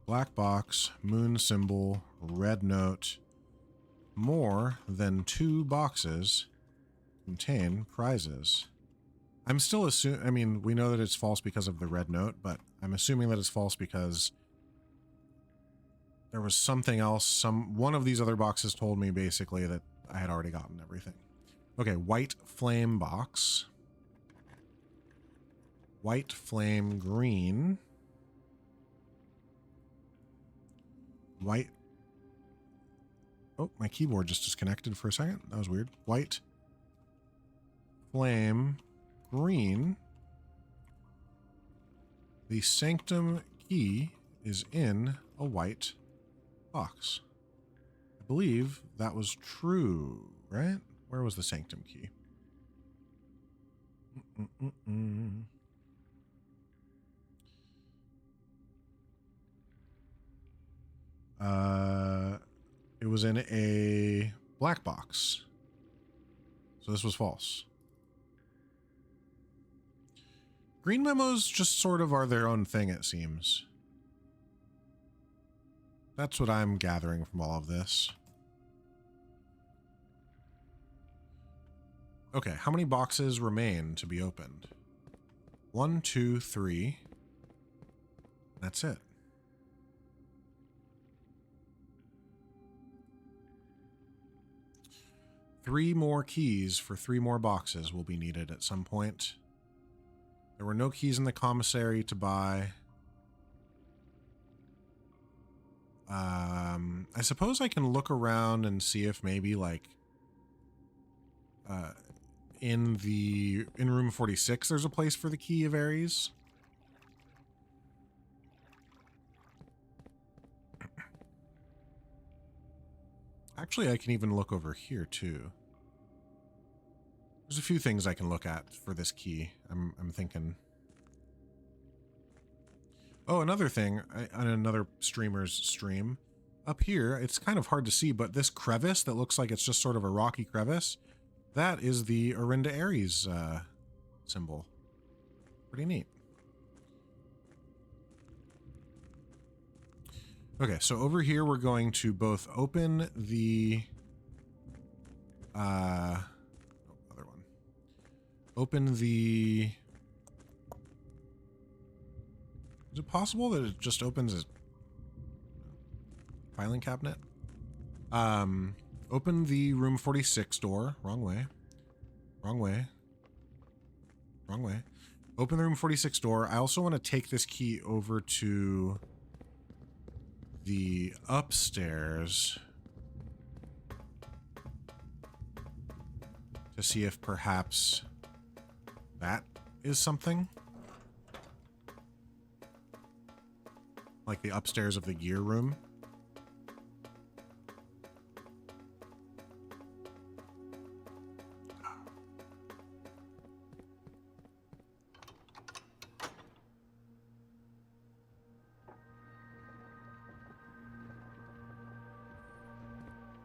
Black box, moon symbol, red note. More than 2 boxes contain prizes. I'm still assuming... I mean, we know that it's false because of the red note, but I'm assuming that it's false because there was something else. One of these other boxes told me basically that I had already gotten everything. Okay, white flame box. White flame green. White. Oh, my keyboard just disconnected for a second. That was weird. White flame green. The sanctum key is in a white box. I believe that was true, right? Where was the sanctum key? It was in a black box. So this was false. Green memos just sort of are their own thing, it seems. That's what I'm gathering from all of this. Okay, how many boxes remain to be opened? 1, 2, 3. That's it. Three more keys for 3 more boxes will be needed at some point. There were no keys in the commissary to buy. I suppose I can look around and see if maybe like in room 46 there's a place for the key of Aries. Actually, I can even look over here too. There's a few things I can look at for this key. I'm thinking. Oh, another thing on another streamer's stream. Up here, it's kind of hard to see, but this crevice that looks like it's just sort of a rocky crevice, that is the Orinda Aries symbol. Pretty neat. Okay, so over here we're going to both open the other one. Open the... Is it possible that it just opens a filing cabinet? Open the room 46 door. Wrong way. Wrong way. Wrong way. Open the room 46 door. I also want to take this key over to the upstairs to see if perhaps that is something. Like the upstairs of the gear room.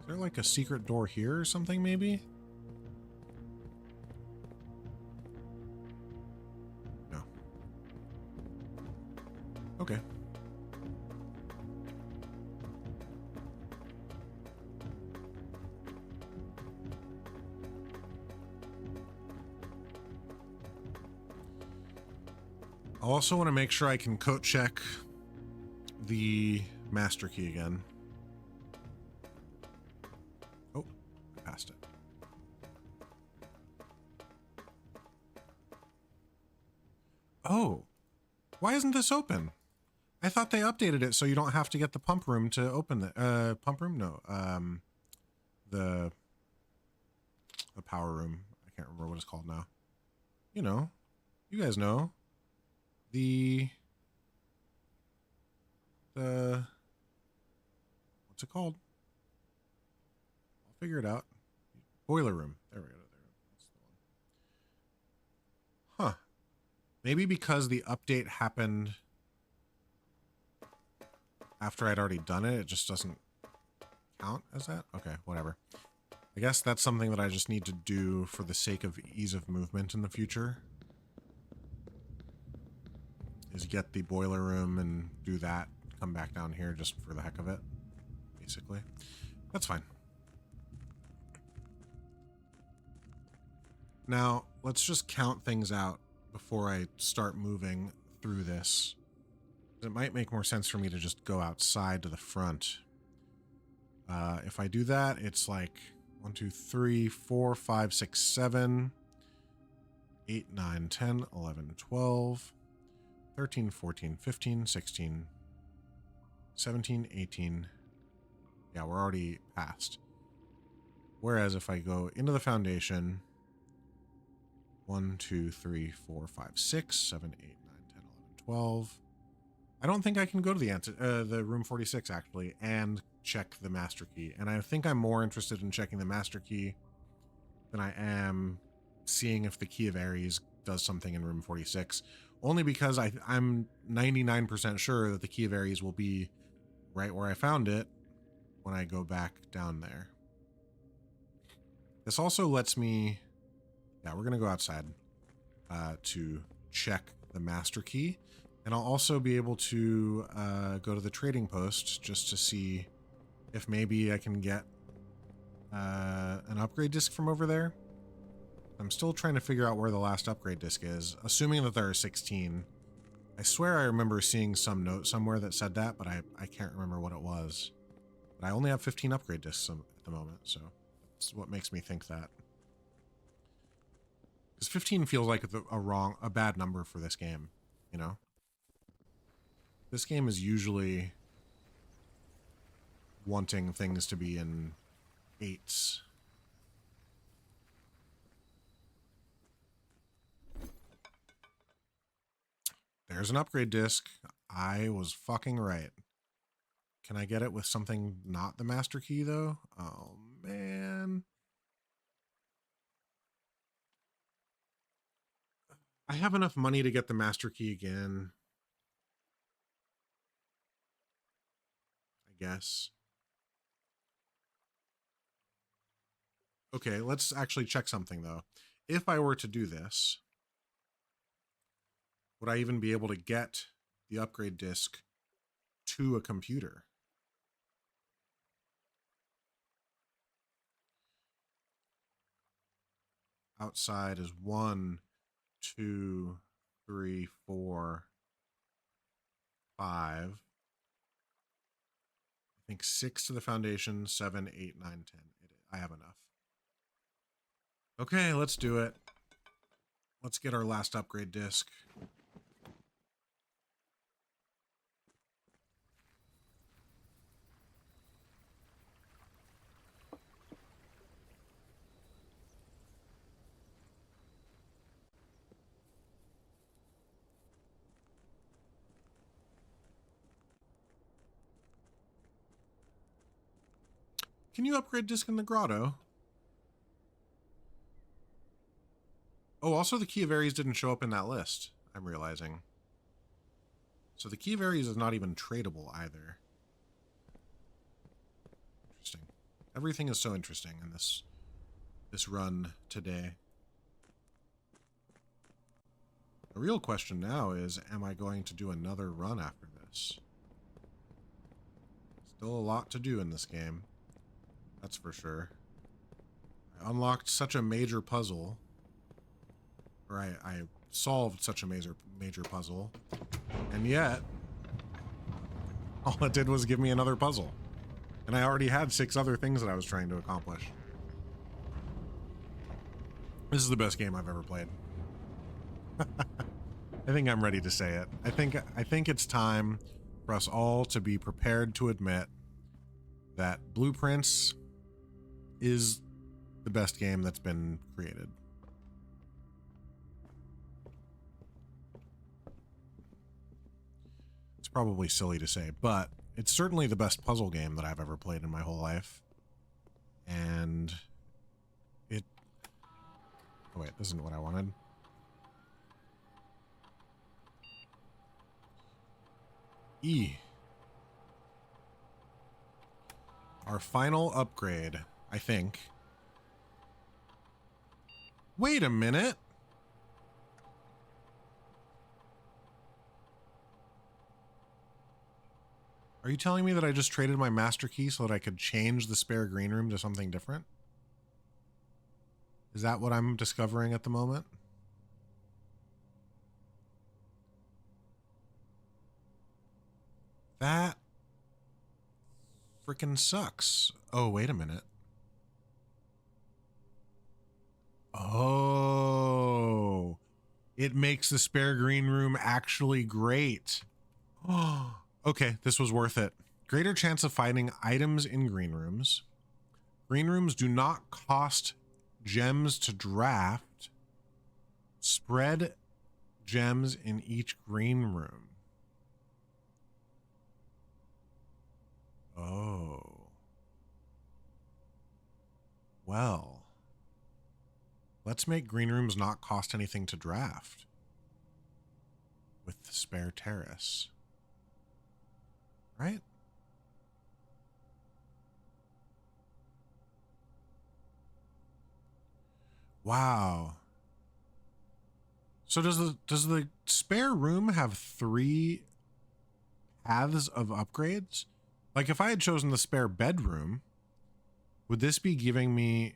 Is there like a secret door here or something, maybe? No. Okay. I also want to make sure I can code check the master key again. Oh, I passed it. Oh, why isn't this open? I thought they updated it so you don't have to get the pump room to open the pump room. No, the power room. I can't remember what it's called now. You know, you guys know. The what's it called? I'll figure it out. Boiler room. There we go. That's the one. Huh. Maybe because the update happened after I'd already done it, it just doesn't count as that? Okay, whatever. I guess that's something that I just need to do for the sake of ease of movement in the future. Is get the boiler room and do that, come back down here just for the heck of it, basically. That's fine. Now, let's just count things out before I start moving through this. It might make more sense for me to just go outside to the front. If I do that, it's like 1, 2, 3, 4, 5, 6, 7, 8, 9, 10, 11, 12, 13, 14, 15, 16, 17, 18. Yeah, we're already past. Whereas if I go into the foundation, 1, 2, 3, 4, 5, 6, 7, 8, 9, 10, 11, 12. I don't think I can go to the room 46 actually and check the master key. And I think I'm more interested in checking the master key than I am seeing if the key of Ares does something in room 46. Only because I'm 99% sure that the key of Ares will be right where I found it when I go back down there. This also lets me... Yeah, we're going to go outside to check the master key. And I'll also be able to go to the trading post just to see if maybe I can get an upgrade disc from over there. I'm still trying to figure out where the last upgrade disc is, assuming that there are 16. I swear I remember seeing some note somewhere that said that, but I can't remember what it was. But I only have 15 upgrade discs at the moment, so that's what makes me think that. Because 15 feels like a bad number for this game, you know? This game is usually wanting things to be in 8s. There's an upgrade disc. I was fucking right. Can I get it with something not the master key, though? Oh, man. I have enough money to get the master key again. I guess. Okay, let's actually check something, though. If I were to do this, would I even be able to get the upgrade disc to a computer? Outside is 1, 2, 3, 4, 5. I think 6 to the foundation, 7, 8, 9, 10. I have enough. Okay, let's do it. Let's get our last upgrade disc. Can you upgrade disc in the grotto? Oh, also the key of Ares didn't show up in that list, I'm realizing. So the key of Ares is not even tradable either. Interesting. Everything is so interesting in this run today. The real question now is, am I going to do another run after this? Still a lot to do in this game. That's for sure. I unlocked such a major puzzle. Or I solved such a major puzzle. And yet, all it did was give me another puzzle. And I already had 6 other things that I was trying to accomplish. This is the best game I've ever played. I think I'm ready to say it. I think it's time for us all to be prepared to admit that Blueprints is the best game that's been created. It's probably silly to say, but it's certainly the best puzzle game that I've ever played in my whole life. And it... Oh wait, this isn't what I wanted. E. Our final upgrade, I think. Wait a minute. Are you telling me that I just traded my master key so that I could change the spare green room to something different? Is that what I'm discovering at the moment? That freaking sucks. Oh, wait a minute. Oh, it makes the spare green room actually great. Oh, okay, this was worth it. Greater chance of finding items in green rooms. Green rooms do not cost gems to draft. Spread gems in each green room. Oh. Well. Let's make green rooms not cost anything to draft. With the spare terrace. Right? Wow. So does the spare room have 3 paths of upgrades? Like if I had chosen the spare bedroom, would this be giving me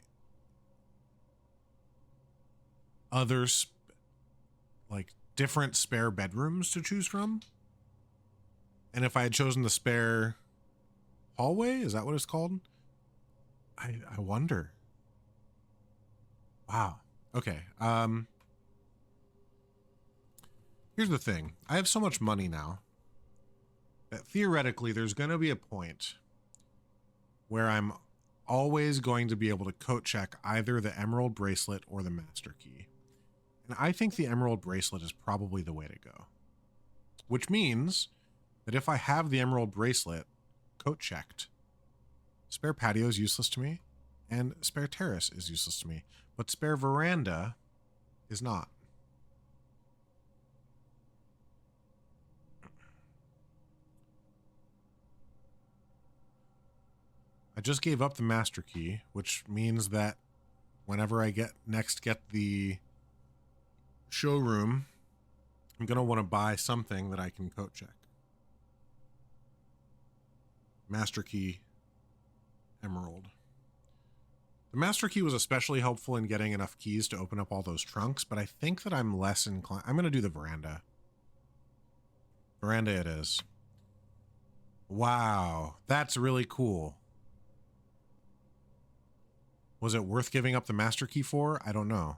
other like different spare bedrooms to choose from? And if I had chosen the spare hallway, is that what it's called? I wonder. Wow. Okay. Here's the thing. I have so much money now that theoretically there's going to be a point where I'm always going to be able to coat check either the emerald bracelet or the master key. And I think the emerald bracelet is probably the way to go. Which means that if I have the emerald bracelet coat checked, spare patio is useless to me and spare terrace is useless to me, but spare veranda is not. I just gave up the master key, which means that whenever I get the showroom, I'm going to want to buy something that I can coat check. Master key, emerald. The master key was especially helpful in getting enough keys to open up all those trunks, but I think that I'm less inclined. I'm going to do the veranda. Veranda it is. Wow, that's really cool. Was it worth giving up the master key for? I don't know.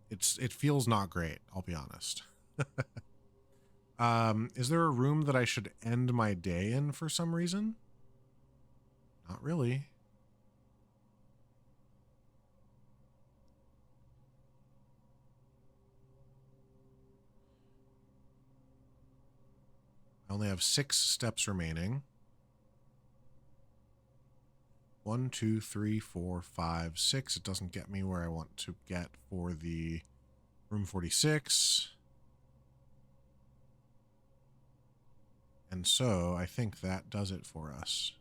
It feels not great, I'll be honest. Is there a room that I should end my day in for some reason? Not really. I only have 6 steps remaining. 1, 2, 3, 4, 5, 6. It doesn't get me where I want to get for the room 46. And so I think that does it for us.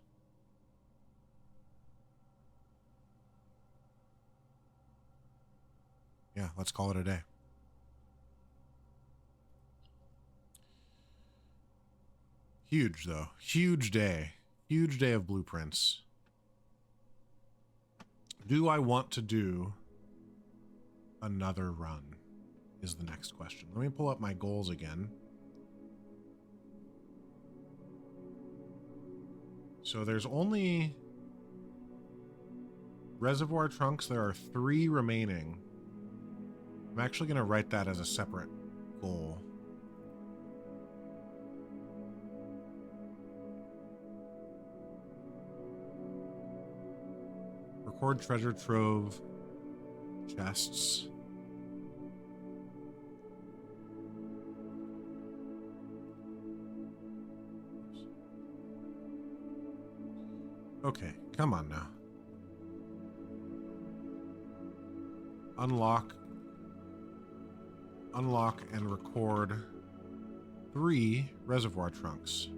Yeah, let's call it a day. Huge, though. Huge day. Huge day of blueprints. Do I want to do another run is the next question. Let me pull up my goals again. So there's only reservoir trunks. There are 3 remaining. I'm actually going to write that as a separate goal. Record treasure trove chests. Okay, come on now. Unlock and record 3 reservoir trunks.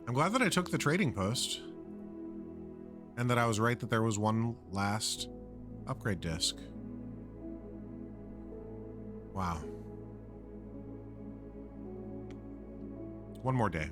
I'm glad that I took the trading post. And that I was right that there was one last upgrade disc. Wow. One more day.